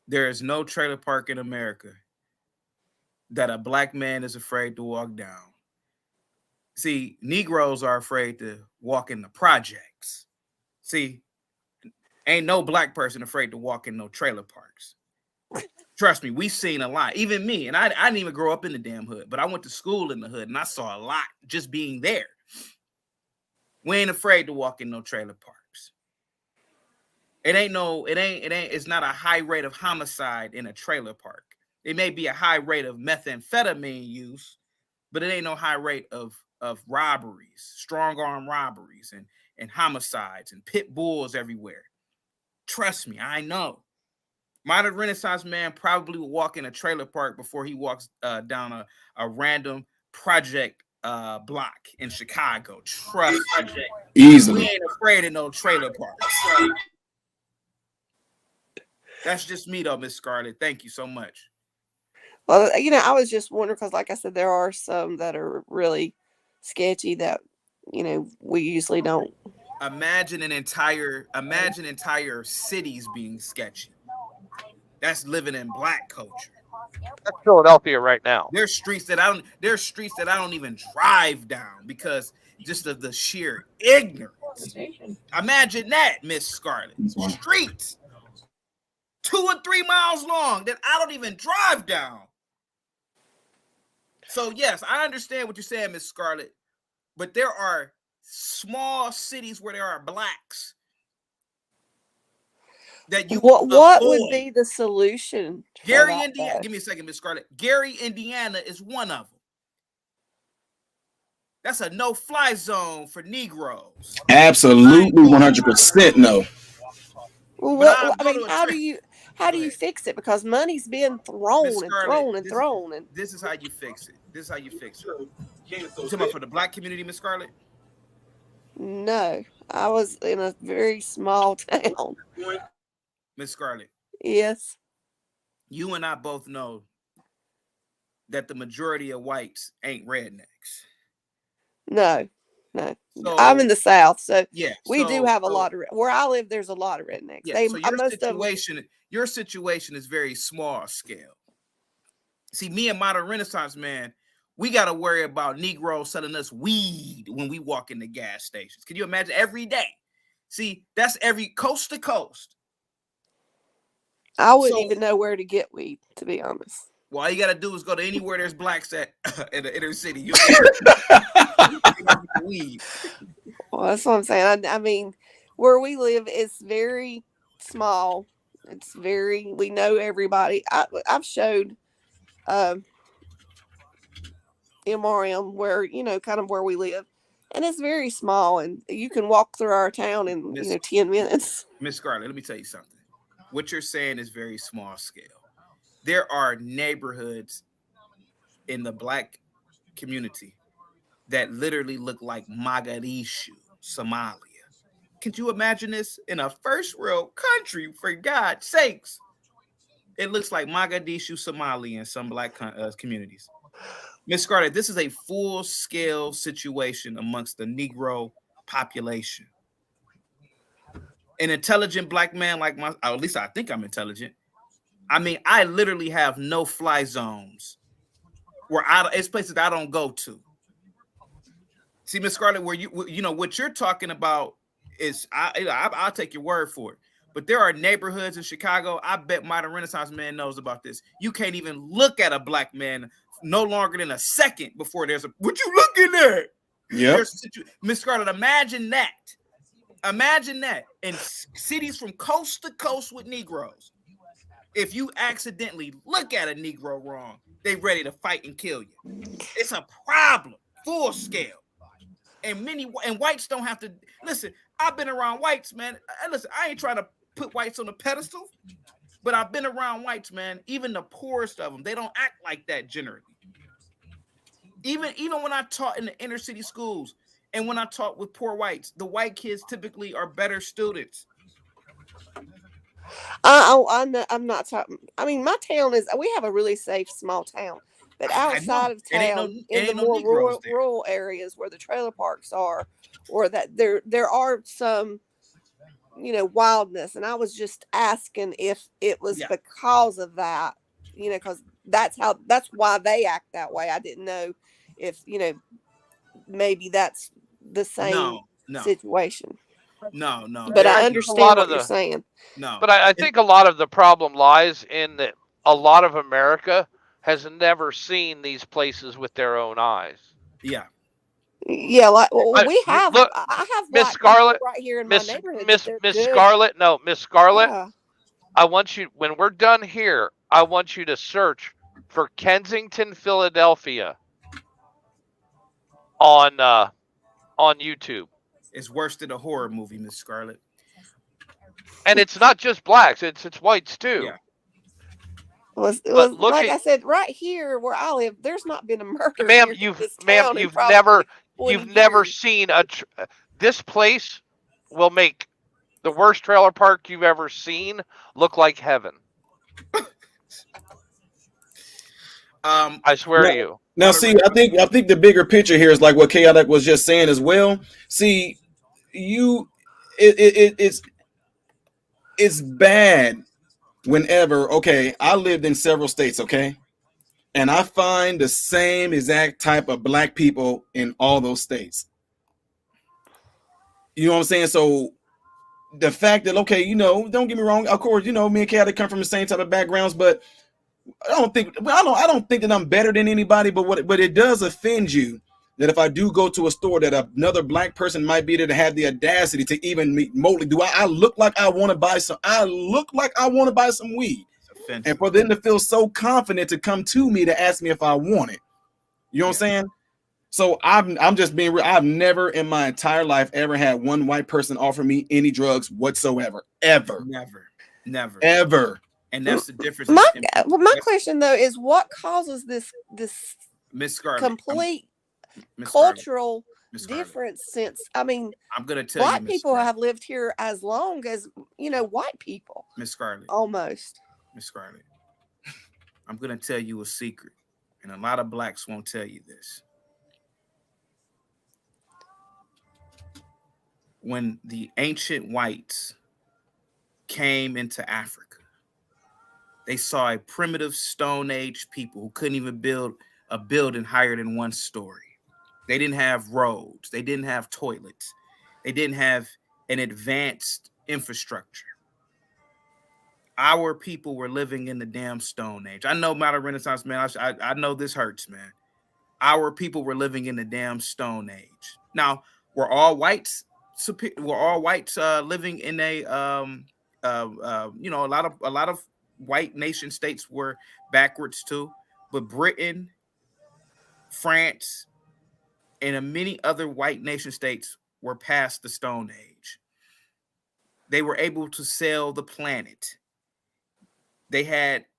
There is no trailer park in America that a black man is afraid to walk down. See, Negroes are afraid to walk in the projects. See, ain't no black person afraid to walk in no trailer parks. Trust me, we've seen a lot. Even me, and I didn't even grow up in the damn hood, but I went to school in the hood, and I saw a lot just being there. We ain't afraid to walk in no trailer parks. It's not a high rate of homicide in a trailer park. It may be a high rate of methamphetamine use, but it ain't no high rate of robberies, strong arm robberies and homicides and pit bulls everywhere. Trust me, I know. Modern Renaissance man probably will walk in a trailer park before he walks down a random project block in Chicago. Trust me. Easily. We ain't afraid of no trailer parks. That's just me though, Miss Scarlett. Thank you so much. Well, I was just wondering because, like I said, there are some that are really sketchy that, we usually don't. Imagine entire cities being sketchy. That's living in black culture. That's Philadelphia right now. There's streets that I don't even drive down because just of the sheer ignorance. Imagine that, Miss Scarlett. Streets 2 or 3 miles long that I don't even drive down. So yes, I understand what you're saying, Miss Scarlett, but there are small cities where there are blacks that you What would avoid. be the solution? For Gary, that, Indiana. though? Give me a second, Miss Scarlett. Gary, Indiana is one of them. That's a no-fly zone for Negroes. Absolutely, 100% no. Well, But I'll I go mean, to a how trip. do you fix it? Because money's being Miss thrown and Scarlett, thrown and thrown, and this is how you fix it. This is how you fix it. You talking about for the black community, Miss Scarlett? no, I was in a very small town. Miss Scarlett, Yes. you and I both know that the majority of whites ain't rednecks. No. No. So I'm in the South, so yeah, we do have a lot of where I live. There's a lot of rednecks. Yeah, They so your situation is very small scale. See, me and Modern Renaissance Man, we got to worry about Negroes selling us weed when we walk in the gas stations. Can you imagine every day? See, that's every coast to coast. I wouldn't even know where to get weed, to be honest. Well, all you got to do is go to anywhere there's blacks at in the inner city. You weed. Well, that's what I'm saying. I mean, where we live is very small. We know everybody. I've showed MRM where, kind of where we live. And it's very small, and you can walk through our town in, 10 minutes. Miss Scarlett, let me tell you something. What you're saying is very small scale. There are neighborhoods in the black community that literally look like Mogadishu, Somalia. Could you imagine this in a first world country, for God's sakes? It looks like Mogadishu, Somalia in some black communities. Miss Scarlett, this is a full-scale situation amongst the Negro population. An intelligent black man like or at least I think I'm intelligent. I mean, I literally have no-fly zones where it's places I don't go to. See, Miss Scarlett, where what you're talking about is I'll take your word for it. But there are neighborhoods in Chicago. I bet Modern Renaissance Man knows about this. You can't even look at a black man no longer than a second before there's what you looking at. Yeah, Miss Scarlett, imagine that. Imagine that in cities from coast to coast with Negroes. If you accidentally look at a Negro wrong, they ready to fight and kill you. It's a problem, full scale. And whites don't have to listen. I've been around whites, man. Listen, I ain't trying to put whites on a pedestal, but I've been around whites, man. Even the poorest of them, they don't act like that generally. Even when I taught in the inner city schools and when I taught with poor whites, the white kids typically are better students. I'm not talking. I mean, my town we have a really safe small town, but outside of town, in the more rural areas where the trailer parks are, or that there are some, wildness. And I was just asking if it was because of that, because that's why they act that way. I didn't know if, maybe that's the same situation. No. But I understand what you're saying. No. But I think a lot of the problem lies in that a lot of America has never seen these places with their own eyes. Yeah. Yeah, we have. Look, I have Miss Scarlett right here in my neighborhood. Miss Scarlett. No, Miss Scarlett. Yeah. I want you, when we're done here, I want you to search for Kensington, Philadelphia on YouTube. It's worse than a horror movie, Miss Scarlett. And it's not just blacks; it's whites too. Yeah. Like I said, right here where I live, there's not been a murder. Ma'am, you've never seen this place will make the worst trailer park you've ever seen look like heaven. I swear to you. Now, see, I think the bigger picture here is like what Chaotic was just saying as well. See, it's bad whenever, I lived in several states, and I find the same exact type of black people in all those states. You know what I'm saying? So the fact that, don't get me wrong, of course, me and Chaotic come from the same type of backgrounds, but I don't think that I'm better than anybody, but it does offend you that if I do go to a store, that another black person might be there to have the audacity to even remotely do I look like I want to buy some. I look like I want to buy some weed, and for them to feel so confident to come to me to ask me if I want it. You know what I'm saying? So I'm just being real. I've never in my entire life ever had one white person offer me any drugs whatsoever, ever, never. Ever. And that's the difference. My question though is, what causes this Miss Scarlett, complete Miss cultural Scarlett. difference? Since I mean, I'm gonna tell black you, people have lived here as long as white people. Miss Scarlett, almost. Miss Scarlett, I'm gonna tell you a secret, and a lot of blacks won't tell you this. When the ancient whites came into Africa, they saw a primitive Stone Age people who couldn't even build a building higher than one story. They didn't have roads. They didn't have toilets. They didn't have an advanced infrastructure. Our people were living in the damn Stone Age. I know, Modern Renaissance, man. I know this hurts, man. Our people were living in the damn Stone Age. Now, we're all whites. We're all whites living in a a lot of white nation states were backwards too, but Britain, France, and many other white nation states were past the Stone Age. They were able to sell the planet. They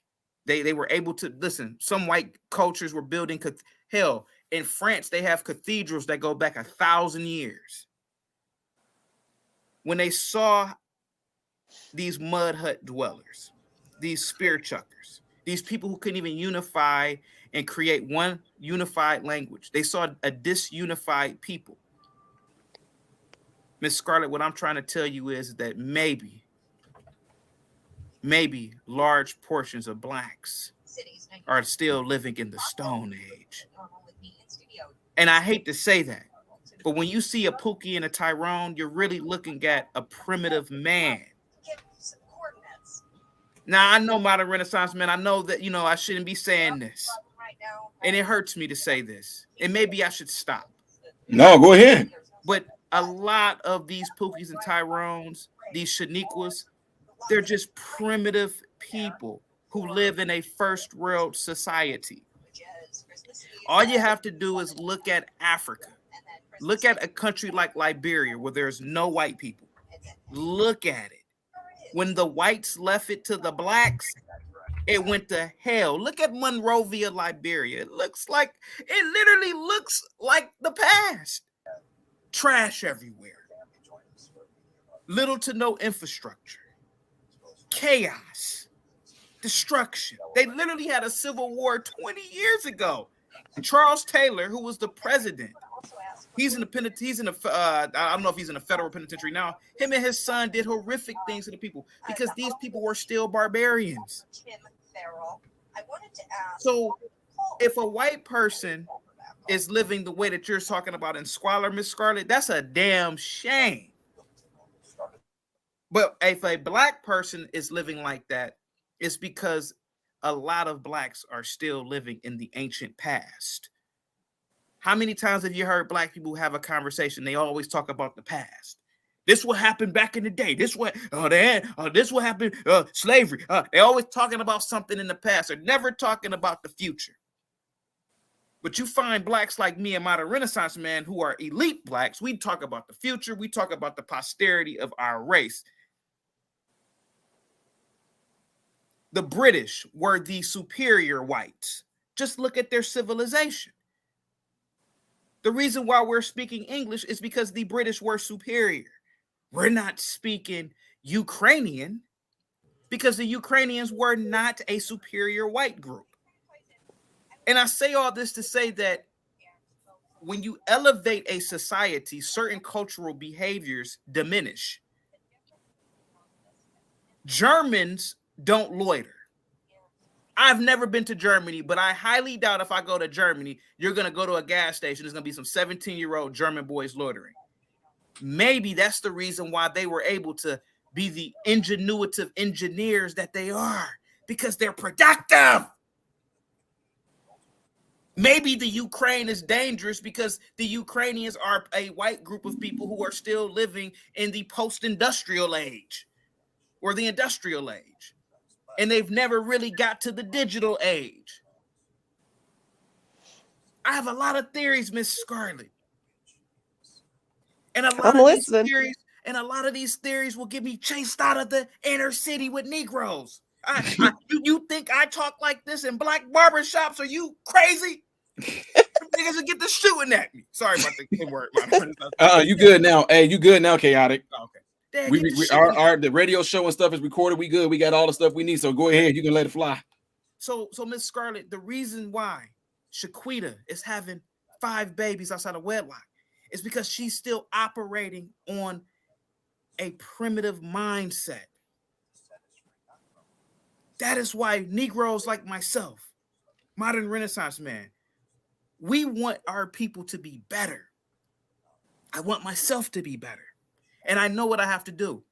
were able to listen. Some white cultures were building. Hell, in France, they have cathedrals that go back 1,000 years. When they saw these mud hut dwellers, these spear chuckers, these people who couldn't even unify and create one unified language, they saw a disunified people. Miss Scarlett, what I'm trying to tell you is that maybe large portions of blacks are still living in the Stone Age. And I hate to say that, but when you see a Pookie and a Tyrone, you're really looking at a primitive man. Now, I know, Modern Renaissance man, I know that, I shouldn't be saying this. And it hurts me to say this. And maybe I should stop. No, go ahead. But a lot of these Pookies and Tyrones, these Shaniquas, they're just primitive people who live in a first world society. All you have to do is look at Africa. Look at a country like Liberia where there's no white people. Look at it. When the whites left it to the blacks, it went to hell. Look at Monrovia, Liberia. It literally looks like the past. Trash everywhere. Little to no infrastructure. Chaos. Destruction. They literally had a civil war 20 years ago. Charles Taylor, who was the president, I don't know if he's in a federal penitentiary now. Him and his son did horrific things to the people because these people were still barbarians. So if a white person is living the way that you're talking about in squalor, Miss Scarlett, that's a damn shame. But if a black person is living like that, it's because a lot of blacks are still living in the ancient past. How many times have you heard black people have a conversation? They always talk about the past. This what happened back in the day. This what happened, slavery. They're always talking about something in the past. They're never talking about the future. But you find blacks like me and Modern Renaissance man who are elite blacks. We talk about the future. We talk about the posterity of our race. The British were the superior whites. Just look at their civilization. The reason why we're speaking English is because the British were superior. We're not speaking Ukrainian because the Ukrainians were not a superior white group. And I say all this to say that when you elevate a society, certain cultural behaviors diminish. Germans don't loiter. I've never been to Germany, but I highly doubt if I go to Germany, you're going to go to a gas station. There's going to be some 17-year-old German boys loitering. Maybe that's the reason why they were able to be the ingenuitive engineers that they are, because they're productive. Maybe the Ukraine is dangerous because the Ukrainians are a white group of people who are still living in the post-industrial age or the industrial age. And they've never really got to the digital age. I have a lot of theories, Miss Scarlett. And a lot of these theories will get me chased out of the inner city with Negroes. You think I talk like this in black barbershops? Are you crazy? Niggas will get to shooting at me. Sorry about the word. You good now? Hey, you good now, Chaotic? Oh, okay. Dad, the radio show and stuff is recorded. We good. We got all the stuff we need. So go ahead. You can let it fly. So Miss Scarlett, the reason why Shaquita is having 5 babies outside of wedlock is because she's still operating on a primitive mindset. That is why Negroes like myself, modern Renaissance man, we want our people to be better. I want myself to be better. And I know what I have to do.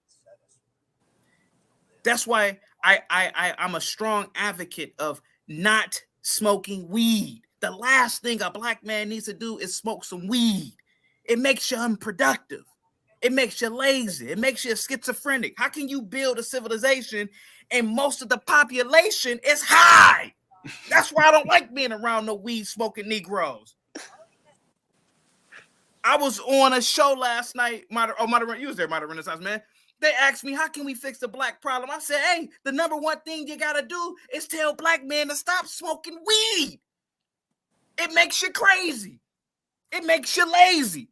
That's why I'm a strong advocate of not smoking weed. The last thing a black man needs to do is smoke some weed. It makes you unproductive. It makes you lazy. It makes you schizophrenic. How can you build a civilization and most of the population is high? That's why I don't like being around no weed smoking Negroes. I was on a show last night. You was there, Modern Renaissance man. They asked me, how can we fix the black problem? I said, hey, the number one thing you got to do is tell black men to stop smoking weed. It makes you crazy. It makes you lazy.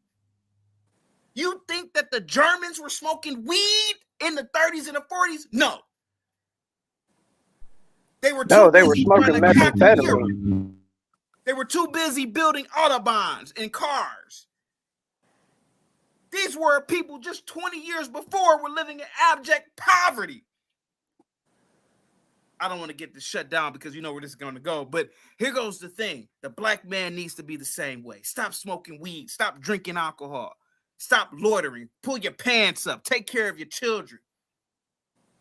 You think that the Germans were smoking weed in the 30s and the 40s? No. They were smoking methamphetamine. They were too busy building autobahns and cars. These were people just 20 years before were living in abject poverty. I don't want to get this shut down because you know where this is going to go. But here goes the thing. The black man needs to be the same way. Stop smoking weed. Stop drinking alcohol. Stop loitering. Pull your pants up. Take care of your children.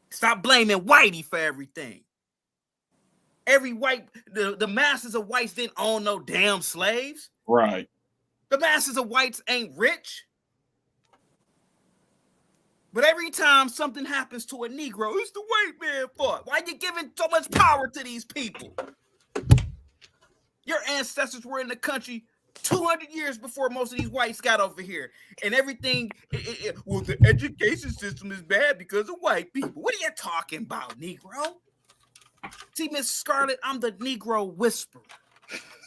Stop blaming whitey for everything. The masses of whites didn't own no damn slaves. Right. The masses of whites ain't rich. But every time something happens to a Negro, it's the white man's fault. Why are you giving so much power to these people? Your ancestors were in the country 200 years before most of these whites got over here. And everything, well, the education system is bad because of white people. What are you talking about, Negro? See, Miss Scarlett, I'm the Negro whisperer.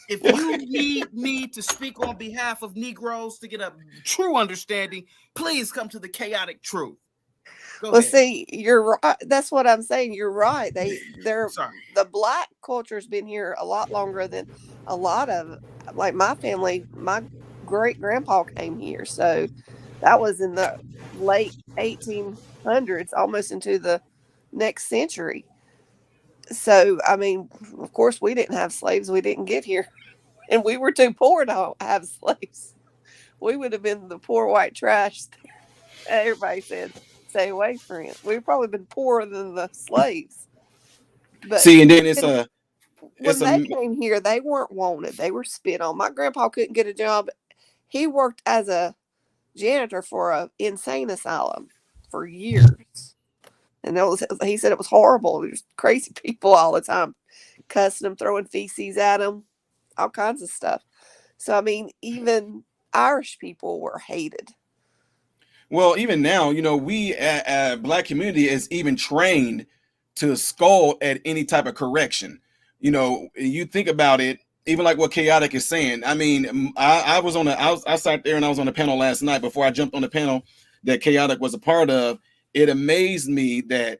If you need me to speak on behalf of Negroes to get a true understanding, please come to the Chaotic Truth. Well, see, you're right. That's what I'm saying. You're right. The black culture's been here a lot longer than a lot of, like my family. My great grandpa came here, so that was in the late 1800s, almost into the next century. So, I mean, of course, we didn't have slaves. We didn't get here. And we were too poor to have slaves. We would have been the poor white trash. Everybody said, stay away from it. We've probably been poorer than the slaves. But see, and then when they came here, they weren't wanted. They were spit on. My grandpa couldn't get a job. He worked as a janitor for an insane asylum for years. And he said it was horrible. There was crazy people all the time, cussing them, throwing feces at them, all kinds of stuff. So, I mean, even Irish people were hated. Well, even now, we black community is even trained to scold at any type of correction. You think about it, even like what Chaotic is saying. I mean, I sat there and I was on the panel last night before I jumped on the panel that Chaotic was a part of. It amazed me that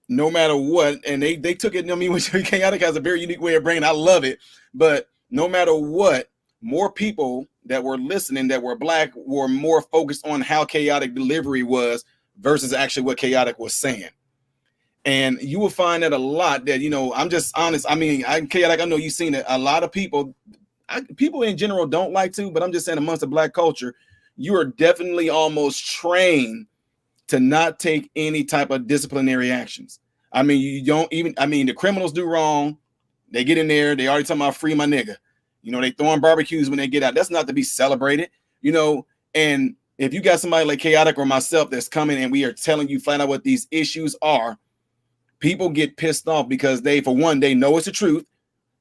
no matter what, and they took it, which Chaotic has a very unique way of bringing, I love it, but no matter what, more people that were listening that were black were more focused on how Chaotic delivery was versus actually what Chaotic was saying. And you will find that a lot that, I'm just honest. I mean, Chaotic, I know you've seen it. A lot of people in general don't like to, but I'm just saying amongst the black culture, you are definitely almost trained to not take any type of disciplinary actions. I mean, the criminals do wrong, They get in there, they already talking about free my nigga. You know, they throwing barbecues when they get out. That's not to be celebrated, you know. And if you got somebody like Chaotic or myself that's coming and we are telling you flat out what these issues are, people get pissed off because they, for one, they know it's the truth.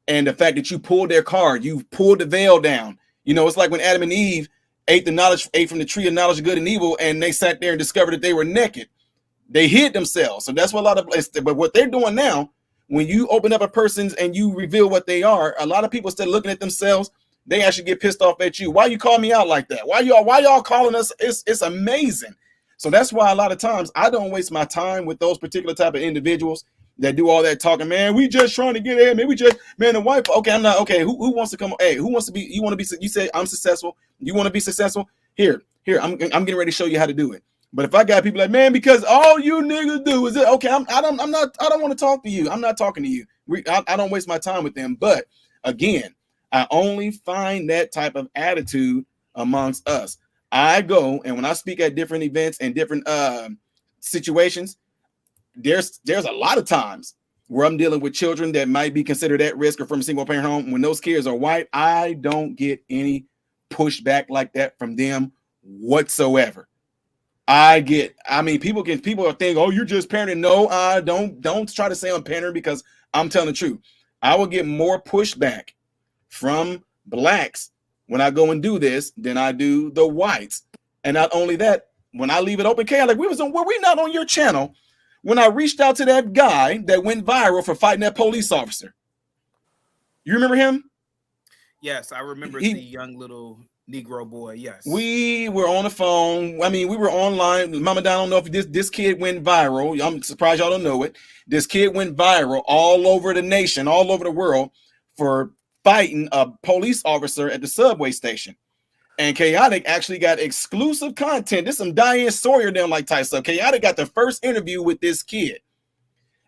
And the fact that you pulled their card, you pulled the veil down. You know, it's like when Adam and Eve ate from the tree of knowledge of good and evil, and they sat there and discovered that they were naked. They hid themselves. So that's what a lot of, but what they're doing now, when you open up a person's and you reveal what they are, a lot of people instead of looking at themselves, they actually get pissed off at you. Why you call me out like that? Why y'all calling us? It's amazing. So that's why a lot of times I don't waste my time with those particular type of individuals that do all that talking. Man, we just trying to get in. Man, the wife. Okay, I'm not. Okay, who wants to come? Hey, who wants to be? You want to be? You say I'm successful. You want to be successful? Here. I'm getting ready to show you how to do it. But if I got people like, man, because all you niggas do is it, okay, I don't want to talk to you. I'm not talking to you. I don't waste my time with them. But again, I only find that type of attitude amongst us. I go, and when I speak at different events and different situations, there's a lot of times where I'm dealing with children that might be considered at risk or from a single parent home. When those kids are white, I don't get any pushback like that from them whatsoever. People are thinking, oh, you're just parenting. No, I don't try to say I'm parenting because I'm telling the truth. I will get more pushback from blacks when I go and do this than I do the whites. And not only that, when I leave it open, were we not on your channel when I reached out to that guy that went viral for fighting that police officer? You remember him? Yes, I remember the young little Negro boy. Yes, we were on the phone. I mean, we were online. Mama, I don't know if this kid went viral. I'm surprised y'all don't know it. This kid went viral all over the nation, all over the world for fighting a police officer at the subway station. And Chaotic actually got exclusive content. This is some Diane Sawyer down like type stuff. Chaotic got the first interview with this kid,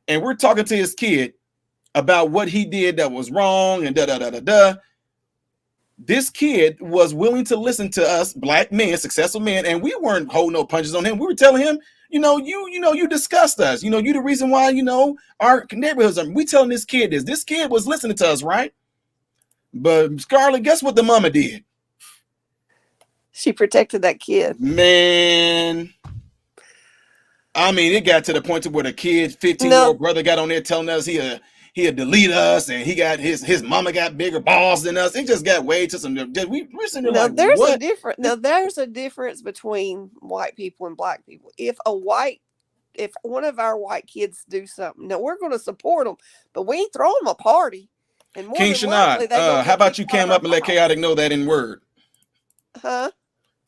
and we're talking to his kid about what he did that was wrong and da. This kid was willing to listen to us, black men, successful men, and we weren't holding no punches on him. We were telling him, you discussed us. You the reason why, our neighborhoods are. We telling this kid this. This kid was listening to us, right? But Scarlett, guess what the mama did? She protected that kid. Man. I mean, it got to the point to where the kid, 15-year-old brother got on there telling us he'll delete us, and he got his mama got bigger balls than us. It just got way to some. We're sitting there there's a difference between white people and black people. If one of our white kids do something, now we're going to support them, but we ain't throwing them a party. And King Shanad, how about you came up and let Chaotic know that in word? Huh?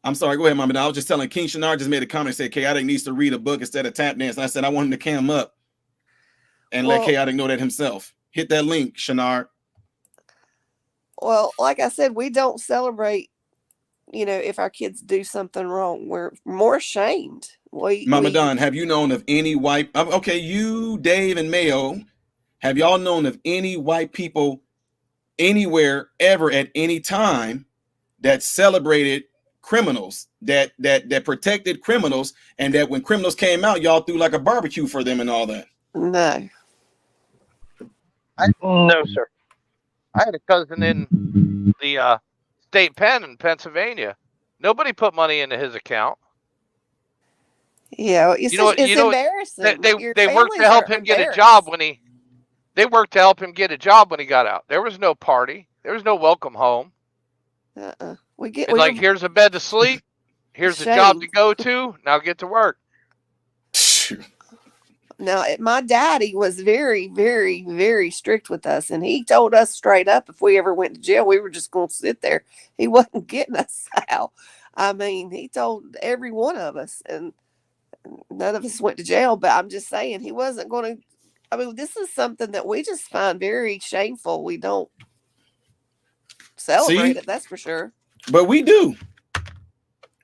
I'm sorry, go ahead, Mama. I was just telling King Shanard just made a comment, said Chaotic needs to read a book instead of tap dance. And I said I want him to cam up and let Chaotic know that himself. Hit that link, Shanard. Well, like I said, we don't celebrate, if our kids do something wrong. We're more ashamed. Mama Don, have you known of any white, okay, you, Dave, and Mayo, have y'all known of any white people anywhere ever at any time that celebrated criminals, that protected criminals, and that when criminals came out, y'all threw like a barbecue for them and all that? No. No, sir. I had a cousin in the state pen in Pennsylvania. Nobody put money into his account. Yeah, it's embarrassing. They worked to help him get a job when he. They worked to help him get a job when he got out. There was no party. There was no welcome home. Here's a bed to sleep. Here's a job to go to. Now get to work. Now, my daddy was very, very, very strict with us, and he told us straight up if we ever went to jail, we were just going to sit there. He wasn't getting us out. I mean, he told every one of us, and none of us went to jail. But I'm just saying, he wasn't going to. I mean, this is something that we just find very shameful. We don't celebrate it, that's for sure. But we do.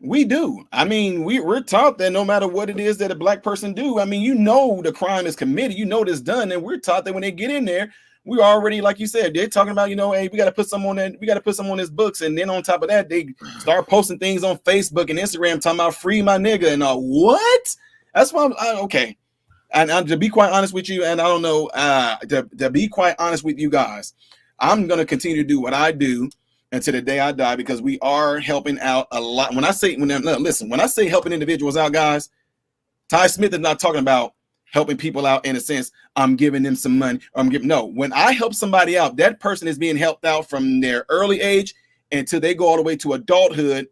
We do. I mean, we're taught that no matter what it is that a black person do, I mean, the crime is committed, it's done, and we're taught that when they get in there, we already, like you said, they're talking about, hey, we got to put some on that, we got to put some on his books, and then on top of that, they start posting things on Facebook and Instagram talking about free my nigga and all. What? That's why okay. And to be quite honest with you, and I don't know, to be quite honest with you guys, I'm gonna continue to do what I do until the day I die, because we are helping out a lot. When I say when I say helping individuals out, guys, Ty Smith is not talking about helping people out in a sense. I'm giving them some money. Or I'm giving no. When I help somebody out, that person is being helped out from their early age until they go all the way to adulthood.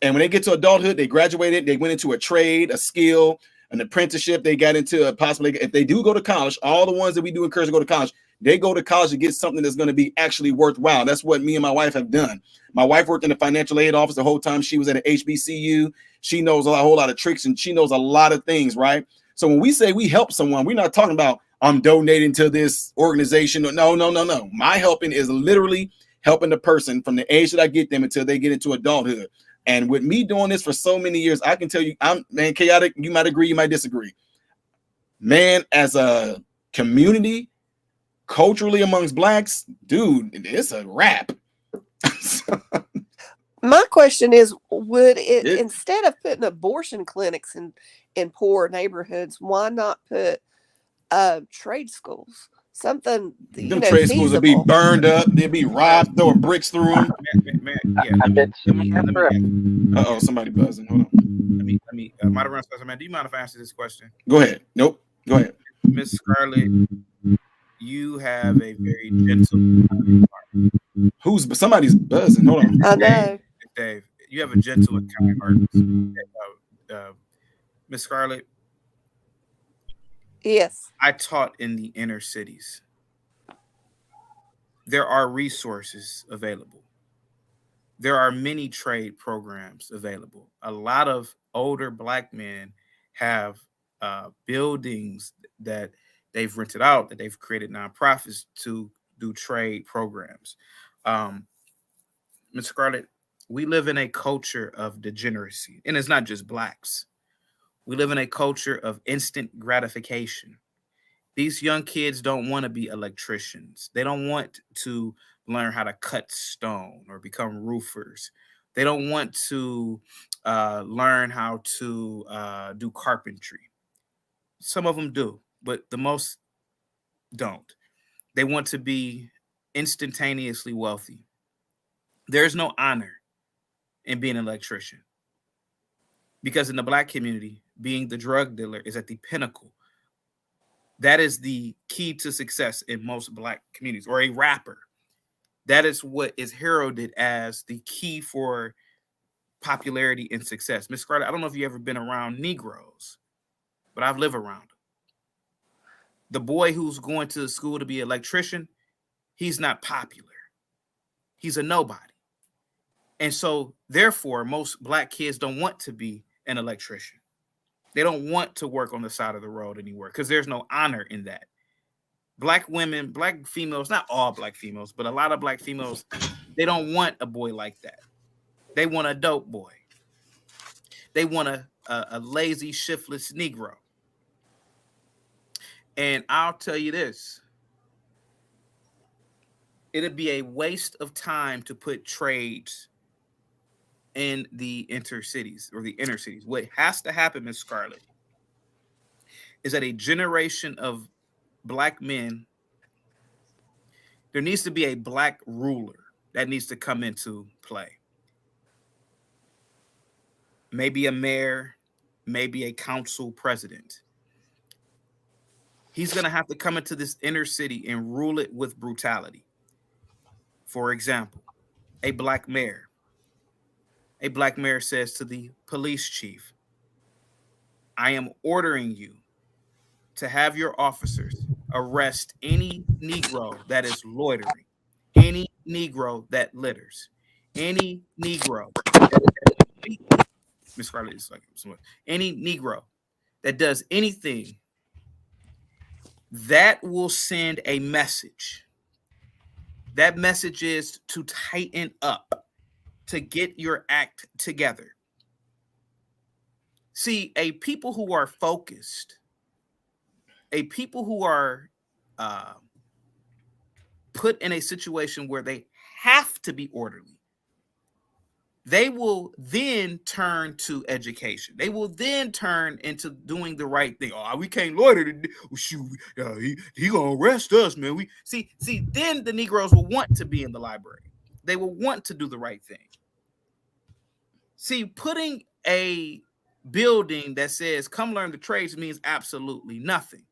And when they get to adulthood, they graduated, they went into a trade, a skill, an apprenticeship. They got into a possibly, if they do go to college, all the ones that we do encourage to go to college, they go to college to get something that's going to be actually worthwhile. That's what me and my wife have done. My wife worked in the financial aid office the whole time she was at an HBCU. She knows a whole lot of tricks and she knows a lot of things, right? So when we say we help someone, we're not talking about I'm donating to this organization. No. My helping is literally helping the person from the age that I get them until they get into adulthood. And with me doing this for so many years, I can tell you, man, chaotic. You might agree, you might disagree. Man, as a community, culturally amongst blacks, dude, it's a wrap. My question is, would it, instead of putting abortion clinics in poor neighborhoods, why not put trade schools? Something, them trade schools will be burned up. They'll be robbed, throwing bricks through them. Uh-oh, somebody buzzing. Hold on. Let me Modern Special Man, do you mind if I answer this question? Go ahead. Nope. Go ahead. Miss Scarlett, you have a very gentle heart. Somebody's buzzing? Hold on. I know. Dave, you have a gentle and kind heart. Miss Scarlett. Yes. I taught in the inner cities. There are resources available. There are many trade programs available. A lot of older black men have buildings that they've rented out, that they've created nonprofits to do trade programs. Ms. Scarlett, we live in a culture of degeneracy, and it's not just blacks. We live in a culture of instant gratification. These young kids don't want to be electricians. They don't want to learn how to cut stone or become roofers. They don't want to learn how to do carpentry. Some of them do, but the most don't. They want to be instantaneously wealthy. There's no honor in being an electrician, because in the black community, being the drug dealer is at the pinnacle. That is the key to success in most black communities. Or a rapper. That is what is heralded as the key for popularity and success. Miss Scarlett, I don't know if you've ever been around Negroes, but I've lived around them. The boy who's going to school to be an electrician, he's not popular. He's a nobody. And so, therefore, most black kids don't want to be an electrician. They don't want to work on the side of the road anywhere because there's no honor in that. Black women, black females, not all black females, but a lot of black females, they don't want a boy like that. They want a dope boy. They want a lazy, shiftless Negro. And I'll tell you this. It'd be a waste of time to put trades in the intercities or the inner cities. What has to happen, Miss Scarlett, is that a generation of black men, there needs to be a black ruler that needs to come into play. Maybe a mayor, maybe a council president. He's going to have to come into this inner city and rule it with brutality. For example, a black mayor. A black mayor says to the police chief, I am ordering you to have your officers arrest any Negro that is loitering, any Negro that litters, any Negro that Miss Scarlett is like any Negro that does anything that will send a message. That message is to tighten up, to get your act together. See, a people who are focused, a people who are put in a situation where they have to be orderly, they will then turn to education. They will then turn into doing the right thing. Oh, we can't loiter. Shoot, he gonna arrest us, man. We see. Then the Negroes will want to be in the library. They will want to do the right thing. See, putting a building that says "Come learn the trades" means absolutely nothing.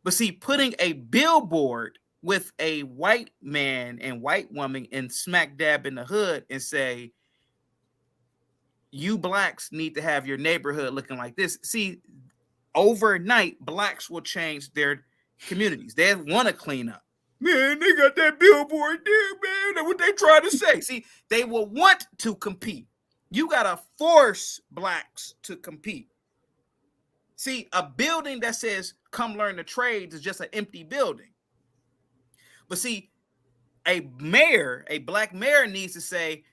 But see, putting a billboard with a white man and white woman in smack dab in the hood and say, you blacks need to have your neighborhood looking like this. See, overnight, blacks will change their communities. They want to clean up. Man, they got that billboard there, man. That's what they trying to say. See, they will want to compete. You got to force blacks to compete. See, a building that says, come learn the trades is just an empty building. But see, a black mayor needs to say,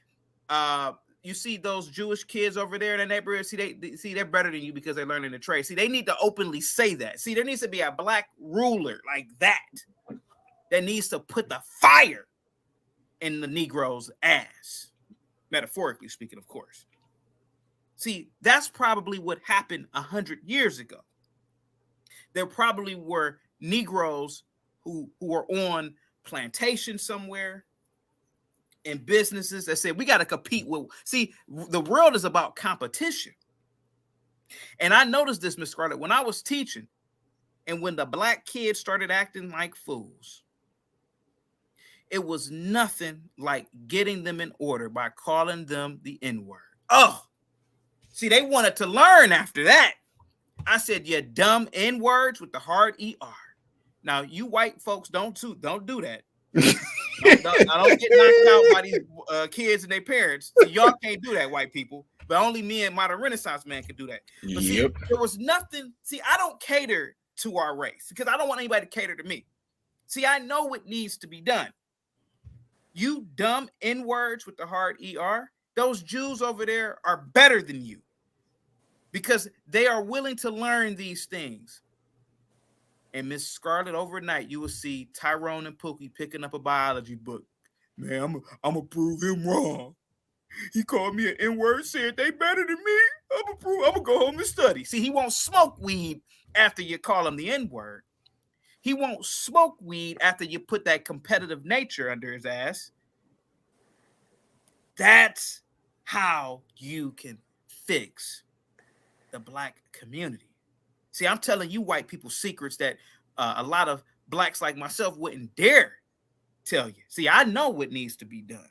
you see those Jewish kids over there in the neighborhood, see they're better than you because they're learning the trade. See, they need to openly say that. See, there needs to be a black ruler like that needs to put the fire in the Negro's ass. Metaphorically speaking, of course. See, that's probably what happened 100 years ago. There probably were Negroes who were on plantations somewhere in businesses that said, we got to compete with. See, the world is about competition. And I noticed this, Miss Scarlett, when I was teaching and when the black kids started acting like fools, it was nothing like getting them in order by calling them the N-word. Oh, see, they wanted to learn after that. I said, you dumb N-words with the hard ER. Now, you white folks don't do that. I don't get knocked out by these kids and their parents. So y'all can't do that, white people. But only me and Modern Renaissance Man can do that. But see, there was nothing. See, I don't cater to our race because I don't want anybody to cater to me. See, I know what needs to be done. You dumb N-words with the hard ER, those Jews over there are better than you because they are willing to learn these things. And Miss Scarlett, overnight, you will see Tyrone and Pookie picking up a biology book. Man, I'm gonna prove him wrong. He called me an N-word, said they better than me. I'm gonna go home and study. See, he won't smoke weed after you call him the N-word. He won't smoke weed after you put that competitive nature under his ass. That's how you can fix the black community. See, I'm telling you white people secrets that a lot of blacks like myself wouldn't dare tell you. See, I know what needs to be done.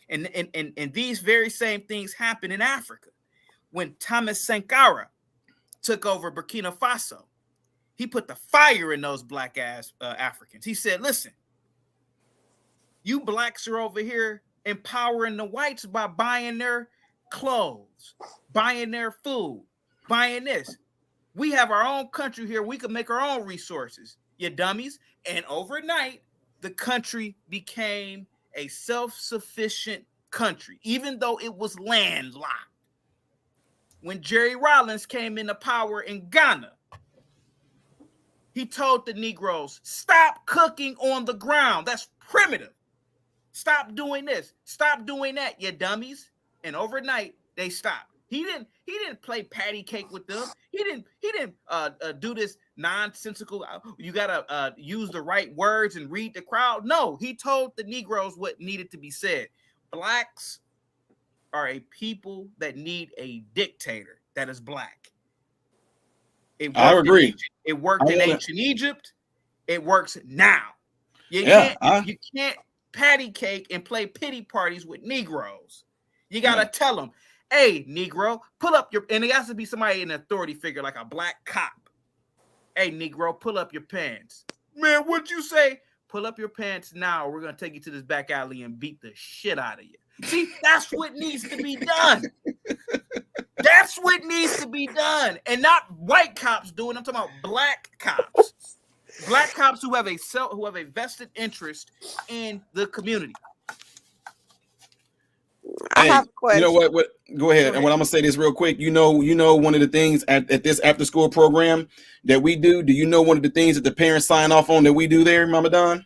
And these very same things happen in Africa. When Thomas Sankara took over Burkina Faso, he put the fire in those black ass Africans. He said, listen, you blacks are over here empowering the whites by buying their clothes, buying their food, buying this. We have our own country here. We can make our own resources, you dummies. And overnight, the country became a self-sufficient country, even though it was landlocked. When Jerry Rawlings came into power in Ghana, he told the Negroes, stop cooking on the ground. That's primitive. Stop doing this. Stop doing that, you dummies. And overnight, they stopped. He didn't play patty cake with them. He didn't do this nonsensical. You gotta use the right words and read the crowd. No, he told the Negroes what needed to be said. Blacks are a people that need a dictator that is black. I agree. It worked in ancient Egypt. It works now. You can't patty cake and play pity parties with Negroes. You gotta tell them, hey, Negro, pull up your, and it has to be somebody in an authority figure like a black cop. Hey, Negro, pull up your pants. Man, what'd you say? Pull up your pants now. We're gonna take you to this back alley and beat the shit out of you. See, that's what needs to be done. That's what needs to be done. And not white cops doing it. I'm talking about black cops. Black cops who have a vested interest in the community. I have a question. You know what? Go ahead. And what I'm gonna say this real quick. You know, one of the things at this after school program that we do. Do you know one of the things that the parents sign off on that we do there, Mama Don?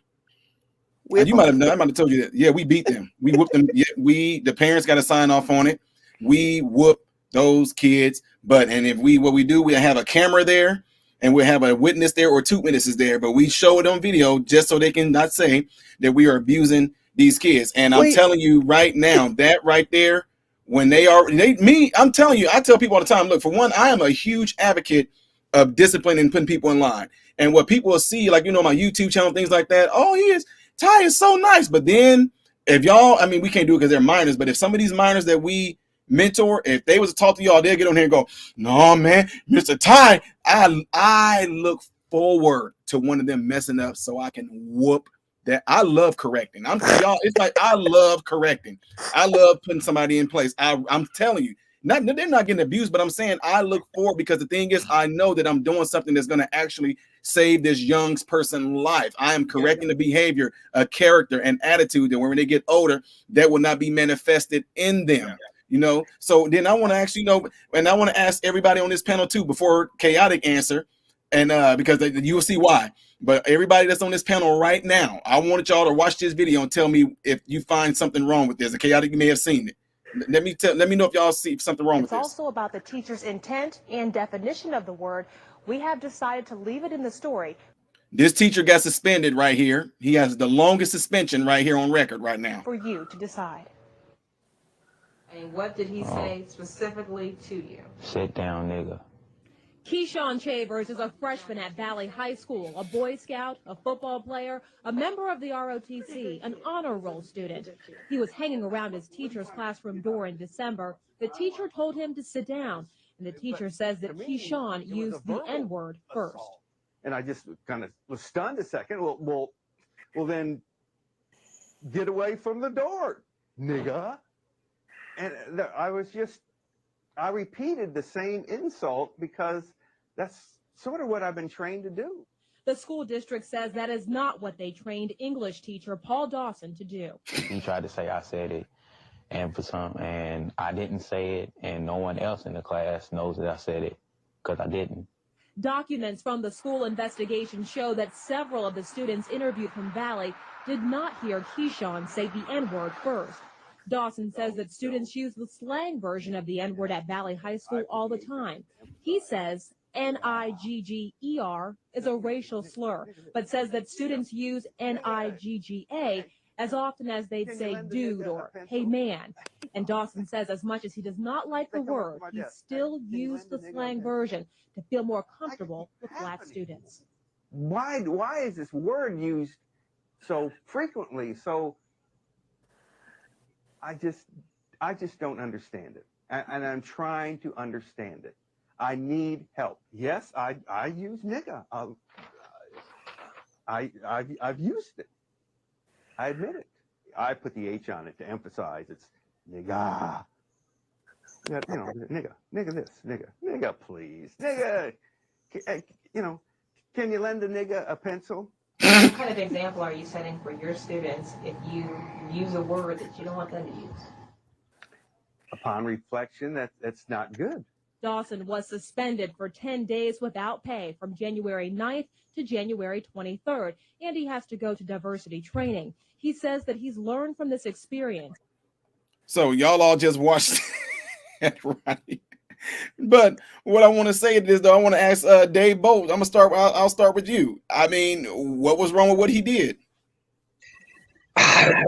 You might have. I might have told you that. Yeah, we beat them. We whooped them. Yeah, the parents got to sign off on it. We whoop those kids. But what we do, we have a camera there, and we have a witness there or two witnesses there. But we show it on video just so they can not say that we are abusing these kids. And I'm telling you right now, that right there, when I'm telling you, I tell people all the time. Look, for one, I am a huge advocate of discipline and putting people in line. And what people will see, like my YouTube channel, things like that. Oh, Ty is so nice. But then if y'all, we can't do it because they're minors, but if some of these minors that we mentor, if they was to talk to y'all, they'll get on here and go, no, man, Mr. Ty, I look forward to one of them messing up so I can whoop that. I love correcting. Y'all, it's like I love correcting. I love putting somebody in place. I'm telling you, they're not getting abused, but I'm saying I look forward because the thing is, I know that I'm doing something that's going to actually save this young person's life. I am correcting the behavior, a character, and attitude that when they get older, that will not be manifested in them. So then I want to actually and I want to ask everybody on this panel too before Chaotic answer, and because you will see why. But everybody that's on this panel right now, I wanted y'all to watch this video and tell me if you find something wrong with this. The Chaotic, you may have seen it. Let me know if y'all see something wrong with this. It's also about the teacher's intent and definition of the word. We have decided to leave it in the story. This teacher got suspended right here. He has the longest suspension right here on record right now. For you to decide. And what did he say specifically to you? Sit down, nigga. Keyshawn Chavers is a freshman at Valley High School, a Boy Scout, a football player, a member of the ROTC, an honor roll student. He was hanging around his teacher's classroom door in December. The teacher told him to sit down, and the teacher says that Keyshawn used the N-word first. And I just kind of was stunned a second. Well, then get away from the door, nigga. And I repeated the same insult because that's sort of what I've been trained to do. The school district says that is not what they trained English teacher Paul Dawson to do. He tried to say I said it, and I didn't say it, and no one else in the class knows that I said it because I didn't. Documents from the school investigation show that several of the students interviewed from Valley did not hear Keyshawn say the N-word first. Dawson says that students use the slang version of the N-word at Valley High School all the time. He says N-I-G-G-E-R is a racial slur, but says that students use N-I-G-G-A as often as they'd say dude or hey man. And Dawson says as much as he does not like the word, he still used the slang version to feel more comfortable with black students. Why is this word used so frequently? So I just don't understand it, and I'm trying to understand it. I need help. Yes, I use nigga. I've used it. I admit it. I put the H on it to emphasize it's nigga. Nigga this, nigga please, nigga. Can you lend a nigga a pencil? What kind of example are you setting for your students if you use a word that you don't want them to use? Upon reflection, that's not good. Dawson was suspended for 10 days without pay from January 9th to January 23rd, and he has to go to diversity training. He says that he's learned from this experience. So y'all all just watched that, right? But what I want to say is, though, I want to ask Dave Bolt. I'll start with you. What was wrong with what he did?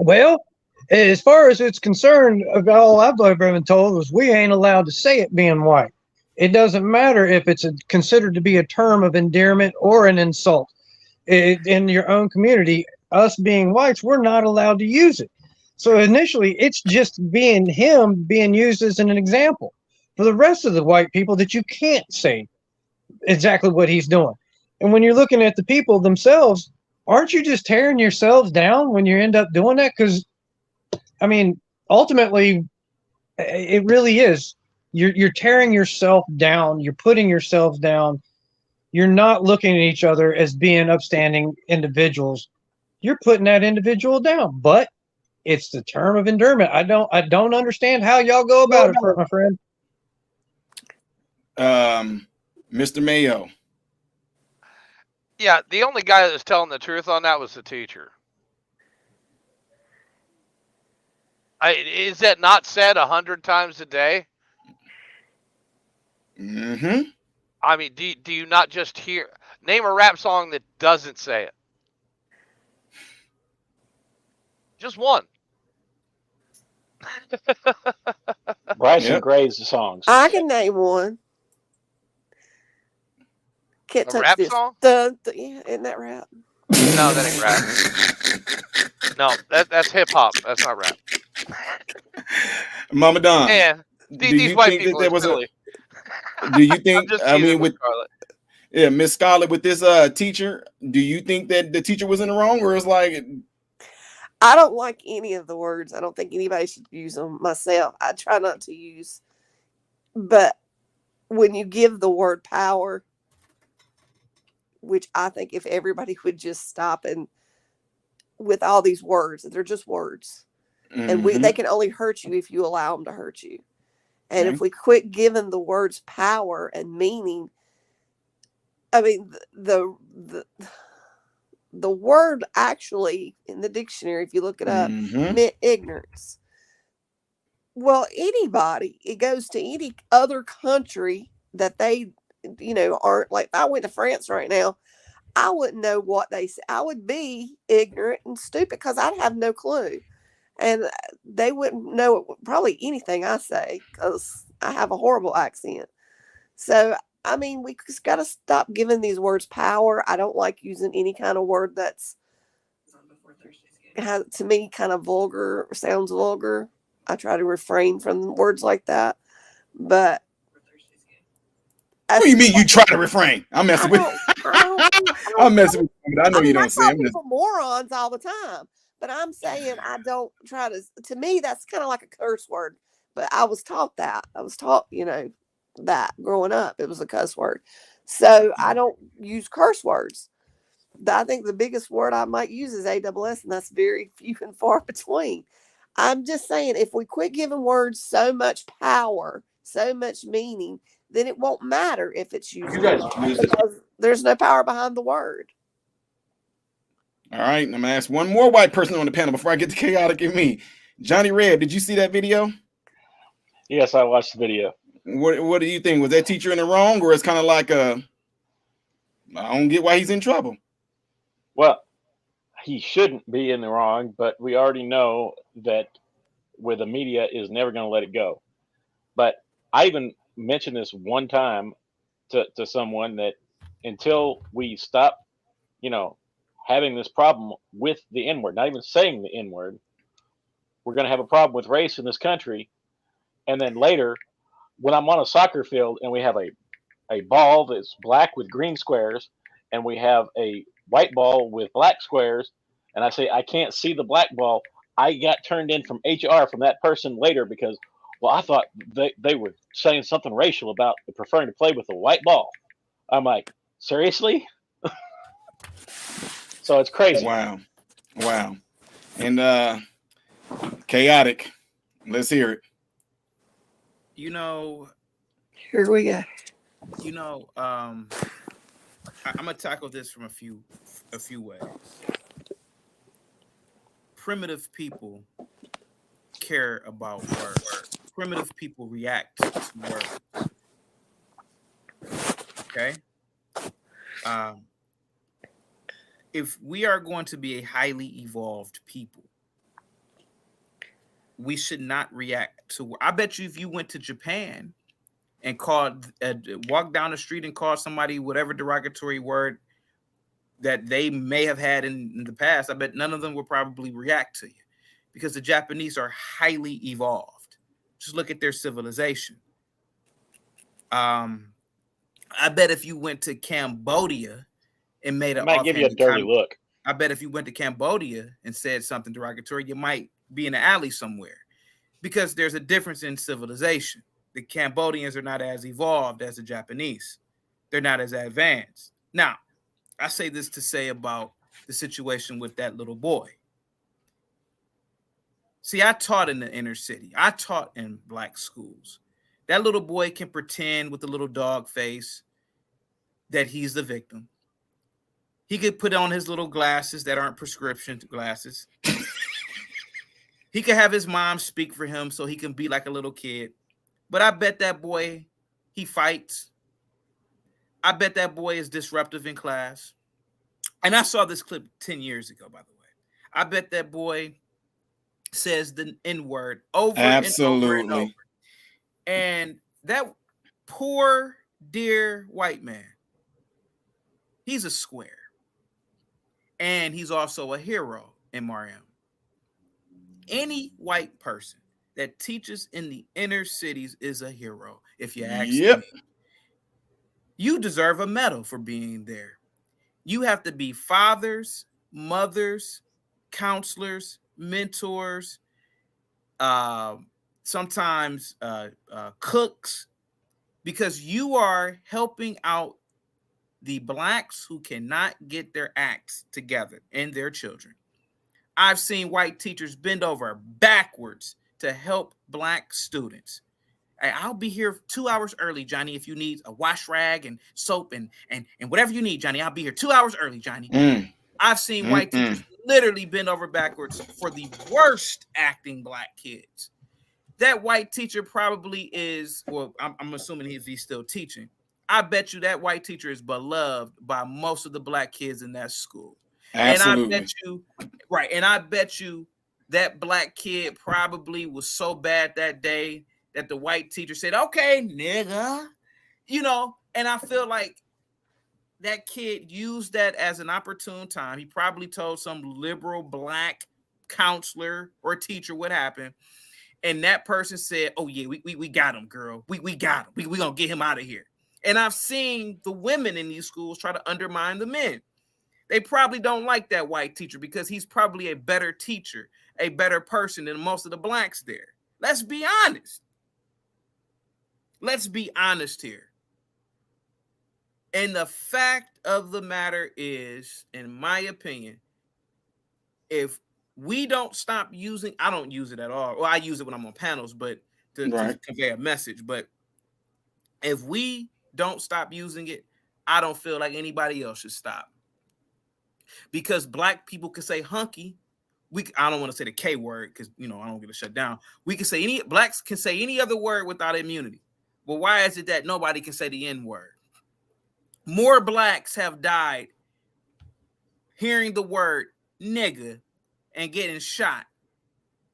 Well, as far as it's concerned, all I've ever been told was we ain't allowed to say it being white. It doesn't matter if it's considered to be a term of endearment or an insult. In your own community, us being whites, we're not allowed to use it. So initially, it's just being used as an example for the rest of the white people that you can't say exactly what he's doing. And when you're looking at the people themselves, aren't you just tearing yourselves down when you end up doing that? Because, ultimately, it really is. You're tearing yourself down. You're putting yourselves down. You're not looking at each other as being upstanding individuals. You're putting that individual down. But it's the term of endearment. I don't understand how y'all go about it, my friend. Mr. Mayo. Yeah, the only guy that was telling the truth on that was the teacher. Is that not said 100 times a day? Mm-hmm. I mean, do you not just hear? Name a rap song that doesn't say it. Just one. Bryson Yep. Gray's songs. I can name one. Can't A touch rap this. song? Yeah, isn't that rap? No, that ain't rap. No, that's hip hop. That's not rap. Mama Don, Man, do these you white think that people there are was a? silly. Do you I'm think? just I teasing mean, with with Scarlett. Miss Scarlett, with this teacher, do you think that the teacher was in the wrong, or is like? I don't like any of the words. I don't think anybody should use them myself. I try not to use. But when you give the word power, which I think if everybody would just stop and with all these words, they're just words. And they can only hurt you if you allow them to hurt you. And Okay. if we quit giving the words power and meaning, I mean, the word actually in the dictionary, if you look it up, meant ignorance. Well, anybody, it goes to any other country that they, aren't like, if I went to France right now, I wouldn't know what they say. I would be ignorant and stupid because I'd have no clue. And they wouldn't know probably anything I say because I have a horrible accent. So, I mean, we just got to stop giving these words power. I don't like using any kind of word that's, to me, kind of vulgar, sounds vulgar. I try to refrain from words like that. But What do you mean you try to refrain? I'm messing with. I'm messing with you. I know you I don't say. call I'm just. people morons all the time, but I'm saying I don't try to. To me, that's kind of like a curse word. But I was taught that. I was taught, that growing up, it was a cuss word. So I don't use curse words. I think the biggest word I might use is AWS, and that's very few and far between. I'm just saying, if we quit giving words so much power, so much meaning, then it won't matter if it's used because there's no power behind the word. All right, I'm gonna ask one more white person on the panel before I get to chaotic and me. Johnny Red, did you see that video? Yes, I watched the video. What do you think? Was that teacher in the wrong, or it's kind of like I don't get why he's in trouble? Well, he shouldn't be in the wrong, but we already know that where the media is never going to let it go. But I even mentioned this one time to someone that until we stop, having this problem with the N word, not even saying the N word, we're going to have a problem with race in this country. And then later, when I'm on a soccer field and we have a ball that's black with green squares, and we have a white ball with black squares, and I say I can't see the black ball, I got turned in from HR from that person later because, well, I thought they were saying something racial about preferring to play with a white ball. I'm like, seriously? So it's crazy. Wow. And chaotic. Let's hear it. Here we go. I'm gonna tackle this from a few ways. Primitive people care about words. Primitive people react to words. Okay. If we are going to be a highly evolved people, we should not react to. I bet you, if you went to Japan and walked down the street and called somebody whatever derogatory word that they may have had in the past, I bet none of them would probably react to you because the Japanese are highly evolved. Just look at their civilization. I bet if you went to Cambodia and made an might give you a dirty look. I bet if you went to Cambodia and said something derogatory, you might be in an alley somewhere because there's a difference in civilization. The Cambodians are not as evolved as the Japanese. They're not as advanced. Now, I say this to say about the situation with that little boy. See, I taught in the inner city. I taught in black schools. That little boy can pretend with a little dog face that he's the victim. He could put on his little glasses that aren't prescription glasses. He could have his mom speak for him so he can be like a little kid. But I bet that boy, he fights. I bet that boy is disruptive in class. And I saw this clip 10 years ago, by the way. I bet that boy says the N-word over and over and over. Absolutely. And that poor, dear white man, he's a square. And he's also a hero in Mariam. Any white person that teaches in the inner cities is a hero, if you ask me. You deserve a medal for being there. You have to be fathers, mothers, counselors, mentors, sometimes cooks, because you are helping out the blacks who cannot get their acts together and their children. I've seen white teachers bend over backwards to help black students. I'll be here 2 hours early, Johnny, if you need a wash rag and soap and whatever you need, Johnny. I'll be here 2 hours early, Johnny. I've seen white teachers literally bend over backwards for the worst acting black kids. That white teacher probably is, well, I'm assuming if he's still teaching. I bet you that white teacher is beloved by most of the black kids in that school. Absolutely. And I bet you, right, and I bet you that black kid probably was so bad that day that the white teacher said, okay, nigga, you know, and I feel like that kid used that as an opportune time. He probably told some liberal black counselor or teacher what happened. And that person said, oh, yeah, we got him, girl. We got him. We going to get him out of here. And I've seen the women in these schools try to undermine the men. They probably don't like that white teacher because he's probably a better teacher, a better person than most of the blacks there. Let's be honest. Let's be honest here. And the fact of the matter is, in my opinion, if we don't stop using, I don't use it at all. Well, I use it when I'm on panels, but to convey a message. But if we don't stop using it, I don't feel like anybody else should stop. Because black people can say hunky. I don't want to say the K word because, you know, I don't get it shut down. We can say blacks can say any other word without immunity. Well, why is it that nobody can say the N word? More blacks have died hearing the word nigga and getting shot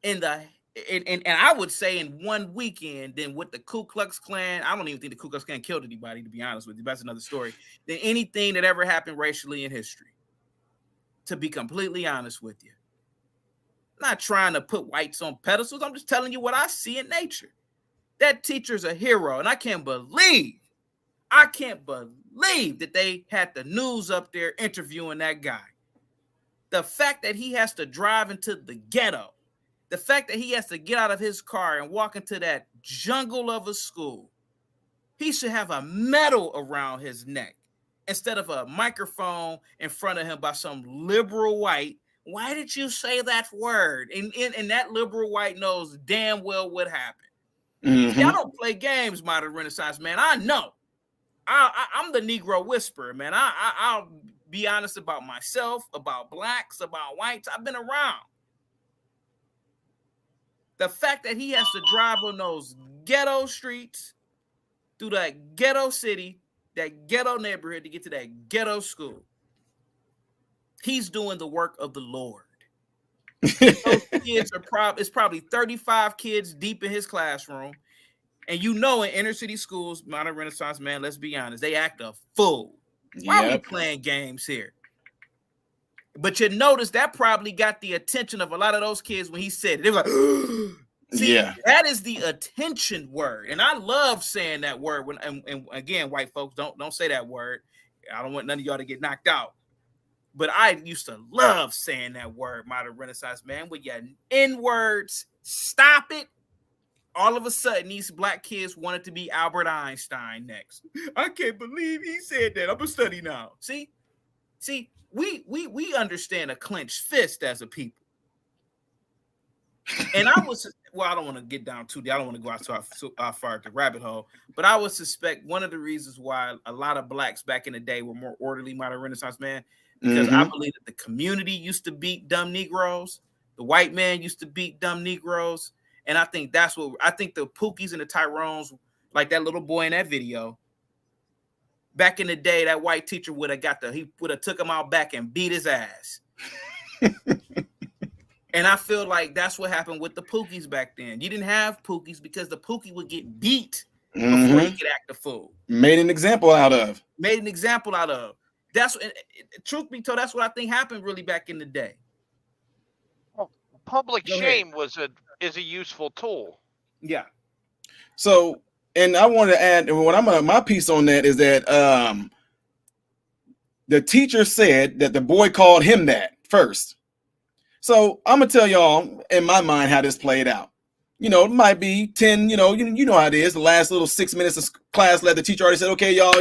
and I would say in one weekend than with the Ku Klux Klan. I don't even think the Ku Klux Klan killed anybody, to be honest with you. That's another story. Than anything that ever happened racially in history. To be completely honest with you. I'm not trying to put whites on pedestals. I'm just telling you what I see in nature. That teacher's a hero, and I can't believe that they had the news up there interviewing that guy. The fact that he has to drive into the ghetto, the fact that he has to get out of his car and walk into that jungle of a school, he should have a medal around his neck instead of a microphone in front of him by some liberal white. Why did you say that word? And that liberal white knows damn well what happened. See, I don't play games, modern Renaissance man. I know. I'm the Negro whisperer, man. I'll be honest about myself, about blacks, about whites. I've been around. The fact that he has to drive on those ghetto streets through that ghetto city, that ghetto neighborhood to get to that ghetto school. He's doing the work of the Lord. Those kids are it's probably 35 kids deep in his classroom. And you know, in inner city schools, modern Renaissance man, let's be honest, they act a fool. Why are we playing games here? But you notice that probably got the attention of a lot of those kids when he said it. They were like, see, that is the attention word. And I love saying that word. And again, white folks, don't say that word. I don't want none of y'all to get knocked out. But I used to love saying that word, modern Renaissance man. With your N-words, stop it. All of a sudden, these black kids wanted to be Albert Einstein next. I can't believe he said that. I'm gonna study now. See, we understand a clenched fist as a people. And I don't want to get down too deep. I don't want to go out far the rabbit hole. But I would suspect one of the reasons why a lot of blacks back in the day were more orderly, modern Renaissance man, because I believe that the community used to beat dumb Negroes. The white man used to beat dumb Negroes. And I think the Pookies and the Tyrones, like that little boy in that video, back in the day, that white teacher would have took him out back and beat his ass. And I feel like that's what happened with the Pookies back then. You didn't have Pookies because the Pookie would get beat before he could act a fool. Made an example out of. That's truth be told, that's what I think happened really back in the day. Well, public shame is a useful tool. Yeah. So, and I want to add, my piece on that is that the teacher said that the boy called him that first. So I'm gonna tell y'all in my mind how this played out. You know, it might be 10, you know how it is. The last little 6 minutes of class left, the teacher already said, okay, y'all,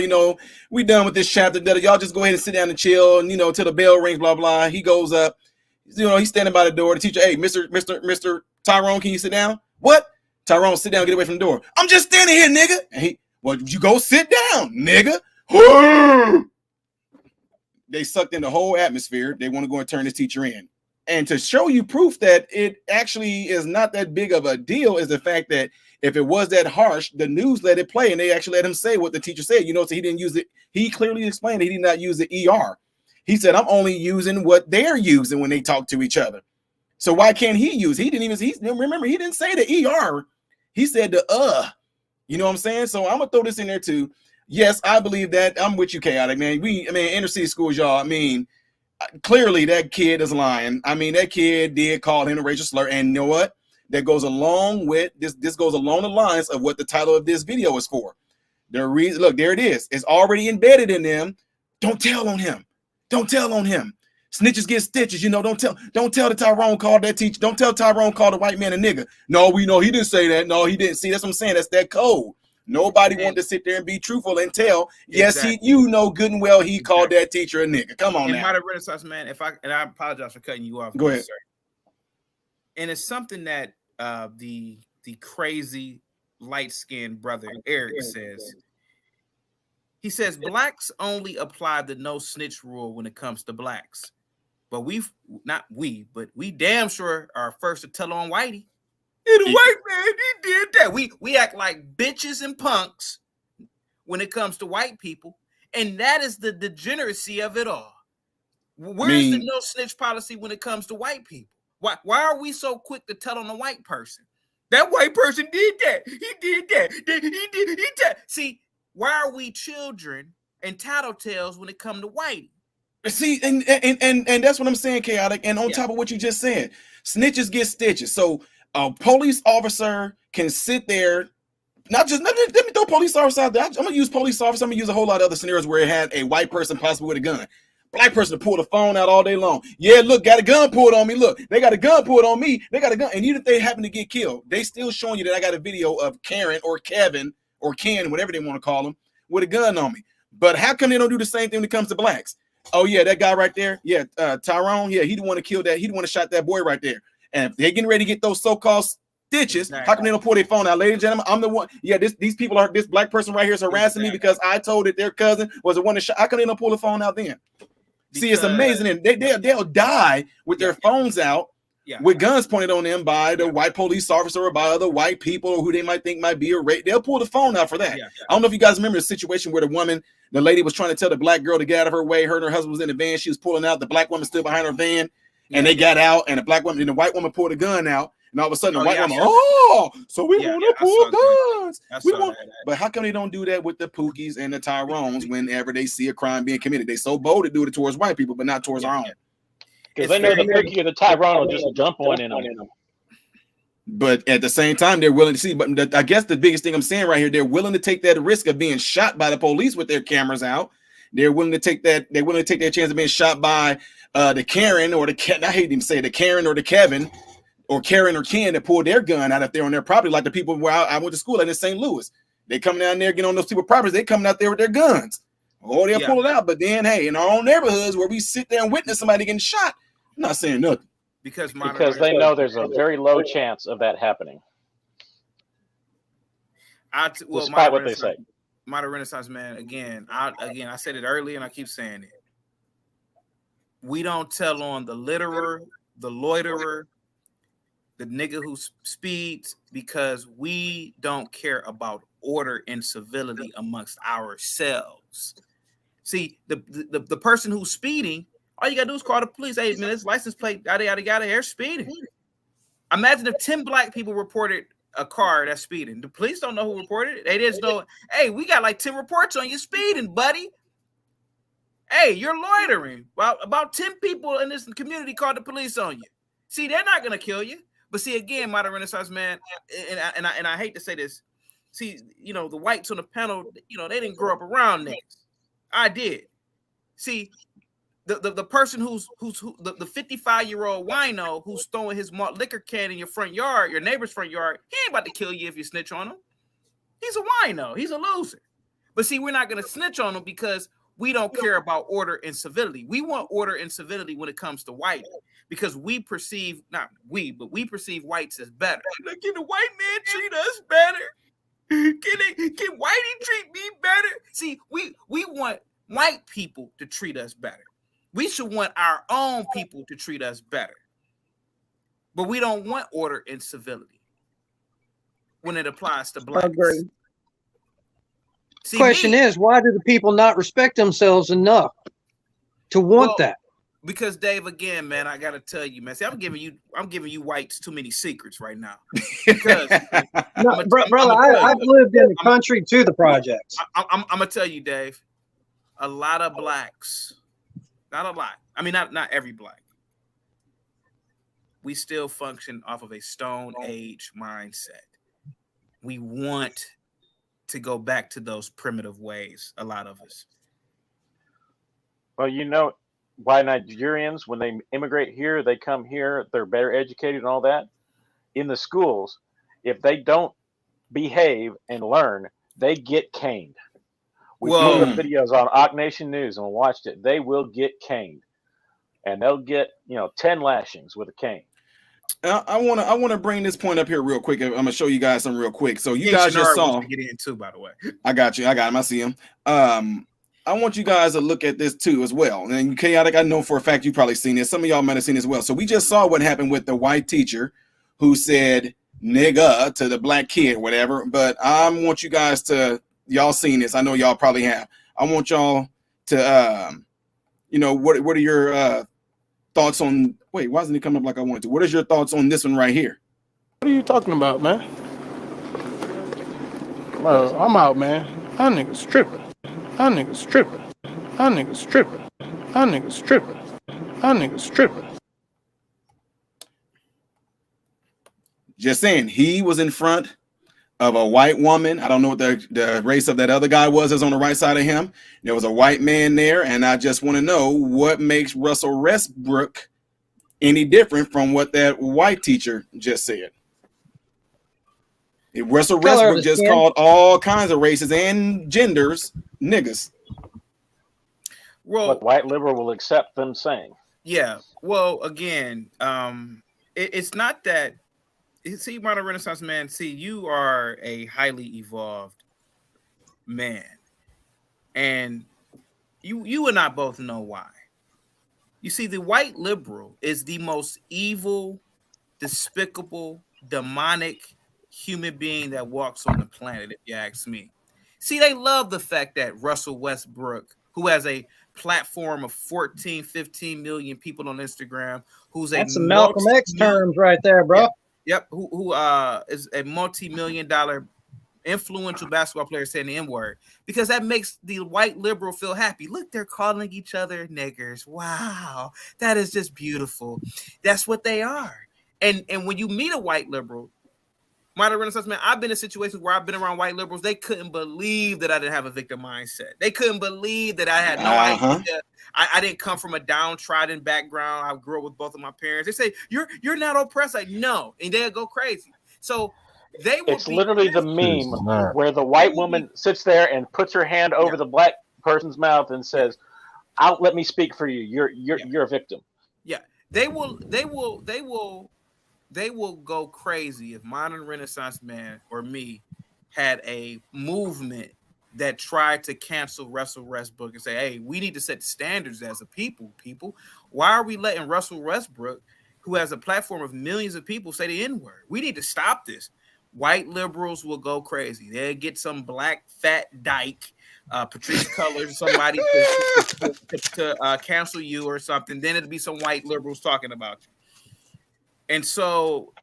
we done with this chapter. Y'all just go ahead and sit down and chill, and till the bell rings, blah, blah. He goes up, he's standing by the door. The teacher, hey, Mr. Tyrone, can you sit down? What? Tyrone, sit down, get away from the door. I'm just standing here, nigga. And well, you go sit down, nigga. They sucked in the whole atmosphere. They want to go and turn this teacher in. And to show you proof that it actually is not that big of a deal is the fact that if it was that harsh, the news let it play and they actually let him say what the teacher said. So he didn't use it. He clearly explained that he did not use the ER. He said, I'm only using what they're using when they talk to each other. So why can't he use? Remember, he didn't say the ER. He said the You know what I'm saying? So I'm gonna throw this in there too. Yes, I believe that. I'm with you, Chaotic, man. Inner city schools, y'all. Clearly that kid is lying. That kid did call him a racial slur, and you know what? That goes along with this. This goes along the lines of what the title of this video is for. The reason, look, there it is. It's already embedded in them. Don't tell on him. Don't tell on him. Snitches get stitches. Don't tell the Tyrone called that teacher. Don't tell Tyrone called the white man a nigga. No, we know he didn't say that. No, he didn't. See, that's what I'm saying. That's that code. Nobody wanted to sit there and be truthful and tell. Yes, Exactly. he, good and well, he called that teacher a nigga. Come on now. Modern Renaissance, man. I apologize for cutting you off. Go ahead. Sir. And it's something that the crazy light-skinned brother Eric says. He says blacks only apply the no snitch rule when it comes to blacks, but we damn sure are first to tell on whitey. And the white man, he did that. We act like bitches and punks when it comes to white people, and that is the degeneracy of it all. Where's the no snitch policy when it comes to white people? Why are we so quick to tell on a white person? That white person did that. He did that. He did that. See, why are we children and tattletales when it comes to whitey? See, and that's what I'm saying, Chaotic. And on top of what you just said, snitches get stitches. So a police officer can sit there. Let me throw police officer out there. I'm gonna use police officer. I'm gonna use a whole lot of other scenarios where it had a white person possibly with a gun. Black person to pull the phone out all day long. Yeah, look, got a gun pulled on me. Look, they got a gun pulled on me. They got a gun. And even if they happen to get killed, they still showing you that I got a video of Karen or Kevin or Ken, whatever they want to call him, with a gun on me. But how come they don't do the same thing when it comes to blacks? Oh yeah, that guy right there. Yeah, Tyrone. Yeah, he the one to kill that. He the one to shot that boy right there. And if they're getting ready to get those so-called stitches, how come they don't pull their phone out? Ladies and gentlemen, I'm the one. Yeah, this black person right here is harassing me because I told that their cousin was the one that shot. How come they don't pull the phone out then? See, it's amazing. And they'll die with their phones out with guns pointed on them by the white police officer or by other white people who they might think might be a rape. They'll pull the phone out for that. I don't know if you guys remember the situation where the lady was trying to tell the black girl to get out of her way. Her and her husband was in the van. She was pulling out. The black woman stood behind her van, and they got out. And the white woman pulled a gun out. And all of a sudden, the white woman, so we want to pull guns. But how come they don't do that with the Pookies and the Tyrones whenever they see a crime being committed? They so bold to do it towards white people, but not towards our own. Because they know the Pookie or the Tyrone will just jump on in on them. But at the same time, they're willing to see. But I guess the biggest thing I'm saying right here, they're willing to take that risk of being shot by the police with their cameras out. They're willing to take that. They're willing to take that chance of being shot by the Karen or I hate to say the Karen or the Kevin. Or Karen or Ken that pull their gun out if they're on their property, like the people where I went to school in St. Louis. They come down there, get on those people's properties, they coming out there with their guns. Oh, they'll pull it out. But then, hey, in our own neighborhoods where we sit there and witness somebody getting shot, I'm not saying nothing. Because they know there's a very low chance of that happening. Despite what they say. Modern Renaissance, man, again, I said it earlier and I keep saying it. We don't tell on the litterer, the loiterer, the nigga who speeds, because we don't care about order and civility amongst ourselves. See, the person who's speeding, all you gotta do is call the police. Hey, man, this license plate, yada yada yada, they're speeding. Imagine if 10 black people reported a car that's speeding. The police don't know who reported it. They just know, hey, we got like 10 reports on you speeding, buddy. Hey, you're loitering. Well, about 10 people in this community called the police on you. See, they're not gonna kill you. But see, again, modern Renaissance man, and I hate to say this. See, you know, the whites on the panel, you know, they didn't grow up around niggas. I did. See, the person who's the 55-year-old wino who's throwing his liquor can in your front yard, your neighbor's front yard, he ain't about to kill you if you snitch on him. He's a wino. He's a loser. But see, we're not going to snitch on him because we don't care about order and civility. We want order and civility when it comes to white, because we perceive, not we, but we perceive whites as better. Like, can the white man treat us better? Can whitey treat me better? See, we want white people to treat us better. We should want our own people to treat us better. But we don't want order and civility when it applies to blacks. Agree. See, Question is, why do the people not respect themselves enough to want that? Because Dave, again, man, I gotta tell you, man. See, I'm giving you whites too many secrets right now. Because brother, I've lived in the country to the projects. I'm gonna tell you, Dave. A lot of blacks, not a lot. I mean, not every black. We still function off of a Stone Age mindset. We want to go back to those primitive ways. A lot of us. Well, you know why Nigerians, when they immigrate here, they come here, they're better educated and all that. In the schools, if they don't behave and learn, they get caned. We pulled up videos on Ock Nation News and watched it. They will get caned, and they'll get 10 lashings with a cane. I want to bring this point up here real quick. I'm gonna show you guys something real quick. So you guys just saw. Get in too, by the way. I got you. I got him. I see him. I want you guys to look at this too as well. And Chaotic, I know for a fact you've probably seen this. Some of y'all might have seen it as well. So we just saw what happened with the white teacher who said nigga to the black kid, whatever. But I want you guys to, y'all seen this. I know y'all probably have. I want y'all to, what are your thoughts on, wait, why isn't it coming up like I want to? What is your thoughts on this one right here? What are you talking about, man? Well, I'm out, man. That nigga's tripping. That nigga's tripping. That nigga's tripping. That nigga's tripping. That nigga's tripping. Just saying, he was in front of a white woman. I don't know what the race of that other guy was that's on the right side of him. There was a white man there, and I just want to know what makes Russell Westbrook any different from what that white teacher just said. Russell Westbrook just called all kinds of races and genders niggas. Well, what white liberal will accept them saying. Yeah. Well, again, it's not that. See, modern Renaissance man. See, you are a highly evolved man, and you and I both know why. You see, the white liberal is the most evil, despicable, demonic human being that walks on the planet, if you ask me. See, they love the fact that Russell Westbrook, who has a platform of 14, 15 million people on Instagram, that's some Malcolm X terms right there, bro. Yep, who is a multi-million-dollar influential basketball player saying the N-word, because that makes the white liberal feel happy. Look, they're calling each other niggers. Wow, that is just beautiful. That's what they are. And when you meet a white liberal, modern Renaissance man, I've been in situations where I've been around white liberals. They couldn't believe that I didn't have a victim mindset. They couldn't believe that I had no idea. I didn't come from a downtrodden background. I grew up with both of my parents. They say, you're not oppressed. Like, no. And they'll go crazy. So they will. It's literally the meme where the white woman sits there and puts her hand over the black person's mouth and says, let me speak for you. You're a victim. Yeah. They will go crazy if modern Renaissance man or me had a movement that tried to cancel Russell Westbrook and say, hey, we need to set standards as a people. Why are we letting Russell Westbrook who has a platform of millions of people say the N-word. We need to stop this. White liberals will go crazy. They'll get some black fat dyke, Patrice Cullors, somebody to cancel you or something. Then it'll be some white liberals talking about you. And so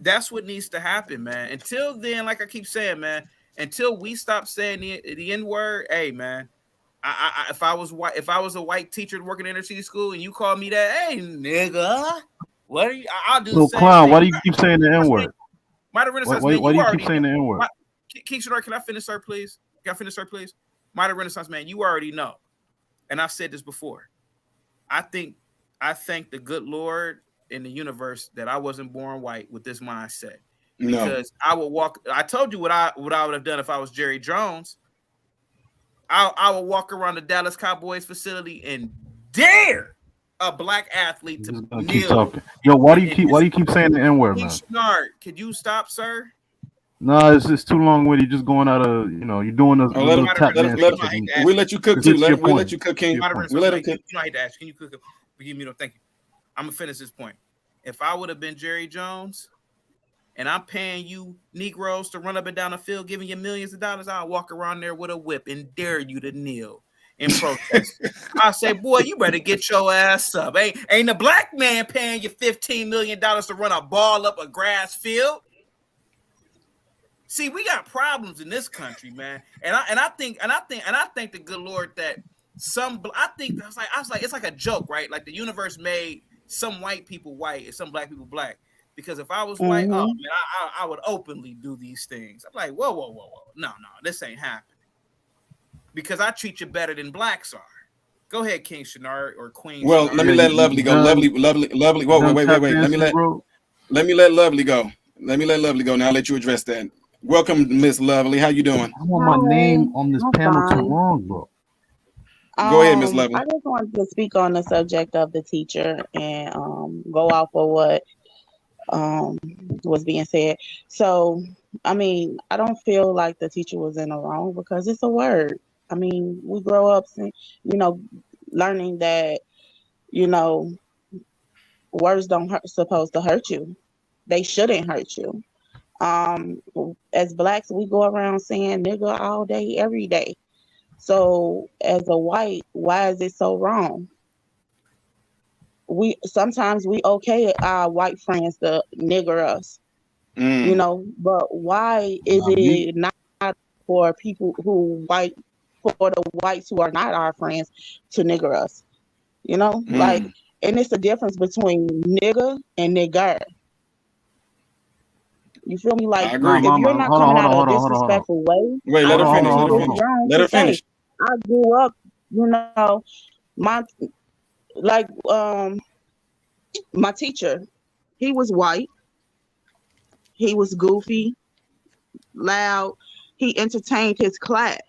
that's what needs to happen, man. Until then, like I keep saying, man, until we stop saying the N-word, hey, man, if I was a white teacher working in inner city school and you call me that, hey, nigga, what are you? I'll do the same Clown, thing. why do you keep saying the N-word? Mighty Renaissance Why man, do you you already keep saying the N-word? King Shark, can I finish, sir, please? Can I finish, sir, please? Mighty Renaissance man, you already know, and I've said this before. I thank the good Lord in the universe that I wasn't born white with this mindset, because I would walk. I told you what I would have done if I was Jerry Jones. I would walk around the Dallas Cowboys facility and dare a black athlete to Keep kneel. talking. Yo, why do you keep saying the N-word, man? Snart, could you stop, sir? No, it's just too long with you. Just going out of, you're doing a little tap dance. We let you cook too. We let you cook, King. We let him cook. You know, I hate to ask. Can you cook? Forgive me, no, thank you. I'm gonna finish this point. If I would have been Jerry Jones, and I'm paying you Negroes to run up and down the field, giving you millions of dollars, I'll walk around there with a whip and dare you to kneel in protest. I say, boy, you better get your ass up. Ain't a black man paying you $15 million to run a ball up a grass field. See, we got problems in this country, man. And I think the good Lord that I was like, it's like a joke, right? Like the universe made some white people white and some black people black. Because if I was white, oh man, I would openly do these things. I'm like, whoa. No, this ain't happening. Because I treat you better than blacks are. Go ahead, King Shenard or Queen. Well, Shenard. let me let Lovely go. Lovely. Whoa, wait. Let me let Lovely go. Let me let Lovely go. Now I'll let you address that. Welcome, Miss Lovely. How you doing? I want my name on this panel tomorrow, bro. Go ahead, Miss Lovely. I just wanted to speak on the subject of the teacher and go off of what was being said. So, I mean, I don't feel like the teacher was in the wrong because it's a word. I mean, we grow up, learning that, words don't supposed to hurt you. They shouldn't hurt you. As blacks, we go around saying nigga all day, every day. So as a white, why is it so wrong? Sometimes we okay our white friends to nigger us, but why is it not for people for the whites who are not our friends to nigger us? Like, and it's the difference between nigga and nigger. You feel me? Like, if you're not coming out of a disrespectful way, wait, let her finish. Let her finish. I grew up, my teacher, he was white, he was goofy, loud, he entertained his class.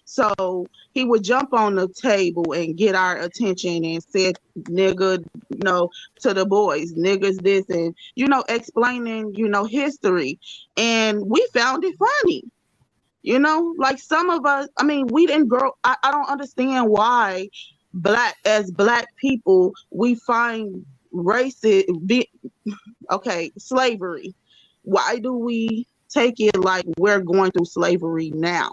So he would jump on the table and get our attention and said, nigga, to the boys, niggas this, and, explaining, history. And we found it funny. Like some of us, I mean, we didn't grow, I don't understand why as black people, we find slavery. Why do we take it like we're going through slavery now?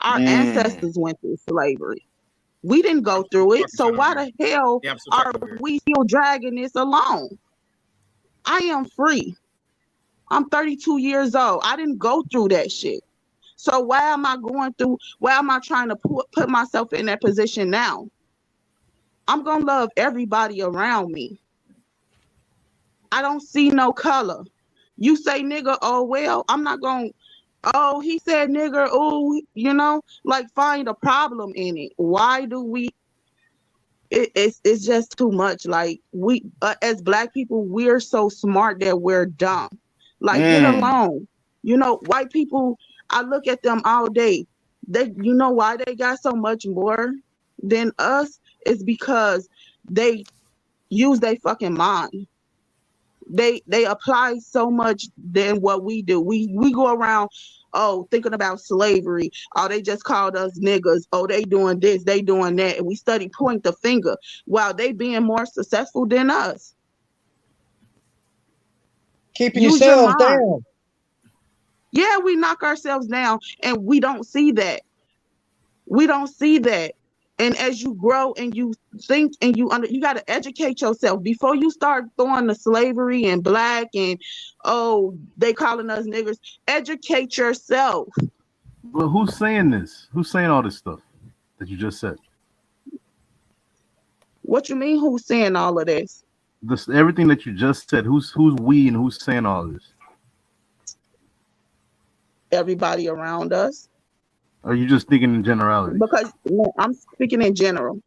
Our ancestors went through slavery. We didn't go through it. So why the hell are we still dragging this along? I am free. I'm 32 years old. I didn't go through that shit. So why am I trying to put myself in that position now? I'm going to love everybody around me. I don't see no color. You say nigga, oh, well, I'm not going to, he said nigger, like find a problem in it. Why do we, it's just too much. Like we, as black people, we're so smart that we're dumb. Like get along. White people, I look at them all day. You know why they got so much more than us? It's because they use their fucking mind. They apply so much than what we do. We go around, thinking about slavery. Oh, they just called us niggas. Oh, they doing this, they doing that. And we point the finger while they being more successful than us. keeping Use your yourselves mind. down. Yeah, we knock ourselves down, and we don't see that. We don't see that. And as you grow and you think and you got to educate yourself before you start throwing the slavery and black and they calling us niggers. Educate yourself. But who's saying this? Who's saying all this stuff that you just said? What you mean? Who's saying all of this? This everything that you just said. Who's we and who's saying all this? Everybody around us. Are you just thinking in generality? Because I'm speaking in general.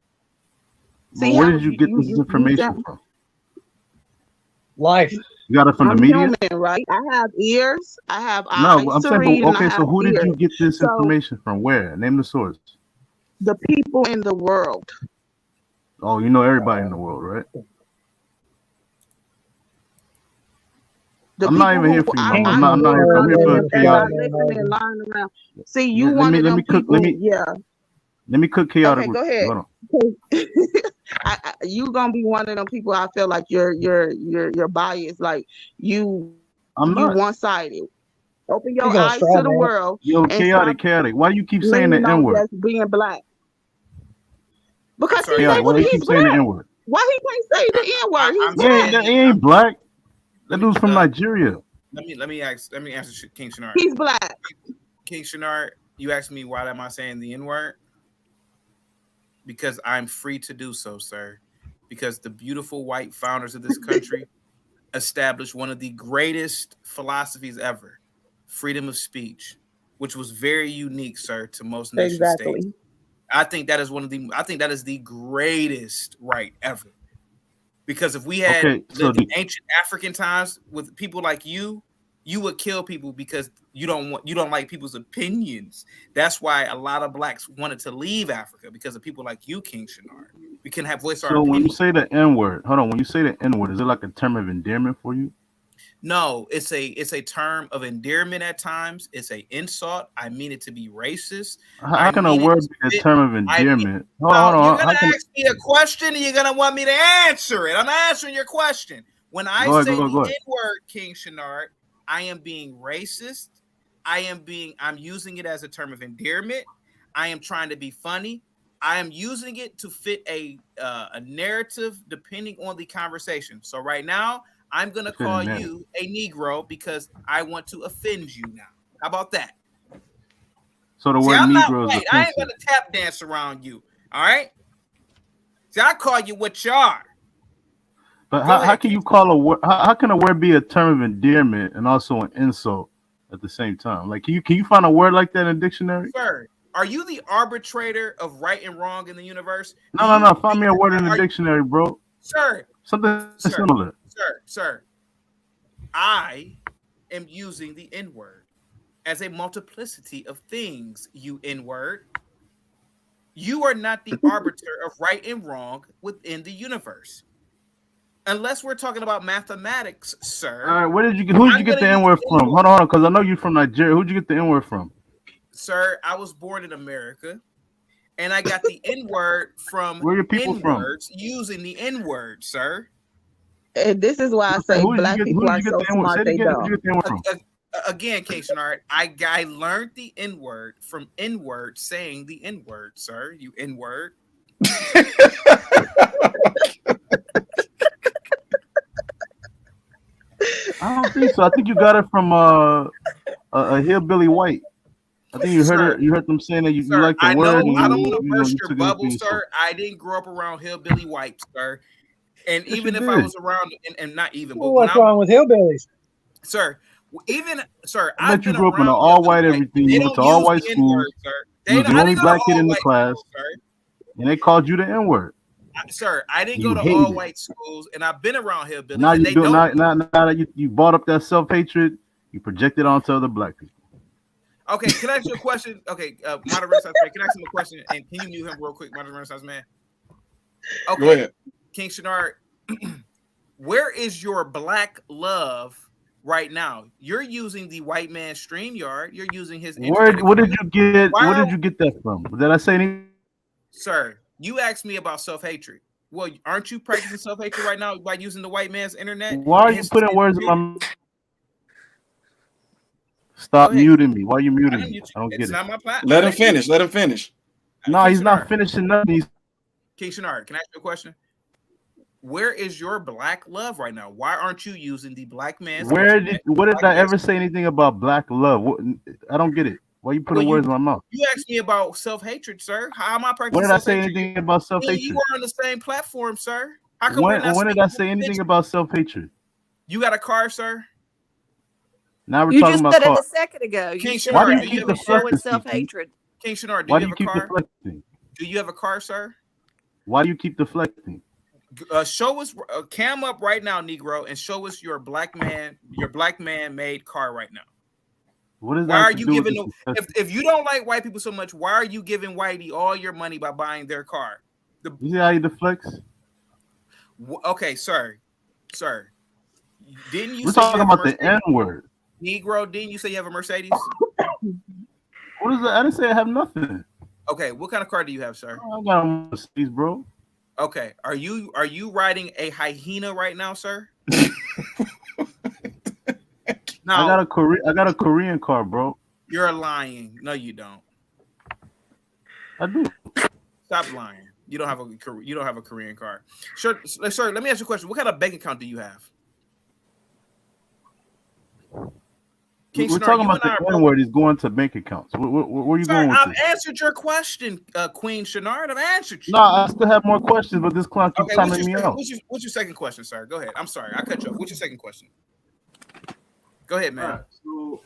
Well, where did you get this information from? Life. You got it from I'm the media? human, right? I have ears. I have No, eyes I'm to saying, read. okay, and I so have who did you ears. get this So information from? Where? Name the source. the people in the world. Oh, you know everybody in the world, right? The I'm not people even here who for you, I, Mama. I I'm not here for. I'm here for as I chaotic. listen and learn around. See, you Let one me of let them me cook. people. Let me Yeah. let me cook chaotic. Okay, go real quick. ahead. Hold on. You gonna be one of them people. I feel like you're biased. Like you I'm not. one sided. Open You're your gonna eyes straw to the man. world Yo, and stop chaotic. Why you keep saying the leaning N on word? just being black. Because he's Chaotic. able. Why you He's keep saying the black. N word? Why he can't say the N word? He's black. He ain't black. That dude's from Nigeria. Let me answer King Shinar. He's black. King Shinar, you asked me why am I saying the N-word? Because I'm free to do so, sir. Because the beautiful white founders of this country established one of the greatest philosophies ever, freedom of speech, which was very unique, sir, to most nation states. Exactly. I think that is the greatest right ever. Because if we had lived in ancient African times with people like you would kill people because you don't like people's opinions. That's why a lot of blacks wanted to leave Africa because of people like you, King Shinar. We can have voice our So when you opinions. say the N word, hold on. When you say the N word, is it like a term of endearment for you? No, it's a term of endearment at times. It's an insult. I mean it to be racist. How can a word be a term of endearment? Hold on. You're gonna ask me a question and you're gonna want me to answer it. I'm answering your question. When I say the N-word, King Shinar, I am being racist. I'm using it as a term of endearment. I am trying to be funny. I am using it to fit a narrative depending on the conversation. So right now, I'm going to call you a Negro because I want to offend you now. How about that? So the word I'm Negro is offensive. I ain't going to tap dance around you. All right? See, I call you what you are. But how can you call a word? How can a word be a term of endearment and also an insult at the same time? Like, can you find a word like that in a dictionary? Sir, are you the arbitrator of right and wrong in the universe? No. Find me a word in the dictionary, bro. Sir. Something similar. Sir. I am using the N-word as a multiplicity of things, you N-word. You are not the arbiter of right and wrong within the universe. Unless we're talking about mathematics, sir. All right, who did you get the N-word from? Hold on, because I know you're from Nigeria. Who'd you get the N-word from? Sir, I was born in America, and I got the N-word from Where are your people from? Using the N-word, sir. And this is why I say black people are so smart. They don't. Again, King Shinar, I learned the N-word from N-word saying the N-word, sir. You N-word. I don't think so. I think you got it from a hillbilly white. I think you heard it. You heard them saying that you like the word. I don't want to burst your bubble, sir. I didn't grow up around hillbilly whites, sir. And yes, even if I was around, and not even, well, what's wrong with hillbillies, sir? I bet you grew up in an all-white everything. You went to all-white school. You was the only black kid in the class, and they called you the N-word. Sir, I didn't go to all white schools, and I've been around hillbillies. Now you do now that you bought up that self-hatred, you project it onto other black people. Okay, can I ask you a question? Okay, moderator, can I ask him a question? And can you mute him real quick, moderator, man? Okay, go ahead. King Shinar, where is your black love right now? You're using the white man StreamYard. You're using his. What did you get? Where did you get that from? Did I say anything? Sir, you asked me about self-hatred. Well, aren't you practicing self-hatred right now by using the white man's internet? Why are you putting words in my Stop Go ahead. muting me. Why are you I muting didn't me? mute I don't you. get It's it. not my platform. Let him finish. Let him finish. No, King he's not Shenard. finishing nothing. King Shenard, can I ask you a question? Where is your black love right now? Why aren't you using the black man's What internet? did Black I man's- ever say anything about black love? I don't get it. Why you putting Well, words in my mouth? You asked me about self-hatred, sir. How am I practicing When did I say self-hatred? anything about Me self-hatred? and you are on the same platform, sir. How come we're not When did speaking I say anything about self-hatred? You got a car, sir? Now we're You talking just about said it car. a second ago. You King said Why do Shenard, you that do he you keep have a was car? showing deflecting, Kiki? self-hatred. King Shenard, do Why you do have you a keep car? deflecting? Do you have a car, sir? Why do you keep deflecting? Show us cam up right now, Negro, and show us your black man made car right now. What does Why that are have to you do with giving this them discussion? if you don't like white people so much, why are you giving Whitey all your money by buying their car? You see how he deflects? Okay, sir. Didn't you We're say you talking have a about the Mercedes? N-word. Negro, didn't you say you have a Mercedes? What is that? I didn't say I have nothing. Okay, what kind of car do you have, sir? I don't got a Mercedes, bro. Okay, are you riding a hyena right now, sir? I got a Korean car, bro. You're lying. No, you don't. I do. Stop lying. You don't have a Korean car. Sure, sir. Let me ask you a question. What kind of bank account do you have? King We're Shenard, talking you about and I the are both- N-word is going to bank accounts. Where are you Sir, going with I've this? answered your question, Queen Shenard. I've answered you. No, I still have more questions, but this clown keeps Okay, timing me out. what's your second question, sir? Go ahead. I'm sorry, I cut you off. What's your second question? Go ahead, man. All right, so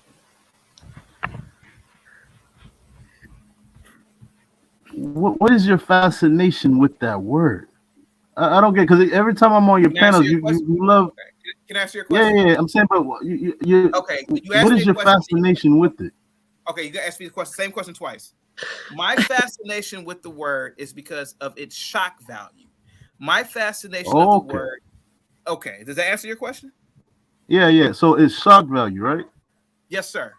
what is your fascination with that word? I don't get because every time I'm on your Can I answer panels, your you question? love. Okay. Can I answer your question? Yeah. I'm saying, but you Okay, you asked what me is a your question. fascination with it? Okay, you got to ask me the question, same question twice. My fascination with the word is because of its shock value. My fascination of the Okay. word. Okay, does that answer your question? Yeah. So it's shock value, right? Yes, sir.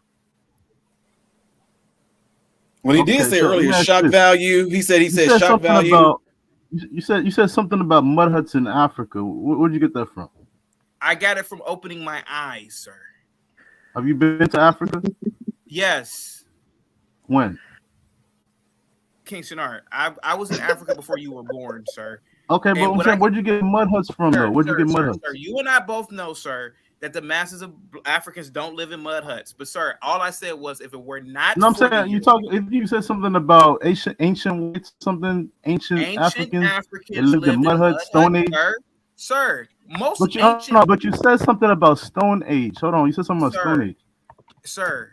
Well, he did Okay, say so let earlier me ask shock this. value. He said You said shock something value. about you said something about mud huts in Africa. Where'd you get that from? I got it from opening my eyes, sir. Have you been to Africa? Yes, When? King Shenard. I was in Africa before you were born, sir. Okay, but And I'm what saying, where'd you get mud huts from, though? Where'd you get mud huts? Sir, you and I both know, sir, that the masses of Africans don't live in mud huts. But, sir, all I said was if it were not No, I'm for saying the if you said something about ancient whites, something ancient Africans that lived in mud huts, Stone Age. Sir, most But you ancient no, but you said something about Stone Age. Hold on, you said something about Stone Age. Sir,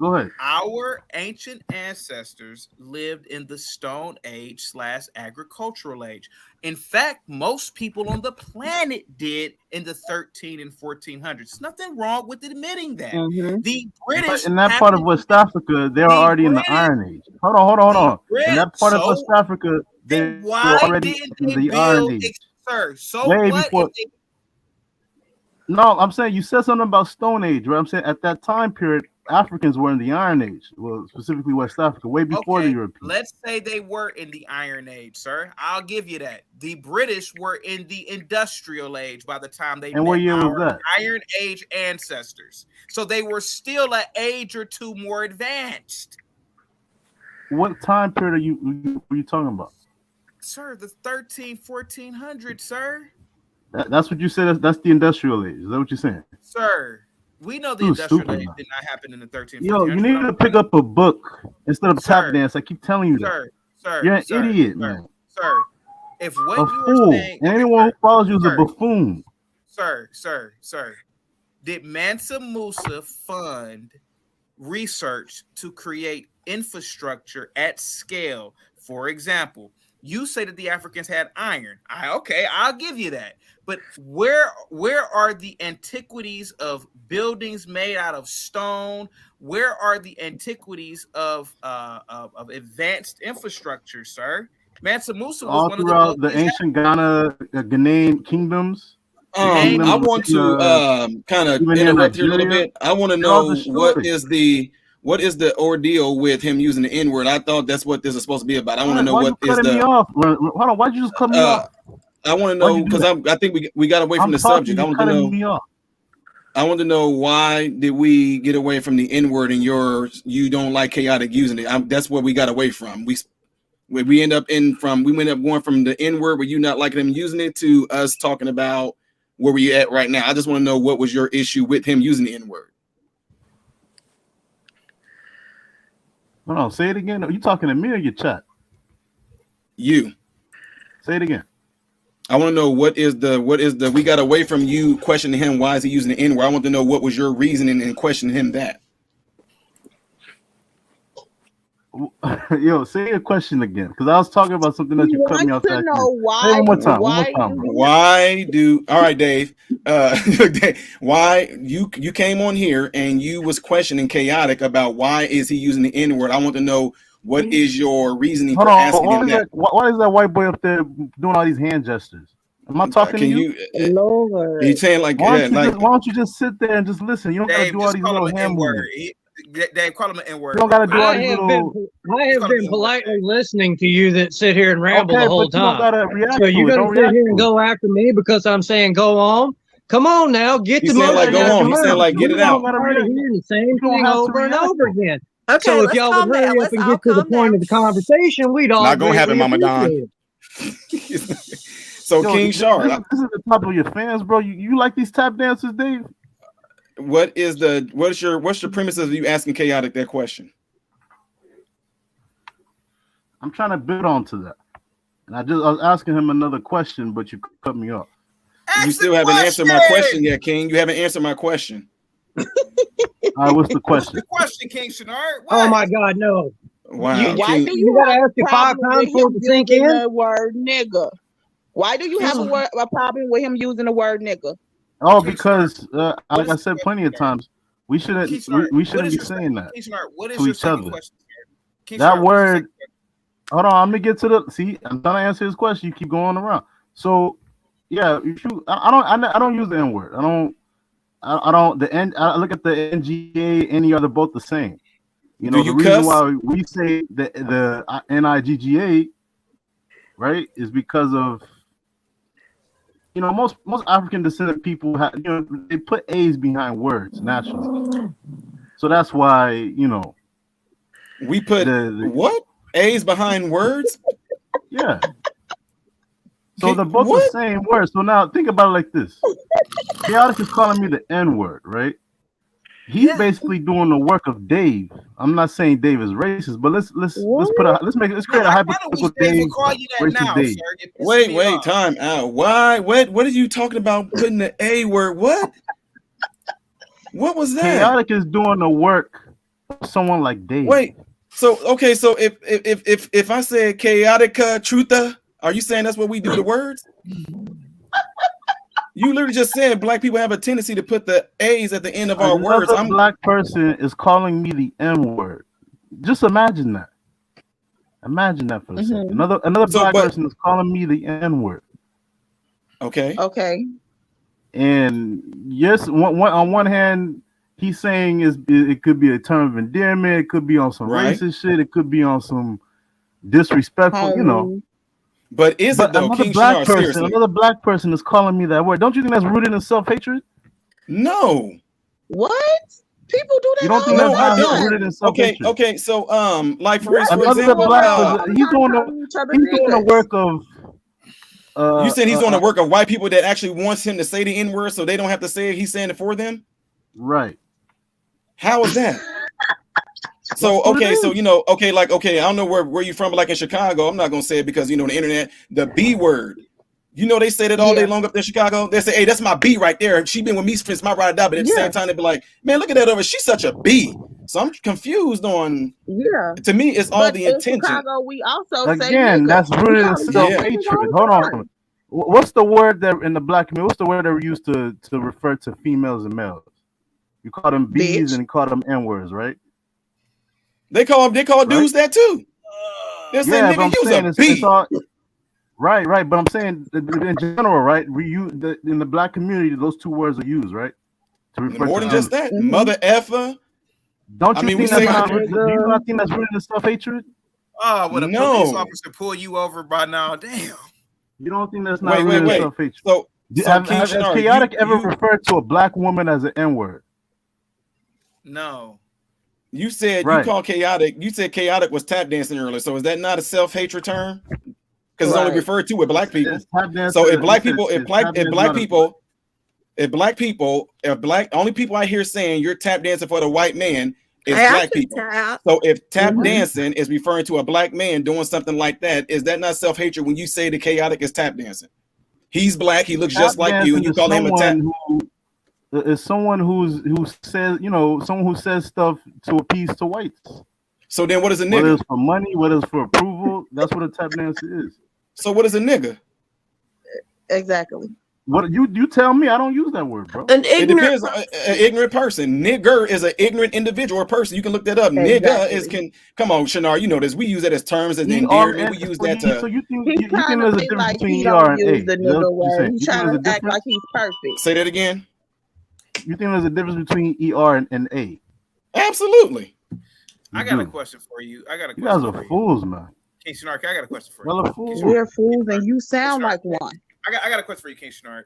go ahead. Our ancient ancestors lived in the Stone Age / agricultural age. In fact, most people on the planet did in the 13 and 1400s. Nothing wrong with admitting that. The British, But in that part of West Africa, they are already in the Iron Age. Hold on. In that part of West Africa, they were already in the Iron Age. Sir, so way what before. if No, I'm saying you said something about Stone Age, right? I'm saying at that time period, Africans were in the Iron Age, well, specifically West Africa, way before the Europeans. Let's say they were in the Iron Age, sir. I'll give you that. The British were in the Industrial Age by the time they And what met year was our that? Iron Age ancestors. So they were still an age or two more advanced. What time period were you talking about? Sir, the 1400s, sir. That's what you said. That's the Industrial Age. Is that what you're saying? Sir, we know the Too Industrial stupid, Age man. did not happen in the 1300s. Yo, you need to pick up a book instead of tap dance. I keep telling you that. You're an idiot, man. Sir, if what A you fool. are saying, And anyone who follows you is a buffoon. Sir, did Mansa Musa fund research to create infrastructure at scale? For example, you say that the Africans had iron. I'll give you that. But where are the antiquities of buildings made out of stone? Where are the antiquities of advanced infrastructure, sir? Mansa Musa was All one of throughout the wealthiest ancient Ghanaian kingdoms. I want to kind of interrupt here a little bit. I want to know what is the ordeal with him using the N-word. I thought that's what this is supposed to be about. I want to know why what you is cutting me the. off? Hold on, why'd you just cut me off? I want to know because I think we got away from the subject. I want to know. Me off. I want to know why did we get away from the N word and you don't like chaotic using it. That's what we got away from. We end up going from the N word where you not liking him using it to us talking about where we at right now. I just want to know what was your issue with him using the N word. Hold on, say it again. Are you talking to me or your chat? You. Say it again. I want to know what is the we got away from you questioning him. Why is he using the N word? I want to know what was your reasoning in questioning him that. Yo, say your question again, because I was talking about something that you cut me off. To know why? Say it one more time. All right, Dave. Why you came on here and you was questioning chaotic about why is he using the N word? I want to know what is your reasoning for asking him that. Why is that white boy up there doing all these hand gestures? Am I talking to you? Lord. He's saying like, why don't you just sit there and just listen? You don't gotta do all these little hand movements. Dave, call him an N-word. You don't gotta do all I these have little. been politely listening to you that sit here and ramble Okay, the whole but you don't time. gotta react So to you it. gotta Don't sit react here and to it. go after me because I'm saying go on. Come on now, get He's the saying like motion go out on. your He's saying mouth. like get it out. I'm tired of hearing the same You don't thing have to over and react. over again. Okay, So if let's y'all calm would hurry down. up Let's and all get to the calm point down. of the conversation, we'd all Not gonna happen, greatly Mama Don. appreciate it. So Yo, King Shard, this is the top of your fans, bro. You like these tap dances, Dave? what's your premise of you asking chaotic that question? I'm trying to build onto that. And I was asking him another question, but you cut me off. You still haven't answered my question yet, King. You haven't answered my question. All right, what's the question? Question, King Shenard. Oh my God, no. Wow. Why do You you gotta have ask a it 5 problem times with for him it to sink using in? the word nigga? Why do you have a problem with him using the word nigga? Oh, because like I said plenty of times, we shouldn't be saying that What is to your each second other. question? King That Shenard, what's your word. Hold on, I'm gonna get to the. See, I'm trying to answer his question. You keep going around. So, yeah, I don't use the N word. I don't. The N. I look at the NGA. Any are both the same. You know, Do you the reason cuss? why we say the NIGGA, right, is because of, you know, most African descendant people have, you know, they put A's behind words naturally. So that's why, you know, we put what? A's behind words? Yeah. So they're both the same word. So now think about it like this. Chaotic is calling me the N word, right? He's basically doing the work of Dave. I'm not saying Dave is racist, but let's create a hypothetical Dave racist Dave. Wait, time out. Why? What are you talking about putting the A word? What? What was that? Chaotic is doing the work of someone like Dave. Wait. So okay, so if I said chaotica trutha, are you saying that's what we do the words? You literally just said black people have a tendency to put the A's at the end of our words. Another black person is calling me the N word. Just imagine that. Imagine that for a second. Another black person is calling me the N word. Okay. Okay. And yes, on one hand, he's saying it could be a term of endearment. It could be on some racist shit. It could be on some disrespectful, you know. But is it though, King Shenard, seriously? Another black person is calling me that word. Don't you think that's rooted in self-hatred? No. What? People do that. You don't think no, that's I not don't. rooted in self-hatred? Okay. So like for Another example, black person, he's doing the work of. You said he's doing the work of white people that actually wants him to say the N word, so they don't have to say it. He's saying it for them. Right. How is that? So okay, so you know, okay, I don't know where you're from, but like in Chicago, I'm not gonna say it because you know the internet, the B word. You know they say that all day long up there in Chicago. They say, "Hey, that's my B right there. She been with me since my ride or die." But at the same time, they be like, "Man, look at that over. She's such a B." So I'm confused on. To me, it's all the intention. In Chicago, we also Again, that's rooted in self-hatred. Hold on. What's the word that in the black community? What's the word that we used to refer to females and males? You call them B's and you call them N words, right? They call dudes that too. They're saying, "Nigga, you's a B." It's all, right. But I'm saying in general, right? In the black community, those two words are used, right? To refer more to than just that, mother effer. Don't you think that's do you not think that's rooted in self-hatred? Oh, would a police officer pull you over by now? Damn. You don't think that's not rooted in self-hatred? So So, Has King Shinar, chaotic ever referred to a black woman as an N-word? No. You said Right. you called chaotic. You said chaotic was tap dancing earlier. So is that not a self-hatred term? Because it's only Right. referred to with black people. It's tap dance. So if He black said people, it's tap dance, if black only people I hear saying you're tap dancing for the white man is Hey, I black can people. tap. So if tap Mhm. dancing is referring to a black man doing something like that, is that not self-hatred when you say the chaotic is tap dancing? He's black, he looks Tap just like you, and dancing you is call him a tap. someone who says, you know, someone who says stuff to appease to whites. So then what is a Whether nigga? it's for money, whether it's for approval, that's what a tap dancer is. So what is a nigga? Exactly. What you tell me? I don't use that word, bro. An It ignorant depends on an ignorant person. Nigger is an ignorant individual or person. You can look that up. Nigga is come on, Shinar, you know this. We use it as terms as endearment. We use that to. So you think He's you trying think to there's a be difference like between he ER don't and use A? the Is that nigga what you're word. saying? He's You think trying there's to a act difference? like he's perfect. Say that again. You think there's a difference between ER and A? Absolutely. I got a question for you. You guys are fools, man. King Shinark, I got a question for you. Y'all are fools. We're fools, and you sound like one. I got a question for you, King Shinark.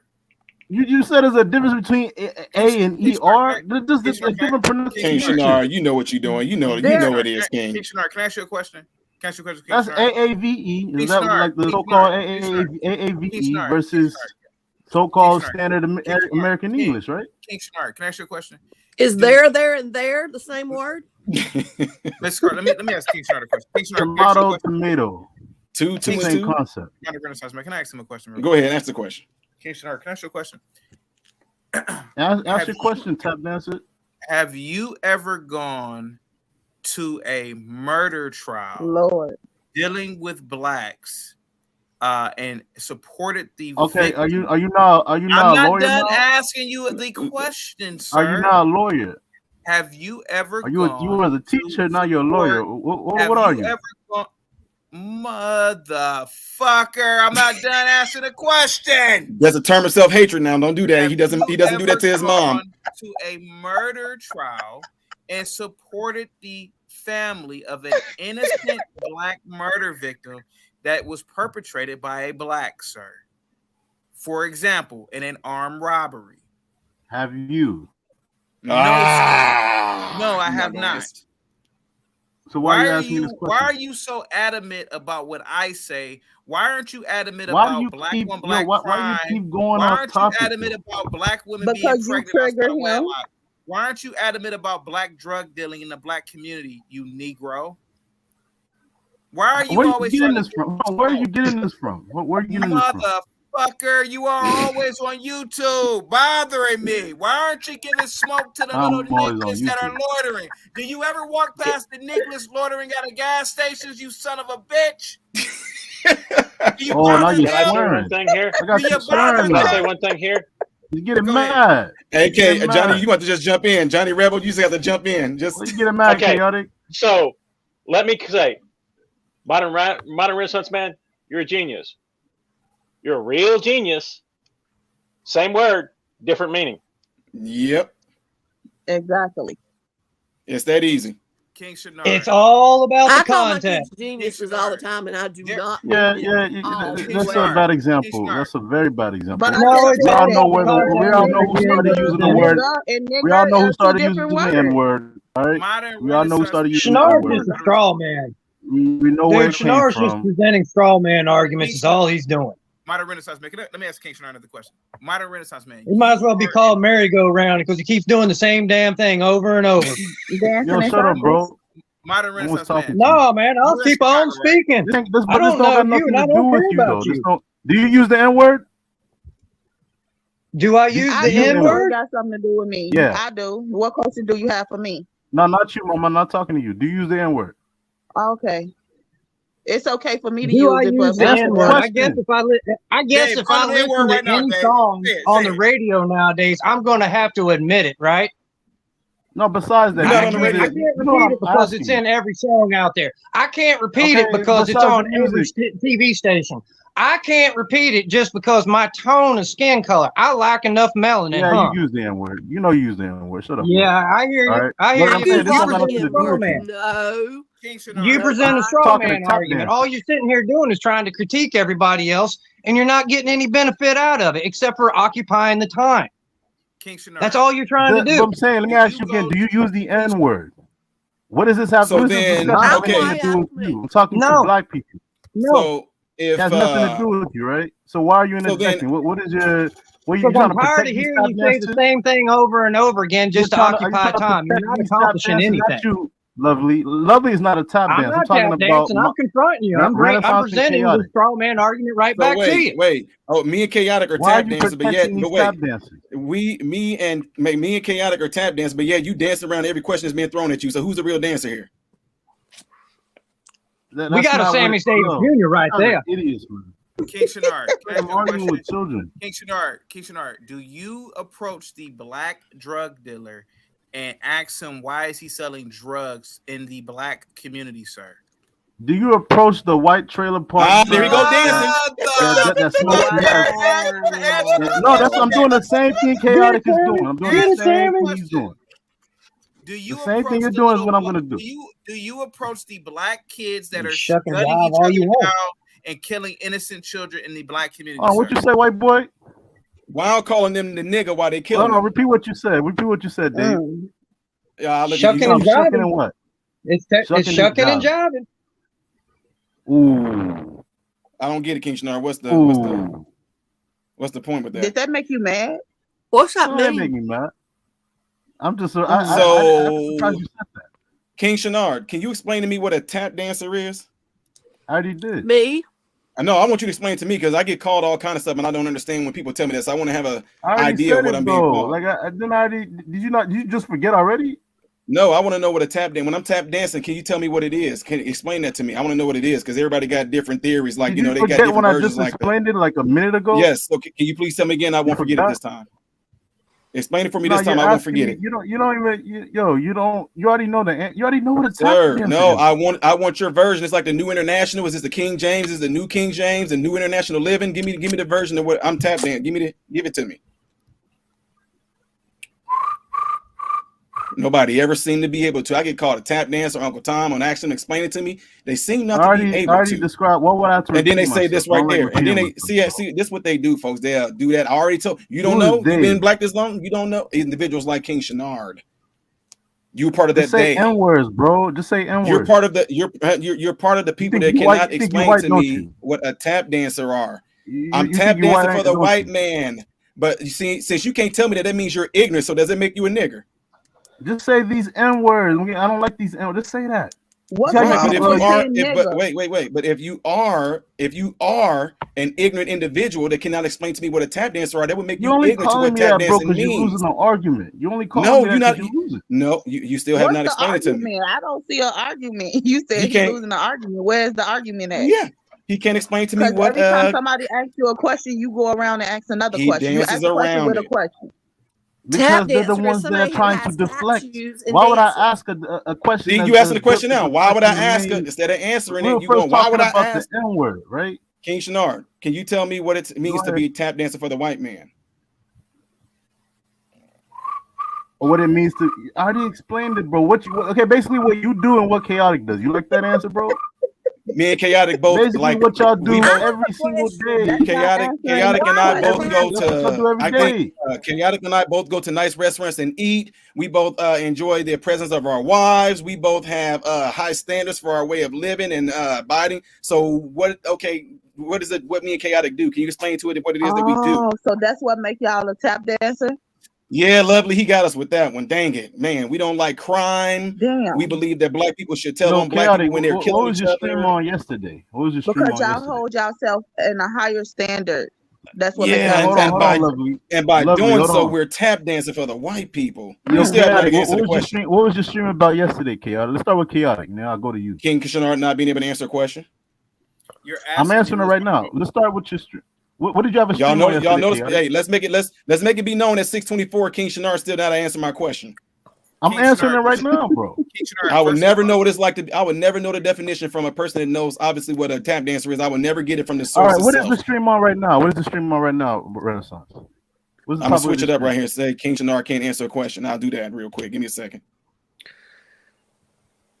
You said there's a difference between A and ER. There's just a different King pronunciation. Shinar, you know what you're doing. You know it is, King. King Shinark, can I ask you a question? Can I ask you a question, King That's Shinark? AAVE. King Is that Shinark, like the King so-called Shinark, AAVE versus so-called standard American English, right? King Shinark, can I ask you a question? Is there and there the same word? Let's start. Let me ask King Shinark a question. King Shinark, Tomato, tomato. Two and Same two. concept. Renaissance man. Can I ask him a question? Go ahead, ask the question. King Shinark, can I ask you a question? Ask your question, tap dancer. Have you ever gone to a murder trial, Lord, dealing with blacks, and supported the Okay, victim? are you not I'm a not lawyer done now? asking you the question, sir. Are you not a lawyer? Have you ever Are you you as a teacher? Now you're a lawyer. What are you? Ever gone, motherfucker? I'm not done asking the question. That's a term of self-hatred now. Don't do that. He doesn't do that to his mom. Gone to a murder trial and supported the family of an innocent black murder victim that was perpetrated by a black, sir. For example, in an armed robbery. Have you? No, sir. No, I have not. So why are you asking me this Why question? are you so adamant about what I say? Why aren't you adamant Why do about you black keep- on yo, black why crime? you keep going Why off aren't topic, you adamant though? about black women being because you pregnant trigger outside of him. wedlock? Why aren't you adamant about black drug dealing in the black community, you Negro? Why are you Where are always you trying getting to this from? Where are you getting this from? Where are you getting this from? Motherfucker, you are always on YouTube bothering me. Why aren't you giving smoke to the I'm little always on niggas that are YouTube. loitering? Do you ever walk past the niggas loitering at a gas stations, you son of a bitch? Do you Oh, now bother you're Can I say swearing. one thing here? I got Do you you bother swearing Can I now. say one thing here? You getting mad. Hey, You getting Johnny, mad. you want to just jump in. Johnny Rebel, you just have to jump in. Just You getting mad, Okay. chaotic? So let me say, modern Renaissance man, you're a genius. You're a real genius. Same word, different meaning. Yep. Exactly. It's that easy. King Shinard. It's all about I the call my context. kids geniuses all the time, and I do not. Yeah, mean yeah. them all the That's way. a bad example. That's a very bad example. But I No, just it's We said all all know about where the we all know who context. started using the word. We all know who started using the N word. All right. We all know who started using the N Schnarr word. is a straw man. We know where Dude, it came Schnarr's just from. presenting straw man arguments. Is all he's doing. Modern Renaissance man. Let me ask King Shinard another question. Modern Renaissance man. He might as well be called merry-go-round because he keeps doing the same damn thing over and over. Yo, shut up, bro. Modern I was Renaissance talking man. to you. No, man, I'll You're in keep on Chicago, right? speaking. This I don't don't got know you, nothing and I to do don't with care you, though. about This you. don't. Do you use the N word? Do I use I the do. It N-word? got something to do with me. Yeah. I do. What question do you have for me? No, not you, Mom. I'm not talking to you. Do you use the N word? Okay. It's okay for me to Do use I it, use but the Answer the N-word? I guess question. if I Dave, if call I the listen N-word to right now, any Dave. song Say it, on say the it. radio nowadays, I'm gonna have to admit it, right? No, besides that, You're not you on the use radio. I it. can't You know what repeat I'm it because it's asking in you. every song out there. I can't repeat Okay, it because it's besides on the every music. TV station. I can't repeat it just because my tone of skin color. I lack enough melanin, Yeah, huh? you use the N word. You know you use the N word. Shut up, Yeah, bro. I hear All you. right. I hear But you. I'm saying this Y'all don't got just nothing to do straw with man. you. No. You present a straw Talking to man tap argument. dance. All you're sitting here doing is trying to critique everybody else, and you're not getting any benefit out of it except for occupying the time. That's all you're trying to But do. I'm saying, let me ask you again: do you use the N word? What does this have? So What does this then, discussion have okay. anything to do with you? I'm talking to No. black people. No. So It if has nothing to do with you, right? So why are you so then interjecting? What is your? What are you Because trying I'm to tired protect of these hearing tap you say the dancers? same thing over and over again just to Are you occupy trying to time. You're protect not these tap accomplishing dancers? anything. Not you, Lovely. Lovely is not a tap I'm dance. I'm not talking tap about dancing. I'm confronting you. I'm Renaissance and presenting the chaotic. straw man argument right so back to you. wait. Oh, me and Chaotic are Why are tap you dancers, but protecting these wait. tap dancers? Me and Chaotic are tap dancers, but you dance around every question that's being thrown at you. So who's the real dancer here? We got a Sammy Davis Jr. right there. Idiots, man. King Shenard, can I ask I'm you a arguing question? with children. King Shenard, do you approach the black drug dealer and ask him why is he selling drugs in the black community, sir? Do you approach the white trailer park? There he go dancing. That smokes meth. No, I'm doing the same thing Chaotic is doing. I'm doing the same thing he's doing. Do you The same thing approach you're the doing is little what I'm boy- gonna do. Do you approach the black kids that are Shuck and gutting jive each all other you want. down and killing innocent children in the black community? Oh, what sir? you say, white boy? While calling them the nigga while they killing Hold on, them. repeat what you said. Repeat what you said, Dave. Yeah, I'll let Shucking you. and Shucking jiving. and what? It's shucking and jiving. Ooh. I don't get it, King Shenard. What's the point with that? Did that make you mad? What's that Don't that mean? make me mad. I'm just So, I'm surprised you said that. King Shenard, can you explain to me what a tap dancer is? I already did. Me? I know. I want you to explain to me because I get called all kind of stuff and I don't understand when people tell me this. I want to have an I already idea of said what it, I'm being bro. called. Like did you just forget already? No, I want to know what a tap dance. When I'm tap dancing, can you tell me what it is? Can you explain that to me? I want to know what it is because everybody got different theories. Like Did you they got forget different when I versions just like that. explained it like a minute ago? Yes. So can you please tell me again? I won't forget it this time. Explain it for me this time. I won't forget it. You already know you already know what a tap Sir, dance no, is. I want your version. It's like the New International. Is this the King James? Is the New King James? The New International Living? Give me the version of what I'm tap dancing. Give it to me. Nobody ever seemed to be able to. I get called a tap dancer, Uncle Tom on accident. Explain it to me. They seem not to be able to. Described what would I have to and then they repeat say this myself? right there. And then they see this is what they do, folks. They'll do that. I already told you. Don't know. You've been black this long. You don't know individuals like King Shenard. You're part of that Just say day. N words, bro. Just say N words. You're part of the you're part of the people that cannot explain to me what a tap dancer are. I'm tap dancing for the white man. But you see, since you can't tell me that means you're ignorant. So does it make you a nigger? Just say these N words. I don't like these N words. Just say that. What's But wrong if with you are, saying nigga? wait. But if you are an ignorant individual that cannot explain to me what a tap dancer are, that would make you only ignorant to calling what me tap that, bro, dancing because you're means. losing an argument. You only calling No, me you're that not. because you're losing. No, you still have What's not the explained it to me. argument? I don't see an argument. You said he's losing the argument. Where's the argument at? Yeah, he can't explain to me Because what. every time somebody asks you a question, you go around and ask another He question. You dances ask a question around with a it. question. Because they're the ones that are trying to deflect. Why would I ask a question? See, you asking the question now. Why would I ask it instead of answering it? You going? Why would I ask? The N word, right? King Shenard, can you tell me what it means to be tap dancing for the white man? Or what it means to? I already explained it, bro. Okay, basically what you do and what Chaotic does. You like that answer, bro? Me and Chaotic both basically like what y'all do every single day. Chaotic and I both go to. Chaotic and I both go to nice restaurants and eat. We both enjoy the presence of our wives. We both have high standards for our way of living and abiding. So what? Okay, what is it? What me and Chaotic do? Can you explain to it what it is that we do? Oh, so that's what make y'all a tap dancer? Yeah, lovely. He got us with that one. Dang it, man. We don't like crime. Damn. We believe that black people should tell on black people when they're killing each other. What was your stream on yesterday? What was your stream because on y'all yesterday? hold yourself in a higher standard. That's what yeah, makes and by doing so, we're tap dancing for the white people. You still have not answered the question. What was your stream about yesterday, Chaotic? Let's start with Chaotic. Now I'll go to you. King Shenard not being able to answer a question. I'm answering it right now. Let's start with your stream. What did you have a stream on yesterday? Y'all notice? Hey, let's make it be known at 624. King Shenard still not answer my question. I'm answering it right now, bro. I would never know what it's like to. I would never know the definition from a person that knows obviously what a tap dancer is. I would never get it from the source. All right, what is the stream on right now? What is the stream on right now, Renaissance? I'm gonna switch it up right here. And say King Shenard can't answer a question. I'll do that real quick. Give me a second. All right, what is the stream on right now? What is the stream on yesterday? I'm gonna switch it up right here and say King Shenard can't answer a question. I'll do that real quick. Give me a second. I'm gonna switch it up right here and say King Shenard can't answer a question. I'll do that real quick. Give me a second.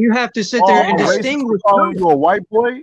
you have to sit All there and a racist for distinguish calling those. you a white boy.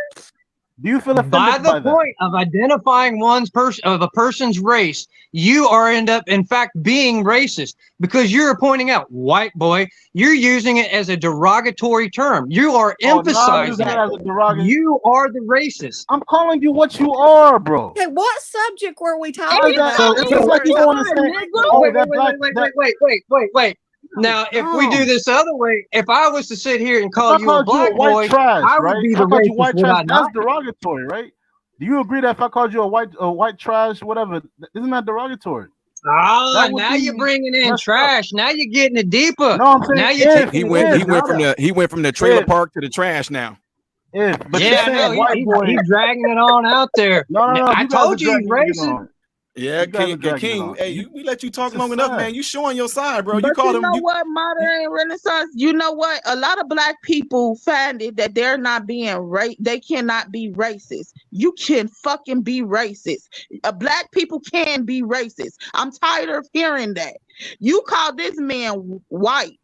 Do you feel offended By the by that? point of identifying of a person's race, you end up in fact being racist because you're pointing out, white boy, you're using it as a derogatory term. You are emphasizing it as a derogatory. you are the racist. I'm calling you what you are, bro. Okay, what subject were we talking that? about? It's like you want to say, Wait. Now, if we do this other way, if I was to sit here and call if I you a called you black a white boy, trash, I would right? be If the I called you racist, white would trash, I not? that's derogatory, right? Do you agree that if I called you a white trash, whatever, isn't that derogatory? Ah, now you're bringing in trash. Now you're getting it deeper. No, I'm saying now you're he went from the trailer park to the trash now. But yeah, I know. He's dragging it on out there. No, I told you he's racist. Yeah, King. Hey, we let you talk long enough, man. You showing your side, bro. But You called you him. know what, modern Renaissance? You know what? A lot of black people find it that they're not being they cannot be racist. You can fucking be racist. Black people can be racist. I'm tired of hearing that. You call this man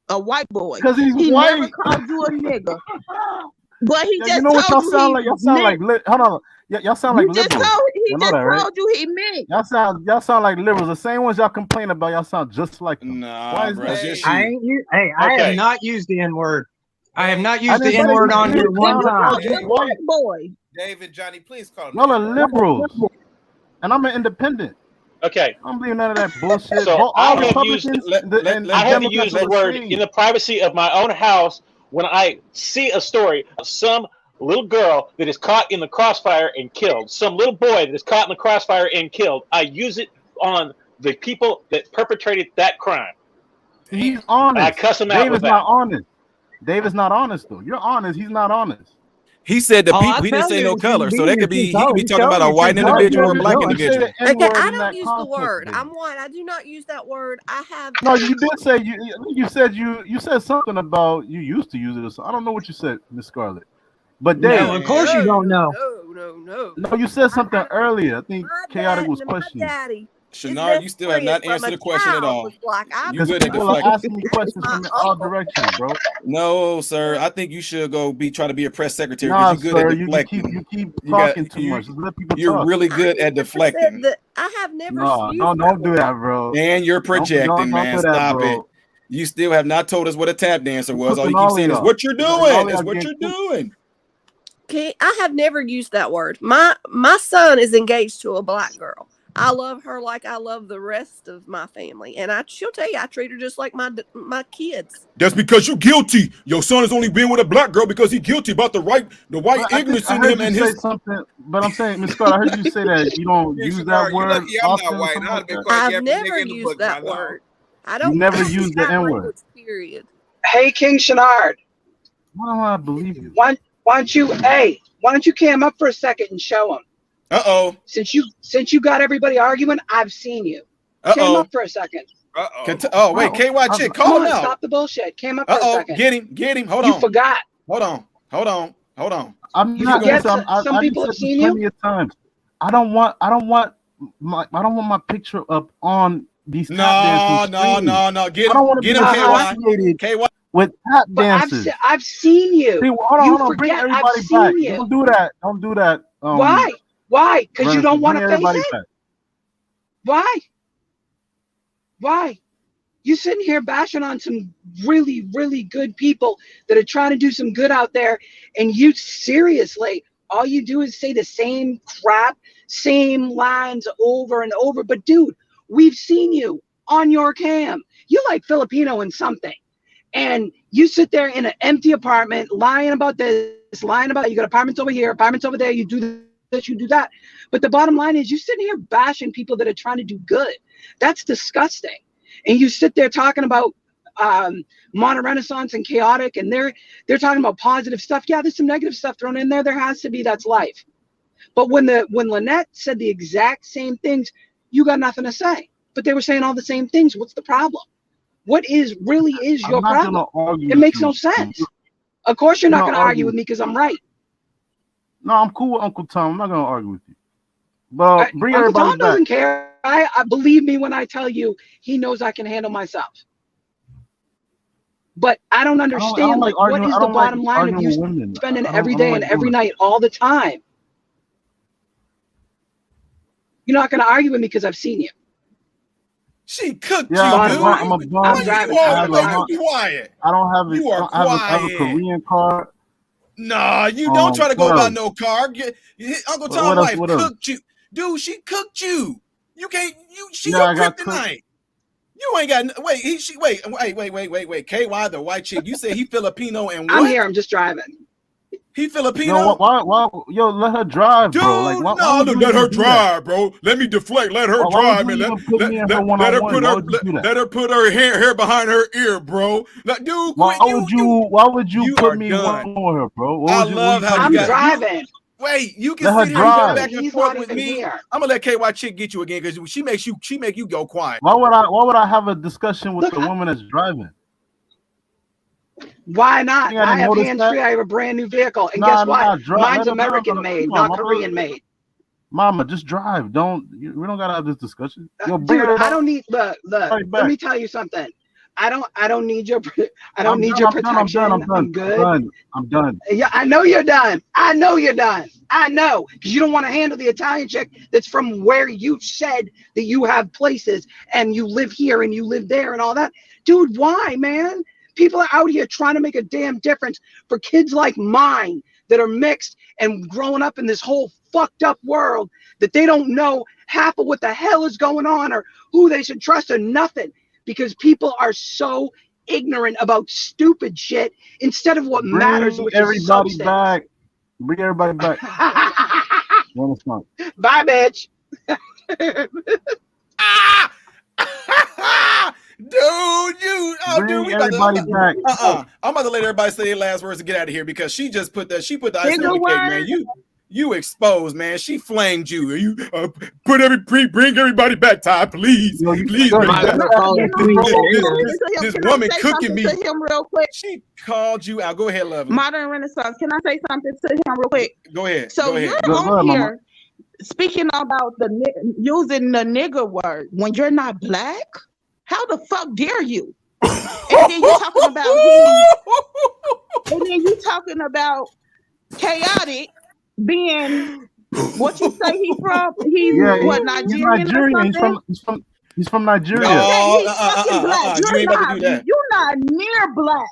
a white boy. Because he's he white. never called you a nigga. But he just you know what told y'all sound like? Y'all sound like hold on. Y'all sound like liberals. He you just know that, right? told you he meant. Y'all sound like liberals. The same ones y'all complain about. Y'all sound just like them. Nah, why is bro, that? just I have not used the N-word. I have not used the didn't say N-word you on did. here one time. White boy. David, Johnny, please call him. Y'all are liberals, and I'm an independent. Okay. I don't believe none of that bullshit. So all I have Republicans used and I have Democrats used are the the word same. in the privacy of my own house when I see a story of some little girl that is caught in the crossfire and killed, some little boy that is caught in the crossfire and killed. I use it on the people that perpetrated that crime. He's honest. I cuss him out Dave with is that. not honest. Dave is not honest though. You're honest. He's not honest. He said the people. He didn't say no color, so that could be. He could be talking about a white individual or a black individual. Okay, I don't use the word. I'm white. I do not use that word. I have. No, you did say you said something about you used to use it. Or something. I don't know what you said, Miss Scarlett. But Dave, no, of course you don't know. No. No, you said something earlier. I think Chaotic was My questioning. daddy. Shanard, you still have not answered the question at all. You good at People are deflecting. asking me questions from all directions, bro. No, sir. I think you should go try to be a press secretary Nah, because you're good sir, at deflecting. you keep talking too much. Let people You're talk. really good at deflecting. I have never. No, don't do that, bro. And you're projecting, don't man. do that, Stop bro. it. You still have not told us what a tap dancer was. All you Cooking keep all saying of is y'all. what you're All doing. y'all Is what getting you're doing. Okay, I have never used that word. My son is engaged to a black girl. I love her like I love the rest of my family, and she'll tell you I treat her just like my kids. That's because you're guilty. Your son has only been with a black girl because he's guilty about the white ignorance in him and his. Something, but I'm saying, Miss Scott, I heard you say that you don't use that word. I'm not white. I've never used that word. I don't. You never used the N word. Period. Hey, King Shanard. Why don't I believe you? Why don't you cam up for a second and show him? Since you got everybody arguing, I've seen you. Cam up for a second. Oh wait, KY chick, call him out. Stop the bullshit. Cam up for a second. Get him. Hold on. You forgot. Hold on. I'm not forget gonna. some people have seen plenty of times. I don't want my picture up on these tap dancing. No. Get him, KY. With tap dances. I've seen you. See, hold on. Bring everybody back. Don't do that. Why? Because you don't want to face it? Back. Why? You sitting here bashing on some really, really good people that are trying to do some good out there, and you seriously, all you do is say the same crap, same lines over and over. But dude, we've seen you on your cam. You like Filipino in something. And you sit there in an empty apartment lying about this, lying about you got apartments over here, apartments over there, you do this, you do that. But the bottom line is you sitting here bashing people that are trying to do good. That's disgusting. And you sit there talking about modern renaissance and chaotic, and they're talking about positive stuff. Yeah, there's some negative stuff thrown in there. There has to be. That's life. But when Lynette said the exact same things, you got nothing to say. But they were saying all the same things. What's the problem? What really is your problem? It makes no sense. Of course you're not going to argue with me because I'm right. No, I'm cool with Uncle Tom. I'm not going to argue with you. But bring Uncle everybody Tom back. doesn't care. I believe me when I tell you he knows I can handle myself. But I don't understand what is the bottom line of you spending every day and every night all the time You're not going to argue with me because I've seen you. She cooked Yeah, you, I'm dude. a I'm bum. driving. I have You quiet. I don't have You are I have a quiet. Korean card. Nah, you don't try to go What about else? no car. Uncle What Tom's else? wife What else? cooked you. Dude, she cooked you. You can't, she Yeah, your I got cooked. kryptonite. You ain't got, wait, wait. KY, the white chick. You said he Filipino and what? I'm here. I'm just driving. He Filipino? Yo, why, yo, let her drive, Dude, bro. Like, why no, would look, you let her even do that? drive, bro. Let me deflect. Let her Why drive, would man. you even put me in her Let her one-on-one? put Why her, would you do that? let her put her hair behind her ear, bro. Like, dude, Why would you you put are me done. one-on-one with her, bro? What I would you, love how I'm you got driving. Wait, you can Let her sit here and go drive. back and He's forth not with even me. here. I'm gonna let KY chick get you again because she make you go quiet. Why would I have a discussion with the woman that's driving? Why not? You think I I didn't have notice hands-free. that? I have a brand new vehicle. And Nah, guess what? let Mine's her drive. American made, Come on, not Korean made. Mama, just drive. We don't gotta have this discussion. Yo, bring Dude, her I don't need look. right Let back. me tell you something. I don't need your I'm protection. done. I'm good. I'm done. Yeah, I know you're done. I know because you don't want to handle the Italian chick that's from where you said that you have places and you live here and you live there and all that. Dude, why, man? People are out here trying to make a damn difference for kids like mine that are mixed and growing up in this whole fucked up world that they don't know half of what the hell is going on or who they should trust or nothing because people are so ignorant about stupid shit instead of what matters, which is everybody substance. back. Bring everybody back. You understand? Bye, bitch. Dude, we about everybody back. I'm about to let everybody say their last words to get out of here because she just put the icing on Nigga the cake, man. You exposed, man. She flamed you. You bring everybody back, Ty, please. Please bring back. This woman cooking me. To him real quick. She called you out. Go ahead, lovely. Modern Renaissance. Can I say something to him real quick? Go ahead. So go ahead. you're on here speaking about using the nigger word when you're not black. How the fuck dare you? And then you talking about chaotic being what you say he from? He's Nigerian or something? He's from Nigeria. No, he's fucking black. You're not near black.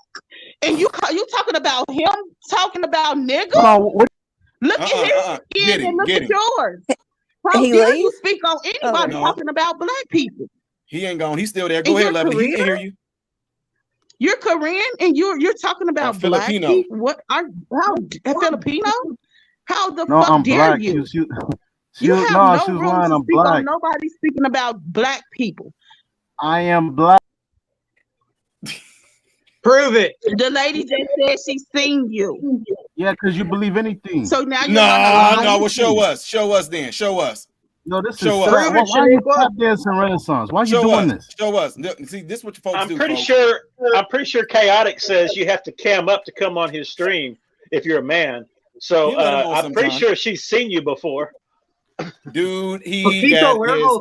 And you talking about him talking about nigga? Look at his skin and look at yours. How dare you speak on anybody talking about black people? He ain't gone. He's still there. Go ahead, lovely. He can hear you. You're Korean and you're talking about black Filipino. people. What are Filipino? How the No, fuck I'm dare black. you? She You was, have no, no she was room lying. to I'm speak black. on nobody speaking about black people. I am black. Prove it. The lady just said she seen you. Yeah, because you believe anything. So now you're gonna lie. No. Well, show us. Show us then. Show us. No, this show is us. sad. Why are you tap dancing Renaissance? Why are you doing this? Show us. See, this is what you folks I'm do. pretty folks. sure Chaotic says you have to cam up to come on his stream if you're a man. So You let him on I'm pretty sometime. sure she's seen you before. Dude, he got his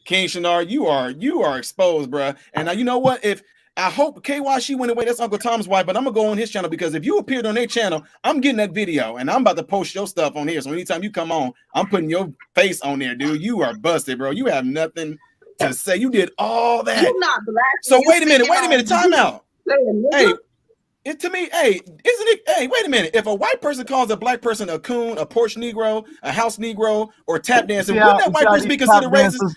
King Shinar. You are exposed, bruh. And now you know what? If I hope KY she went away, that's Uncle Tom's wife, but I'm gonna go on his channel because if you appeared on their channel, I'm getting that video and I'm about to post your stuff on here. So anytime you come on, I'm putting your face on there, dude. You are busted, bro. You have nothing to say. You did all that. You're not black. So wait a minute, time out. Hey, To me, isn't it? Hey, wait a minute. If a white person calls a black person a coon, a porch Negro, a house Negro, or tap dancer, wouldn't that white person be considered racist?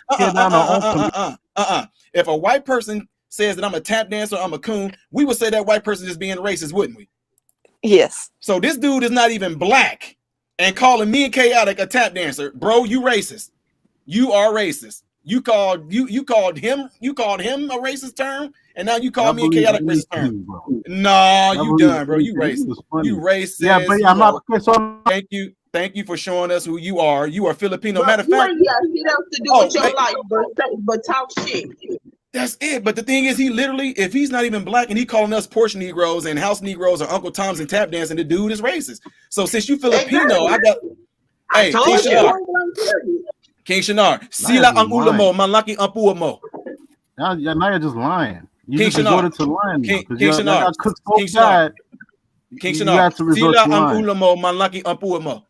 If a white person says that I'm a tap dancer, I'm a coon, we would say that white person is being racist, wouldn't we? Yes. So this dude is not even black and calling me and Chaotic a tap dancer, bro. You racist. You are racist. You called him a racist term, and now you call me a Chaotic racist term. No, you done, bro. You racist. You racist. Yeah, but I'm not. Thank you for showing us who you are. You are Filipino. Matter of you fact, ain't got shit else to do with your life but talk shit. That's it. But the thing is, he literally, if he's not even black and he calling us porch Negroes and house Negroes or Uncle Tom's and tap dancing, the dude is racist. So since you Filipino, I got. Hey, King Shinar, sila ang ulo mo, malaki ang pua mo. Now you're just lying. You King just Shinar, resorted to lying. King Shinar, King Shinar, King Shinar, sila ang ulo mo, malaki ang pua mo.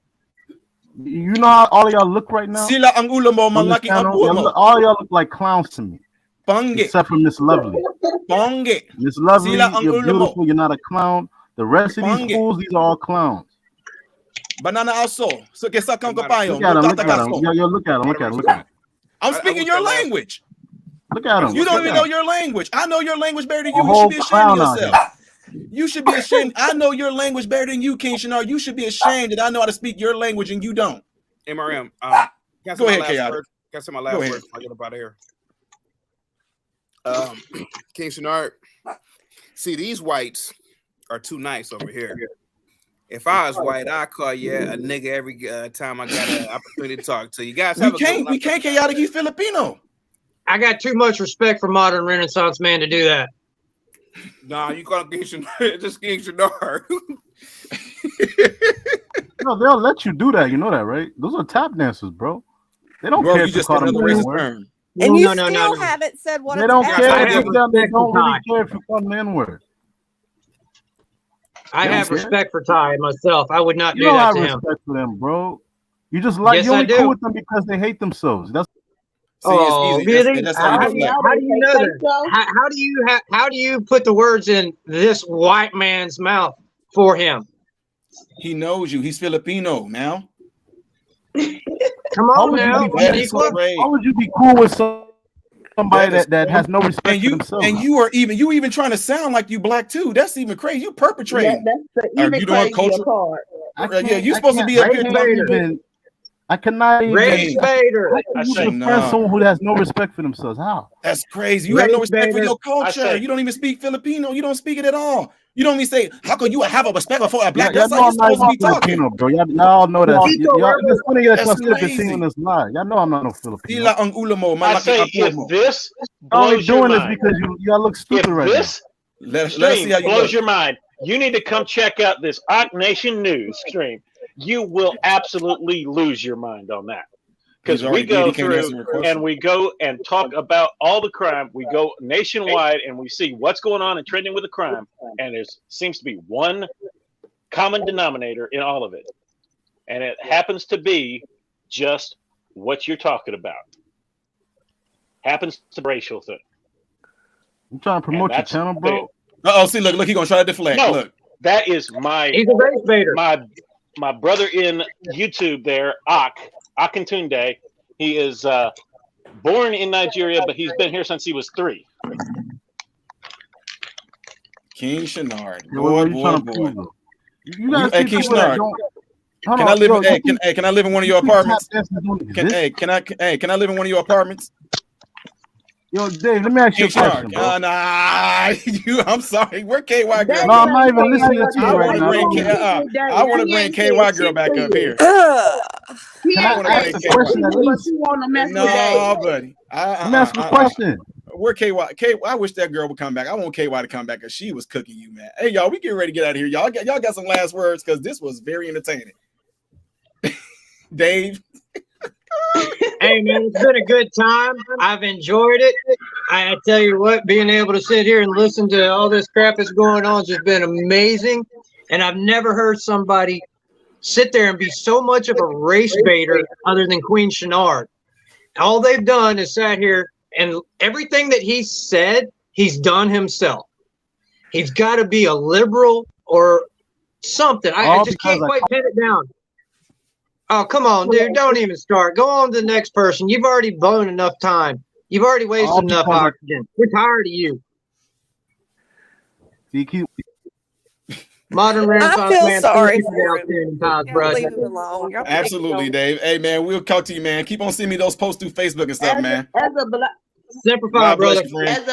You know how all of y'all look right now? Sila ang ulo mo, On this malaki ang channel? buhok Y'all mo. look- all y'all look like clowns to me. Pangit. Except for Miss Lovely. Pangit. Miss Lovely, Sila ang you're ulo mo. beautiful. You're not a clown. The rest of these Pangit. fools, these are all clowns. Banana also. So que sa kang kapayo. Look at him. Look at him. Yo, look at him. Look at him. Look at him. I'm speaking your language. Look at him. You don't Look even at know him. your language. I know your language better than A you. You whole should be ashamed of clown out yourself. You should be ashamed. I know your language better than you, King Shinar. You should be ashamed that I know how to speak your language and you don't. MRM. Go ahead, Chaotic. Can I say my Go last ahead. words before I get up out of here? King Shenard, see, these whites are too nice over here. If I was white, I'd call you a nigga every time I got an opportunity to talk to you. Guys, have a good one. We can't Chaotic. He's Filipino. I got too much respect for modern Renaissance man to do that. Nah, you call him King Shenard. Just King Shenard. No, they'll let you do that. You know that, right? Those are tap dancers, bro. They don't Bro, care you if you just call said them another the racist N-word. term. And No, you no, no, still no. haven't said what They a don't tap care. I If have you them. They respect don't for really Ty. care if you call them the N-word. I They don't have care. respect for Ty myself. I would not You do don't that have to him. respect for them, bro. You just like Yes, you I only do. cool with them because they hate themselves. That's See, it's Oh, easy. really? That's how you How do deflect. you know that? How do you put the words in this white man's mouth for him? He knows you. He's Filipino now. Come How on would now, you be That is so Shaniqua. great. How would you be cool with somebody That is that has no respect and for you themselves? and you are even trying to sound like you black too. That's even crazy. You perpetrating. That's the Are even you doing crazier culture? part. Yeah, you're supposed to be up Race here baiter. talking. I cannot even. Race baiter. How can you befriend someone who has no respect for themselves? How? That's crazy. You have no Race respect for baiter. your culture. You don't even speak Filipino. You don't speak it at all. You don't even say, how can you have a respect for a black? Y'all That's know how you're I'm not supposed to be even talking. Filipino, bro. Y'all know that. Tito Y'all, it's funny that That's y'all still crazy. continuing this lie. Y'all know I'm not no Filipino. Sila ang ulo mo, I malaki say ang if puwet mo. this Y'all only blows your doing this mind, because y'all look if stupid right now. this Let us stream see how you blows look. your mind, you need to come check out this Ock Nation News stream. You will absolutely lose your mind on that. Because He's we already did. go He can't answer through your question. and we go and talk about all the crime. We go nationwide and we see what's going on and trending with the crime. And there seems to be one common denominator in all of it. And it happens to be just what you're talking about. Happens to be a racial thing. I'm trying to promote your that's channel, bro. See, look, he gonna try to deflect. No, Look, that is my He's a race baiter. my brother in YouTube there, Akintunde. He is born in Nigeria, but he's been here since he was 3. King Shenard. Yeah, what are you Boy. trying to prove, though? You guys Hey, see King people that Shenard. don't. Hold Can on, I live? yo, Can I live in one of your you think tap apartments? dances don't Can exist? I live in one of your apartments? Yo, Dave, let me ask you a King question, Shenard. bro. Nah, I'm sorry. Where KY girl? That's No, I'm not even like listening to I you right want to now. bring I want to He bring ain't KY said girl shit back to up you. here. He Can I I ain't want to ask bring a KY. question at but least? you want to mess with No, Dave. buddy. Let me ask you a question. Where KY? I wish that girl would come back. I want KY to come back because she was cooking you, man. Hey, y'all, we getting ready to get out of here. Y'all got some last words because this was very entertaining. Dave. Hey man, it's been a good time. I've enjoyed it. I tell you what, being able to sit here and listen to all this crap that's going on has just been amazing. And I've never heard somebody sit there and be so much of a race baiter other than Queen Shenard. All they've done is sat here and everything that he said, he's done himself. He's got to be a liberal or something. I just can't quite pin it down. Oh, come on, dude. Don't even start. Go on to the next person. You've already blown enough time. You've already wasted enough oxygen. We're tired of you. Modern Renaissance feel man. sorry Thank you for the outstanding times, bro. Leave it alone. Y'all Absolutely, Dave. Hey, man, we'll talk to you, man. Keep on sending me those posts through Facebook and stuff, man. As a black, Semper Fi, God bless brother. you, friend. as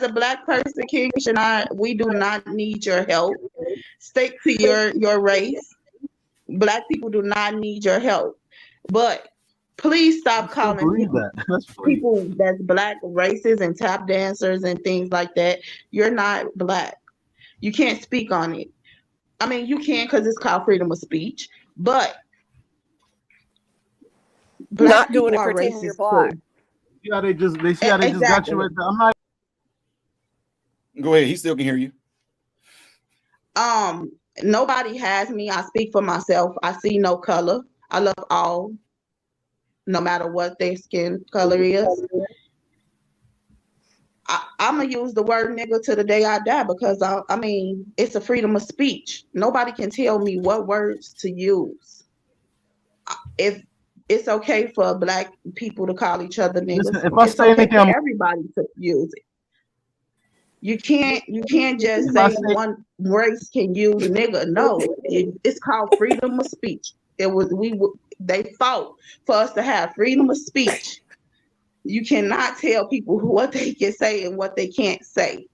a black person, King Shania, we do not need your help. Stick to your race. Black people do not need your help. But please stop calling people that's black racists and tap dancers and things like that. You're not black. You can't speak on it. I mean, you can because it's called freedom of speech, but black Not doing people it are pretending you're racist black. too. See how they just got you right there. I'm not. Go ahead. He still can hear you. Nobody has me. I speak for myself. I see no color. I love all, no matter what their skin color is. I'm gonna use the word nigga to the day I die because I mean it's a freedom of speech. Nobody can tell me what words to use. If it's okay for Black people to call each other niggas, Listen, if I it's say okay anything, for everybody to use it. You can't just if I say say one race can use nigga. No, it's called freedom of speech. They fought for us to have freedom of speech. You cannot tell people what they can say and what they can't say.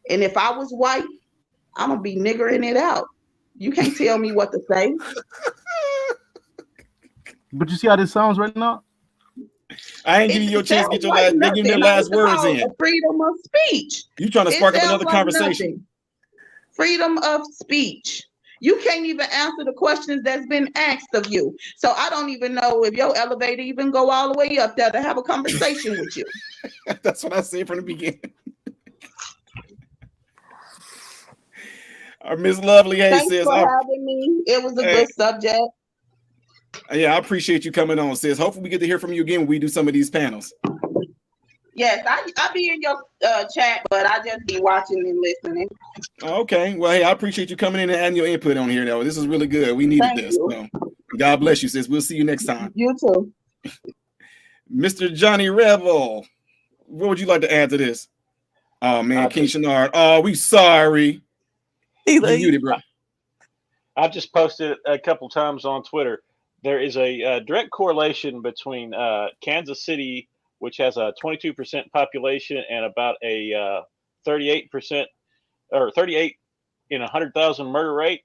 And if I was white, I'm gonna be niggering it out. You can't tell me what to say. but you see how this sounds right now? I ain't giving you It your chance to sounds get your like last. They give their nothing. last It's words called in. a freedom of speech. You trying to It spark up sounds another like conversation? nothing. Freedom of speech. You can't even answer the questions that's been asked of you. So I don't even know if your elevator even go all the way up there to have a conversation with you. That's what I said from the beginning. Miss Lovely, hey, Thanks sis. for having me. It was a good subject. Yeah, I appreciate you coming on, sis. Hopefully we get to hear from you again when we do some of these panels. Yes, I be in your chat, but I just be watching and listening. Okay. Well, hey, I appreciate you coming in and adding your input on here, though. This is really good. We needed this. So, God bless you, sis. We'll see you next time. You too. Mr. Johnny Rebel, what would you like to add to this? Oh, man, King Shenard. Oh, we sorry. You muted, bro. I've just posted a couple times on Twitter. There is a direct correlation between Kansas City, which has a 22% population and about a 38% or 38 in 100,000 murder rate,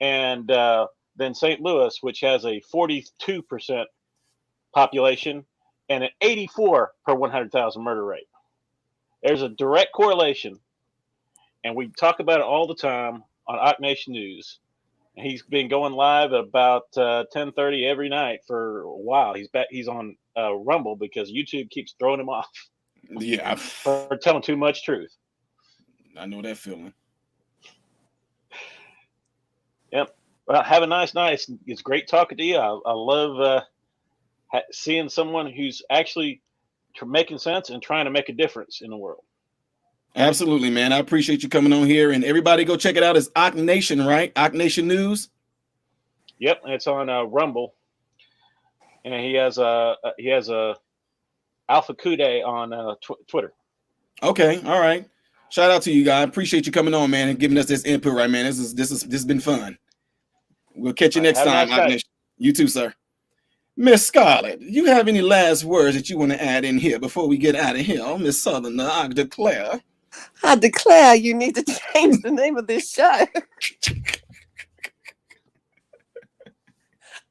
and then St. Louis, which has a 42% population and an 84 per 100,000 murder rate. There's a direct correlation, and we talk about it all the time on Ock Nation News. He's been going live at about 10:30 every night for a while. He's on Rumble because YouTube keeps throwing him off. Yeah, for telling too much truth. I know that feeling. Yep. Well, have a nice night. It's great talking to you. I love seeing someone who's actually making sense and trying to make a difference in the world. Absolutely, man. I appreciate you coming on here, and everybody go check it out. It's Ock Nation, right? Ock Nation News. Yep, it's on Rumble, and he has a Alpha Kude on Twitter. Okay, all right. Shout out to you guys. Appreciate you coming on, man, and giving us this input, right, man. This has been fun. We'll catch you next time, Ock Nation. You too, sir. Miss Scarlett, you have any last words that you want to add in here before we get out of here? Miss Southerner, I declare. I declare you need to change the name of this show.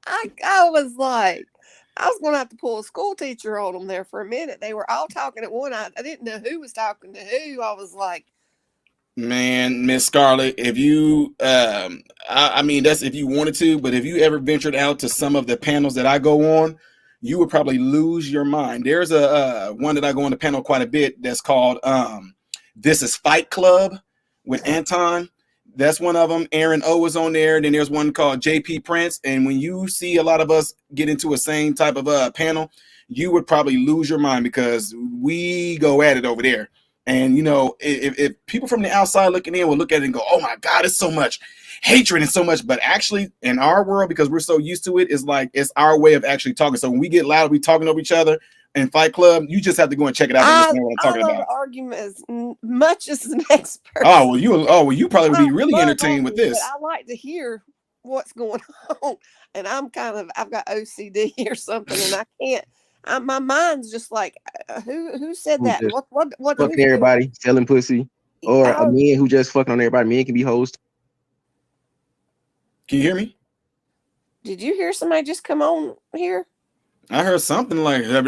I was like, I was going to have to pull a school teacher on them there for a minute. They were all talking at one. I didn't know who was talking to who. I was like, man, Miss Scarlett, if you, I mean, that's if you wanted to, but if you ever ventured out to some of the panels that I go on, you would probably lose your mind. There's a one that I go on the panel quite a bit that's called This is Fight Club with Anton. That's one of them. Aaron O is on there. Then there's one called JP Prince. And when you see a lot of us get into a same type of panel, you would probably lose your mind because we go at it over there. And, you know, if people from the outside looking in will look at it and go, oh, my God, it's so much hatred and so much. But actually, in our world, because we're so used to it, it's like it's our way of actually talking. So when we get loud, we talking over each other in Fight Club. You just have to go and check it out and understand what I'm talking about. the argument as much as the next person. Oh, well, you probably would be really entertained with this. I like to hear what's going on. And I've got OCD or something, and I can't. My mind's just like, who said that? What? Fucking everybody, selling pussy, or a man who just fucking on everybody. Men can be hoes. Can you hear me? Did you hear somebody just come on here? I heard something like, I'm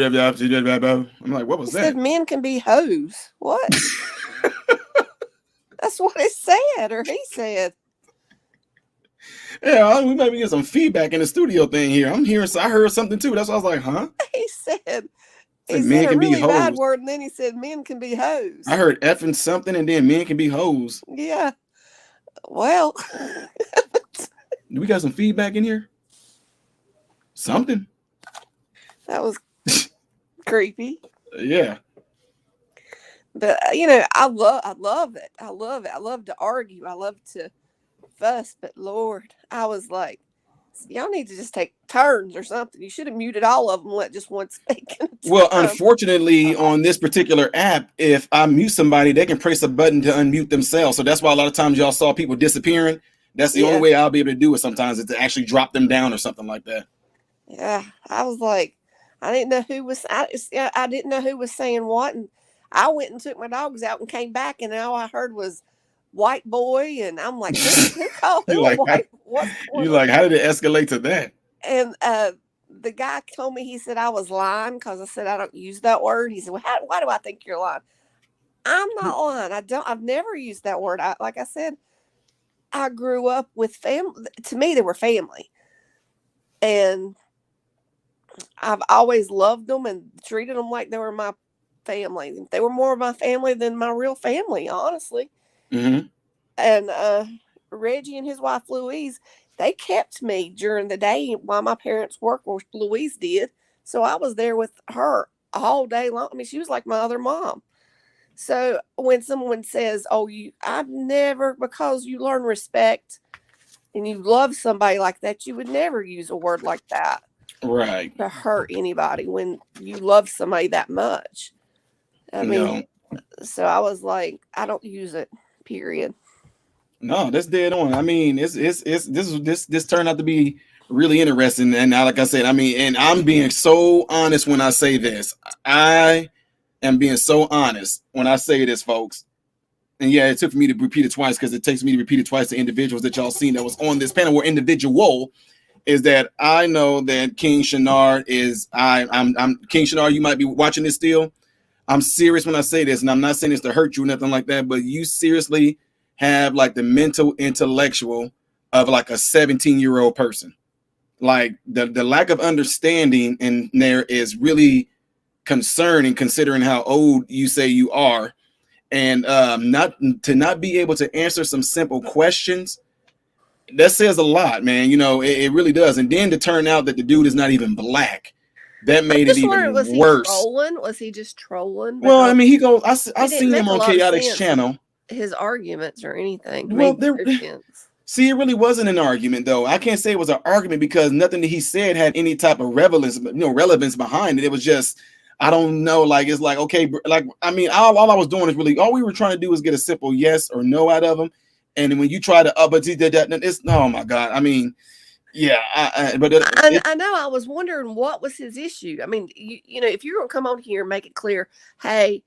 like, what was that? Said men can be hoes. What? That's what it said, or he said. Yeah, we might be getting some feedback in the studio thing here. I heard something too. That's why I was like, huh? He said men can a really be hoes. bad word, and then he said men can be hoes. I heard effing something, and then men can be hoes. Yeah. Well, Do we got some feedback in here? Something. that was creepy. Yeah. But I love it. I love it. I love to argue. I love to fuss. But Lord, I was like, y'all need to just take turns or something. You should have muted all of them. Let just one speak. Well, unfortunately, on this particular app, if I mute somebody, they can press a button to unmute themselves. So that's why a lot of times y'all saw people disappearing. That's the only way I'll be able to do it sometimes, is to actually drop them down or something like that. Yeah, I was like, I didn't know who was. I didn't know who was saying what, and I went and took my dogs out and came back, and all I heard was white boy, and I'm like, who called who a white? What's going You on? like, how did it escalate to that? And the guy told me, he said I was lying because I said I don't use that word. He said, well, why do I think you're lying? I'm not lying. I've never used that word. Like I said, I grew up with family. To me, they were family, and I've always loved them and treated them like they were my family. They were more of my family than my real family, honestly. Mm-hmm. And Reggie and his wife Louise, they kept me during the day while my parents worked, or Louise did. So I was there with her all day long. I mean, she was like my other mom. So when someone says, "Oh, I've never," because you learn respect and you love somebody like that, you would never use a word like that, right, to hurt anybody when you love somebody that much. I mean, so I was like, I don't use it. Period. No, that's dead on. I mean, this turned out to be really interesting. And now, like I said, I mean, and I'm being so honest when I say this. I am being so honest when I say this, folks. And yeah, it took for me to repeat it twice, because it takes me to repeat it twice to individuals that y'all seen that was on this panel. Where individual is that I know that King Shenard is I'm King Shenard. You might be watching this still. I'm serious when I say this, and I'm not saying this to hurt you or nothing like that, but you seriously have like the mental intellectual of like a 17-year-old person. Like the lack of understanding in there is really concerning, considering how old you say you are, and not be able to answer some simple questions. That says a lot, man. It really does. And then to turn out that the dude is not even black, that made it even Was worse. he trolling? Was he just trolling? Well, I mean, he goes. I didn't seen make him a on lot of Chaotic's sense, channel. his arguments or anything. Well, Made no sense. See, it really wasn't an argument, though. I can't say it was an argument because nothing that he said had any type of relevance behind it. It was just, I don't know. Like, it's like, okay, like, I mean, all I was doing is really, all we were trying to do is get a simple yes or no out of him. And when you try to, but he did that, it's, oh my God. I mean, yeah, I know. I was wondering what was his issue. I mean, you know, if you're gonna come on here and make it clear, hey,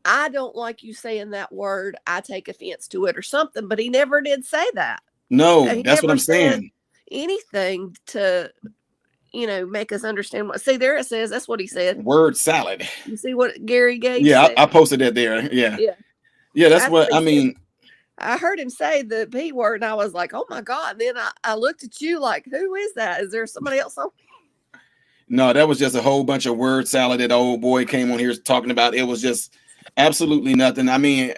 I don't like you saying that word, I take offense to it or something. But he never did say that. No, that's what I'm saying. Anything to, make us understand what. See, there it says. That's what he said. Word salad. You see what Gary Gage said? said? I posted that there. Yeah. That's what I mean. I heard him say the P word, and I was like, "Oh my God!" And then I looked at you like, "Who is that? Is there somebody else on?" No, that was just a whole bunch of word salad that old boy came on here talking about. It was just absolutely nothing. I mean,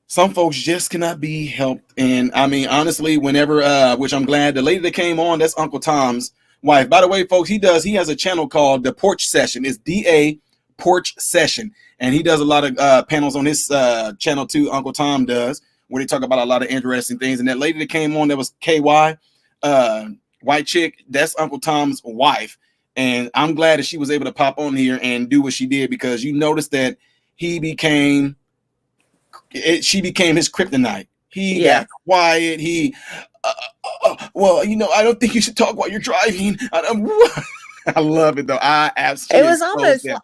some folks just cannot be helped. And I mean, honestly, whenever, which I'm glad the lady that came on, that's Uncle Tom's wife. By the way, folks, he has a channel called The Porch Session. It's DA Porch Session. And he does a lot of panels on his channel too. Uncle Tom does, where they talk about a lot of interesting things. And that lady that came on, that was KY, white chick, that's Uncle Tom's wife. And I'm glad that she was able to pop on here and do what she did, because you noticed that she became his kryptonite. He got quiet. He, well, I don't think you should talk while you're driving. I love it though. I absolutely.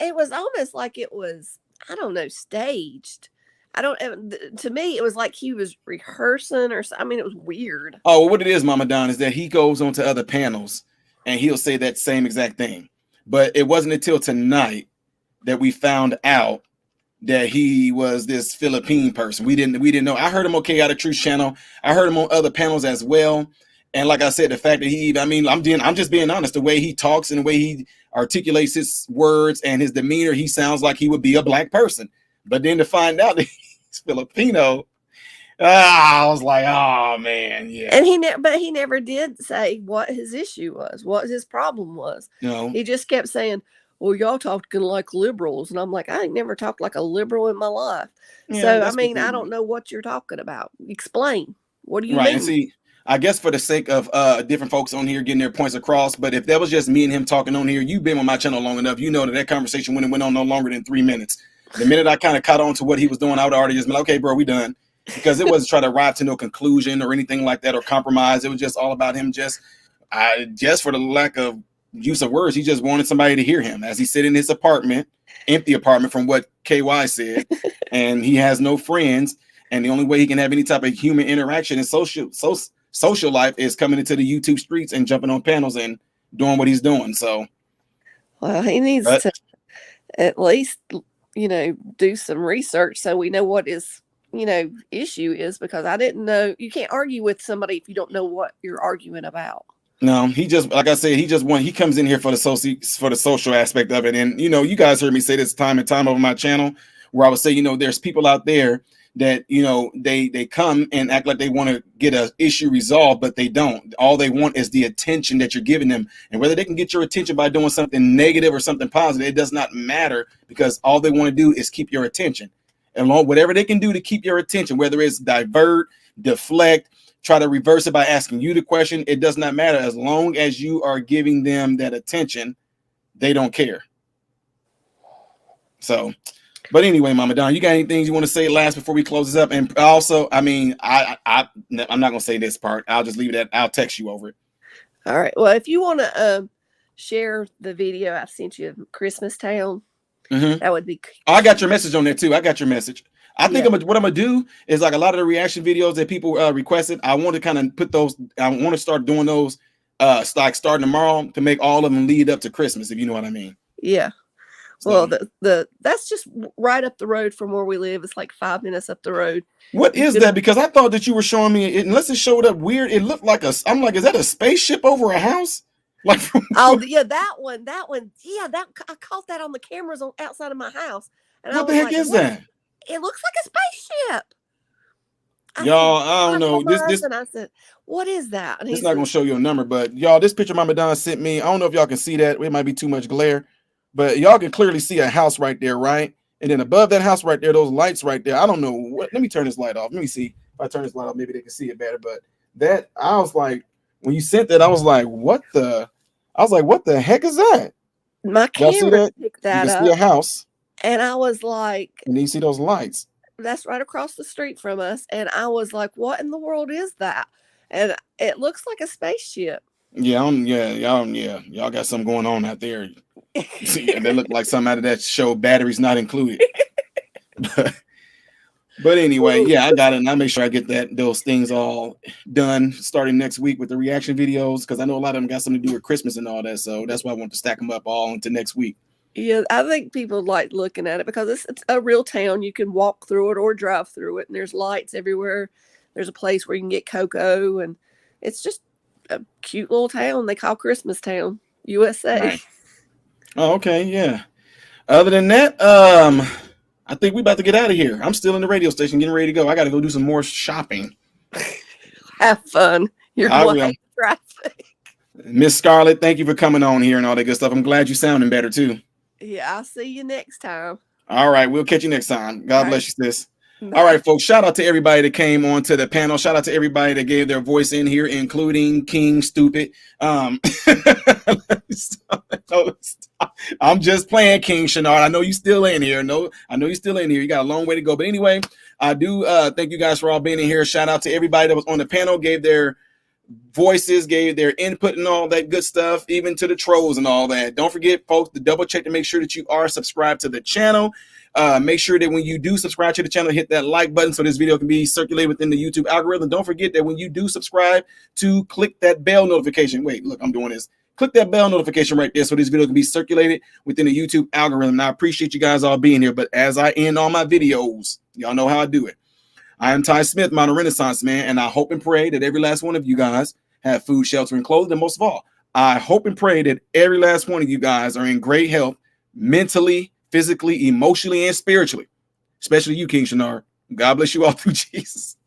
It was almost like it was, I don't know, staged. To me, it was like he was rehearsing or something. I mean, it was weird. Oh, what it is, Mama Don, is that he goes on to other panels and he'll say that same exact thing. But it wasn't until tonight that we found out that he was this Philippine person. We didn't know. I heard him on Chaotic Truth channel. I heard him on other panels as well. And like I said, the fact that I'm just being honest, the way he talks and the way he articulates his words and his demeanor, he sounds like he would be a black person. But then to find out that he's Filipino, I was like, oh man, yeah. And but he never did say what his issue was, what his problem was. No. He just kept saying, well, y'all talking like liberals. And I'm like, I ain't never talked like a liberal in my life. Yeah, So, I that's mean, I don't know what you're talking about. Explain. What do you right. mean? And see, I guess for the sake of different folks on here getting their points across, but if that was just me and him talking on here, you've been on my channel long enough, you know that conversation went on no longer than 3 minutes. The minute I kind of caught on to what he was doing, I would already just be like, okay, bro, we done. Because it wasn't trying to arrive to no conclusion or anything like that or compromise. It was just all about him just for the lack of use of words, he just wanted somebody to hear him as he sit in his apartment, empty apartment from what KY said, and he has no friends. And the only way he can have any type of human interaction and social life is coming into the YouTube streets and jumping on panels and doing what he's doing. So, well, he needs to at least, do some research so we know what his, issue is, because I didn't know. You can't argue with somebody if you don't know what you're arguing about. No, he just, like I said, he comes in here for the social aspect of it. And, you guys heard me say this time and time over my channel where I would say, there's people out there that, they come and act like they want to get an issue resolved, but they don't. All they want is the attention that you're giving them. And whether they can get your attention by doing something negative or something positive, it does not matter, because all they want to do is keep your attention. And whatever they can do to keep your attention, whether it's divert, deflect, try to reverse it by asking you the question, it does not matter. As long as you are giving them that attention, they don't care. So, but anyway, Mama Don, you got anything you want to say last before we close this up? And also, I mean, I'm not going to say this part. I'll just leave it at, I'll text you over it. All right. Well, if you want to share the video I sent you of Christmas Town, that would be. Oh, I got your message on there too. I got your message. I think what I'm gonna do is, like a lot of the reaction videos that people requested, I want to kind of put those. I want to start doing those, like starting tomorrow, to make all of them lead up to Christmas, if you know what I mean. Yeah. So. Well, that's just right up the road from where we live. It's like 5 minutes up the road. What is that? Because I thought that you were showing me it, unless it showed up weird. It looked like I'm like, is that a spaceship over a house? Like, oh yeah, that one. Yeah, I caught that on the cameras outside of my house. And what the heck is that? It looks like a spaceship. Y'all, I don't know. This and I said, what is that? And it's not gonna show you a number, but y'all, this picture Mama Don sent me. I don't know if y'all can see that. It might be too much glare, but y'all can clearly see a house right there, right? And then above that house right there, those lights right there. I don't know what. Let me turn this light off. Let me see if I turn this light off. Maybe they can see it better. But that, I was like, when you sent that, I was like, what the heck is that? My camera picked that you up. can see a house. And I was like, and you see those lights. That's right across the street from us. And I was like, what in the world is that? And it looks like a spaceship. Yeah, y'all got something going on out there. They look like something out of that show, Batteries Not Included. But anyway, yeah, I got it. And I make sure I get those things all done starting next week with the reaction videos, because I know a lot of them got something to do with Christmas and all that. So that's why I want to stack them up all into next week. Yeah, I think people like looking at it because it's a real town. You can walk through it or drive through it, and there's lights everywhere. There's a place where you can get cocoa, and it's just a cute little town they call Christmas Town, USA. Right. Oh, okay, yeah. Other than that, I think we about to get out of here. I'm still in the radio station getting ready to go. I got to go do some more shopping. Have fun. You're going to hate traffic. Miss Scarlett, thank you for coming on here and all that good stuff. I'm glad you're sounding better too. Yeah, I'll see you next time. All right, we'll catch you next time. God bless you, sis. All right, folks, shout out to everybody that came on to the panel. Shout out to everybody that gave their voice in here, including King Stupid. I'm just playing, King Shenard. I know you still in here. I know you're still in here. You got a long way to go. But anyway, I do thank you guys for all being in here. Shout out to everybody that was on the panel, gave their voices, gave their input and all that good stuff, even to the trolls and all that. Don't forget, folks, to double check to make sure that you are subscribed to the channel. Make sure that when you do subscribe to the channel, hit that like button so this video can be circulated within the YouTube algorithm. Don't forget that when you do subscribe, to click that bell notification. Wait, look, I'm doing this. Click that bell notification right there so this video can be circulated within the YouTube algorithm. And I appreciate you guys all being here. But as I end all my videos, y'all know how I do it. I am Ty Smith, Modern Renaissance Man, and I hope and pray that every last one of you guys have food, shelter, and clothing. And most of all, I hope and pray that every last one of you guys are in great health, mentally, physically, emotionally, and spiritually. Especially you, King Shenard. God bless you all through Jesus.